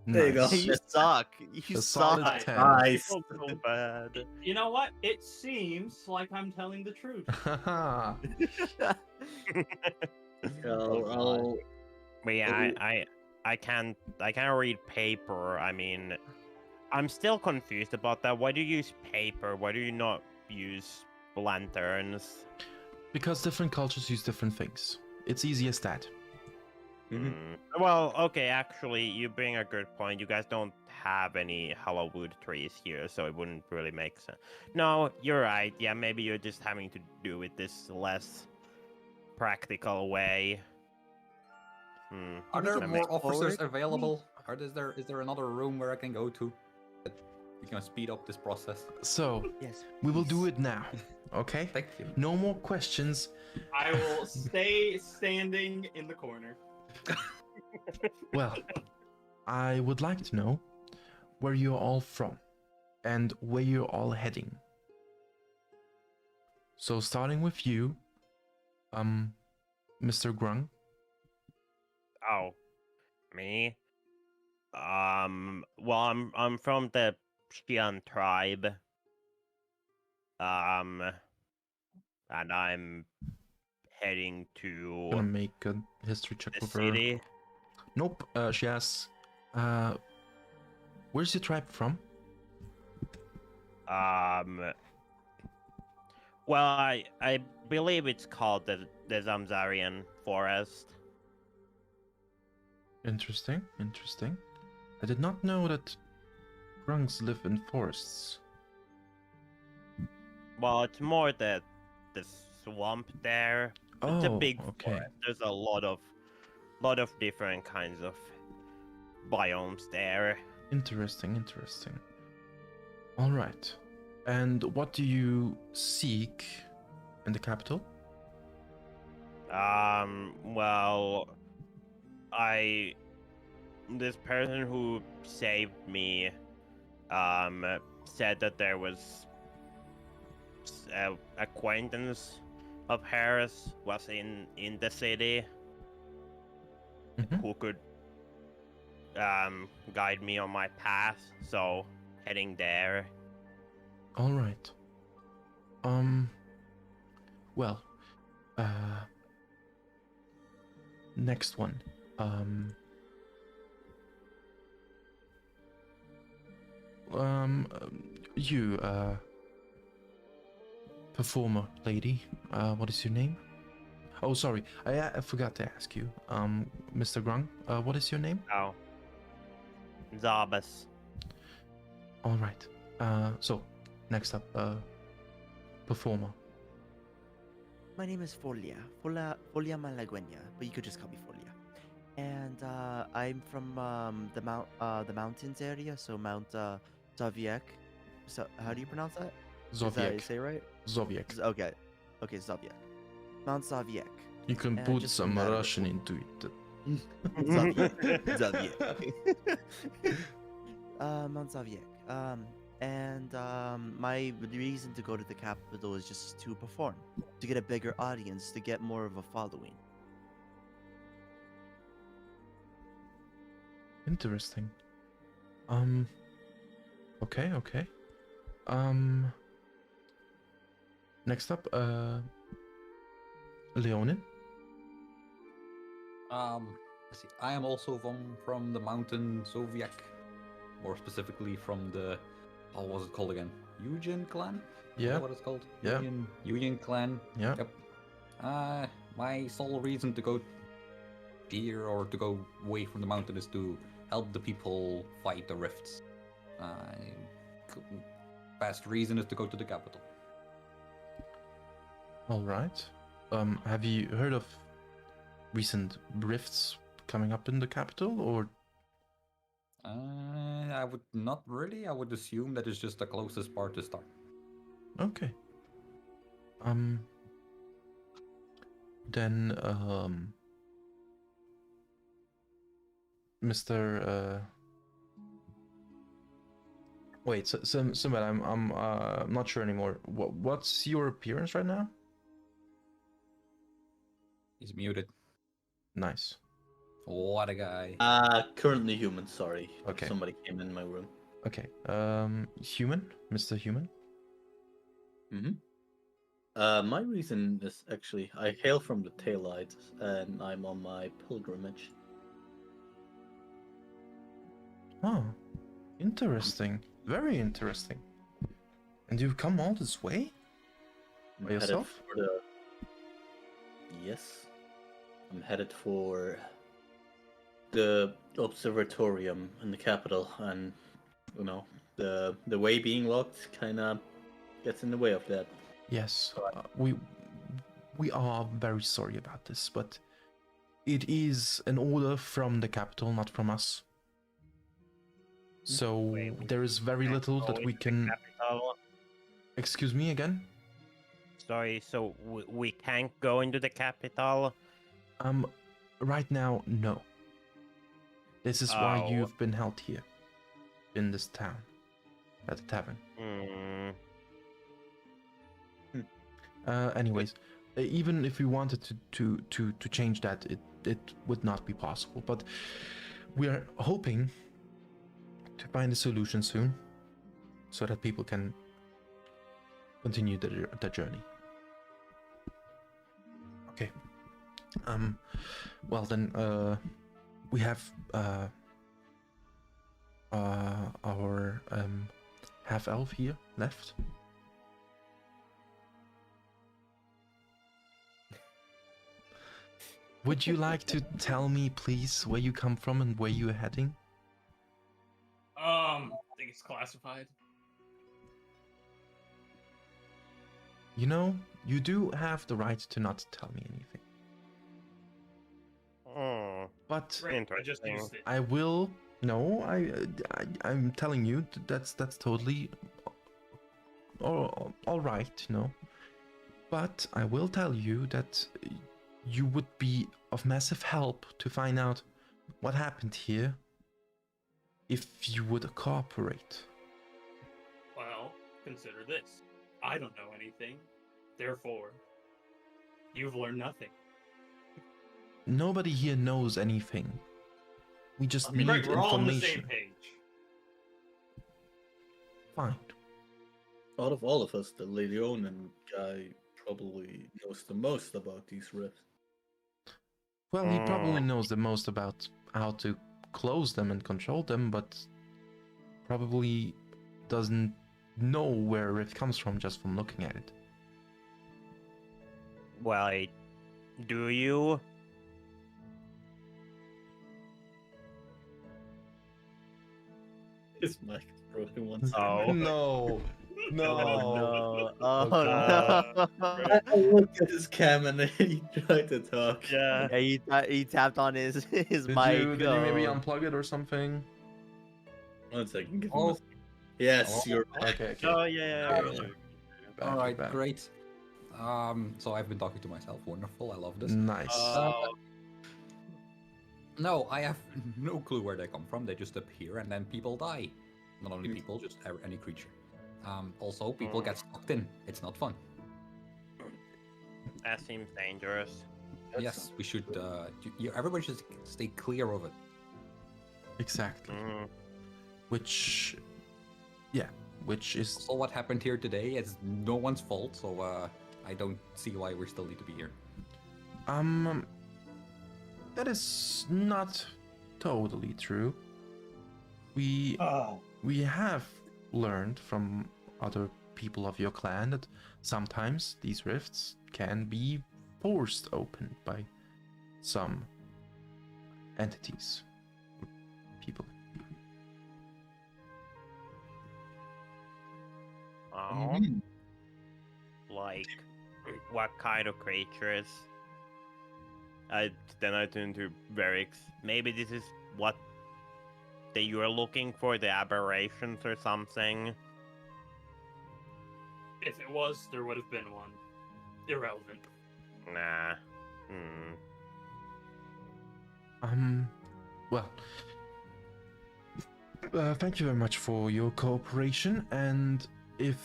S3: There you go.
S1: Nice.
S5: You suck. You
S1: A solid
S5: suck.
S1: 10.
S3: Nice.
S8: So bad.
S4: You know what? It seems like I'm telling the truth.
S3: I'll
S8: But yeah, I can't read paper. I mean, I'm still confused about that. Why do you use paper? Why do you not use lanterns?
S1: Because different cultures use different things. It's easy as that.
S8: Well, okay, actually, you bring a good point. You guys don't have any hollow wood trees here, so it wouldn't really make sense. No, you're right. Yeah, maybe you're just having to do it this less practical way.
S6: Are there
S8: That
S6: more
S8: makes-
S6: officers available? Is there another room where I can go to? That we can speed up this process.
S1: So,
S5: Yes.
S1: we will do it now. Okay?
S6: Thank you.
S1: No more questions.
S4: I will stay standing in the corner.
S1: Well, I would like to know where you're all from and where you're all heading. So starting with you, Mr. Grung.
S8: Oh, me? Well, I'm from the Xian tribe. And I'm heading
S1: Gonna
S8: to
S1: make a history check
S8: the
S1: with her.
S8: city.
S1: Nope. She asks, where's your tribe from?
S8: Well, I believe it's called the Zamzarian Forest.
S1: Interesting. I did not know that Grungs live in forests.
S8: Well, it's more the swamp there. It's a
S1: Oh,
S8: big
S1: okay.
S8: forest. There's a lot of different kinds of biomes there.
S1: Interesting. All right. And what do you seek in the capital?
S8: Well, this person who saved me, said that there was a acquaintance of hers was in the city
S1: Mhm.
S8: who could guide me on my path, so heading there.
S1: All right. Well, next one. You, performer lady, what is your name? Oh, sorry, I forgot to ask you. Mr. Grung, what is your name?
S8: Oh. Zhabas.
S1: All right. So, next up, performer.
S5: My name is Follia. Follia Malaguena, but you could just call me Follia. And I'm from the mountains area, so Mount Zaviek. So how do you pronounce that? Is that how you
S1: Zoviek.
S5: say it right?
S1: Zoviek.
S5: Okay, Zaviek. Mount Zaviek.
S1: You can
S5: And
S1: put
S5: just
S1: some
S5: from that
S1: Russian into it.
S5: Zaviek. Mount Zaviek. And my reason to go to the capital is just to perform, to get a bigger audience, to get more of a following.
S1: Interesting. Okay. Next up, Leonin.
S6: Let's see. I am also from the mountain Soviet, more specifically from the, how was it called again? Eugen clan? Is
S1: Yeah.
S6: that what it's called?
S1: Yeah.
S6: Eugen clan.
S1: Yeah.
S6: Yep. My sole reason to go here or to go away from the mountain is to help the people fight the rifts. Best reason is to go to the capital.
S1: All right. Have you heard of recent rifts coming up in the capital, or?
S6: I would not really. I would assume that is just the closest part to start.
S1: Okay. Then, Mr. Wait, Sinbad, I'm not sure anymore. What's your appearance right now?
S6: He's muted.
S1: Nice.
S6: What a guy.
S3: Currently human, sorry.
S1: Okay.
S3: Somebody came in my room.
S1: Okay. Human, Mr. Human.
S3: My reason is actually I hail from the taillight and I'm on my pilgrimage.
S1: Oh, interesting. Very interesting. And you've come all this way?
S3: I'm
S1: By
S3: headed
S1: yourself?
S3: for the... Yes. I'm headed for the observatorium in the capital, and you know, the way being locked kind of gets in the way of that.
S1: Yes, we are very sorry about this, but it is an order from the capital, not from us. So
S8: Wait,
S1: there is very little that we can.
S8: Capital.
S1: Excuse me again.
S8: Sorry, so we can't go into the capital?
S1: Right now, no. This is why
S8: Oh.
S1: you've been held here, in this town, at the tavern. Anyways, even if we wanted to change that, it would not be possible. But we are hoping to find a solution soon, so that people can continue their journey. Okay. Well then, we have our half elf here left. Would you like to tell me, please, where you come from and where you're heading?
S7: I think it's classified.
S1: You know, you do have the right to not tell me anything. But
S7: Right, I just
S8: Interesting.
S7: used it.
S1: I will. No, I'm telling you that's totally all right. You know, But I will tell you that you would be of massive help to find out what happened here if you would cooperate.
S4: Well, consider this. I don't know anything. Therefore, you've learned nothing.
S1: Nobody here knows anything. We just need
S4: Great, we're all on the
S1: information.
S4: same page.
S1: Fine.
S3: Out of all of us, the Leonin guy probably knows the most about these rifts.
S1: Well, he probably knows the most about how to close them and control them, but probably doesn't know where a rift comes from just from looking at it.
S8: Well, do you?
S3: His mic is broken once.
S8: Oh.
S1: No. No.
S5: Oh no!
S1: Oh,
S5: Oh no!
S3: I looked at his cam and he tried to talk.
S8: Yeah.
S5: Yeah, he tapped on his
S1: Did
S5: mic.
S1: you maybe unplug it or something?
S3: 1 second. Give him
S6: Oh.
S3: a... Yes,
S6: Oh.
S3: you're back.
S1: Okay.
S8: Oh yeah.
S1: Back,
S6: All right,
S1: back.
S6: great. So I've been talking to myself. Wonderful. I love this.
S1: Nice.
S6: No, I have no clue where they come from. They just appear and then people die. Not only people, just any creature. Also, people get sucked in. It's not fun.
S8: That seems dangerous.
S6: Yes, we should. Everybody should stay clear of it.
S1: Exactly.
S8: Mm.
S1: Which is
S6: So what happened here today is no one's fault. So I don't see why we still need to be here.
S1: that is not totally true. We have learned from other people of your clan that sometimes these rifts can be forced open by some entities, people.
S8: Oh. Like, what kind of creatures? Then I turn to Verix. Maybe this is what that you are looking for, the aberrations or something.
S4: If it was, there would have been one. Irrelevant.
S8: Nah.
S1: Well, thank you very much for your cooperation, and if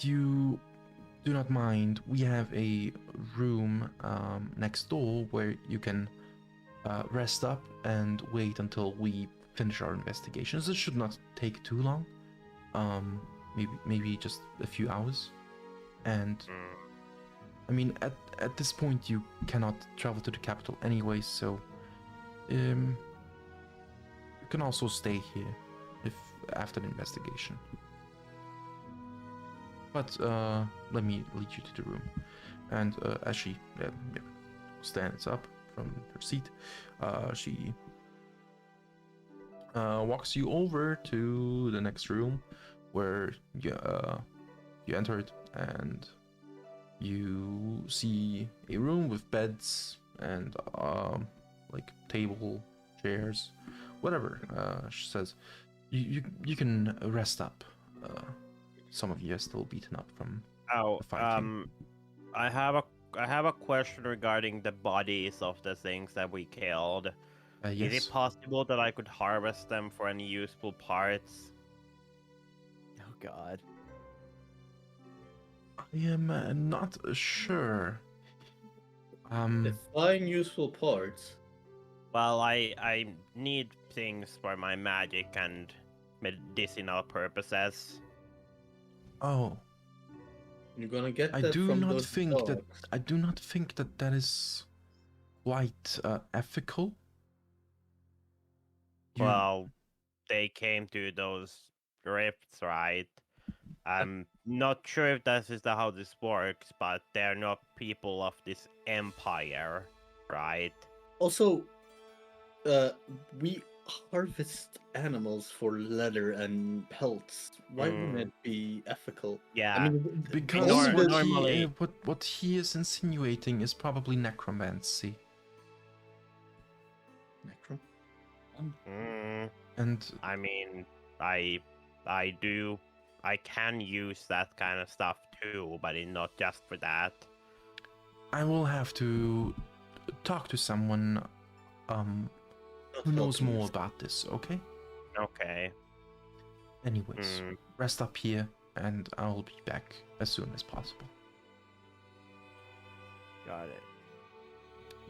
S1: you do not mind, we have a room next door where you can rest up and wait until we finish our investigations. It should not take too long. Maybe just a few hours. And I mean, at this point, you cannot travel to the capital anyway, so you can also stay here if after the investigation. But let me lead you to the room. And as she stands up from her seat, she walks you over to the next room where you enter it, and you see a room with beds and like table, chairs, whatever. She says, you can rest up. Some of you are still beaten up from the fighting.
S8: I have a question regarding the bodies of the things that we killed.
S1: Yes.
S8: Is it possible that I could harvest them for any useful parts?
S5: Oh God.
S1: I am not sure.
S3: Define useful parts.
S8: Well, I need things for my magic and medicinal purposes.
S1: Oh,
S3: You're gonna get
S1: I
S3: that
S1: do
S3: from
S1: not
S3: those
S1: think
S3: dogs.
S1: that that is quite ethical. You-
S8: Well, they came to those rifts, right? I'm not sure if this is how this works, but they're not people of this empire, right?
S3: Also, we harvest animals for leather and pelts. Why wouldn't it be ethical?
S8: Yeah.
S3: I mean,
S1: because
S3: only the-
S8: normally-
S1: what he is insinuating is probably necromancy,
S3: Necro?
S1: and
S8: I mean, I can use that kind of stuff too, but it's not just for that.
S1: I will have to talk to someone who knows more about this, okay?
S8: Okay.
S1: Anyways, rest up here, and I'll be back as soon as possible.
S5: Got it.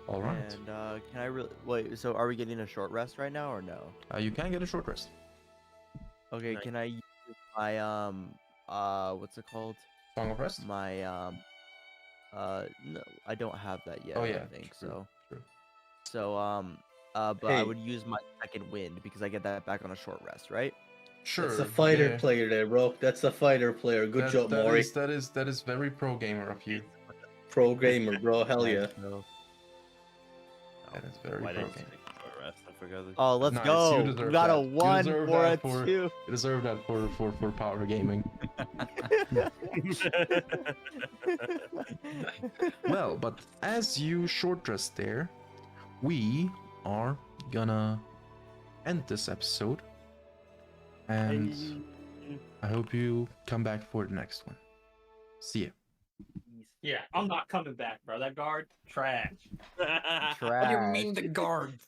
S1: All right.
S5: And can I really wait? So are we getting a short rest right now or no?
S1: You can get a short rest.
S5: Okay.
S8: Nice.
S5: Can I use my what's it called?
S1: Song of Rest?
S5: My no, I don't have that yet.
S1: Oh,
S5: I
S1: yeah,
S5: don't think
S1: true,
S5: so.
S1: true.
S5: So but I
S3: Hey.
S5: would use my second wind because I get that back on a short rest, right?
S1: Sure.
S3: That's a fighter
S1: yeah.
S3: player there, bro. That's a fighter player. Good job,
S1: that
S3: Mori.
S1: That is very pro gamer of you.
S3: Pro gamer, bro. Hell yeah.
S5: Nice, bro.
S1: That is very
S2: Why
S1: pro
S2: didn't you
S1: gamer.
S2: take a short rest? I forgot.
S5: Oh, let's
S1: Nice,
S5: go.
S1: you
S5: We
S1: deserve
S5: got a
S1: that. You
S5: 1
S1: deserve
S5: for a
S1: that for-
S5: 2.
S1: You deserve that for power gaming. Well, but as you short rest there, we are gonna end this episode. And I hope you come back for the next one. See ya.
S4: Yeah, I'm not coming back, bro. That guard, trash.
S5: Trash.
S6: the guard?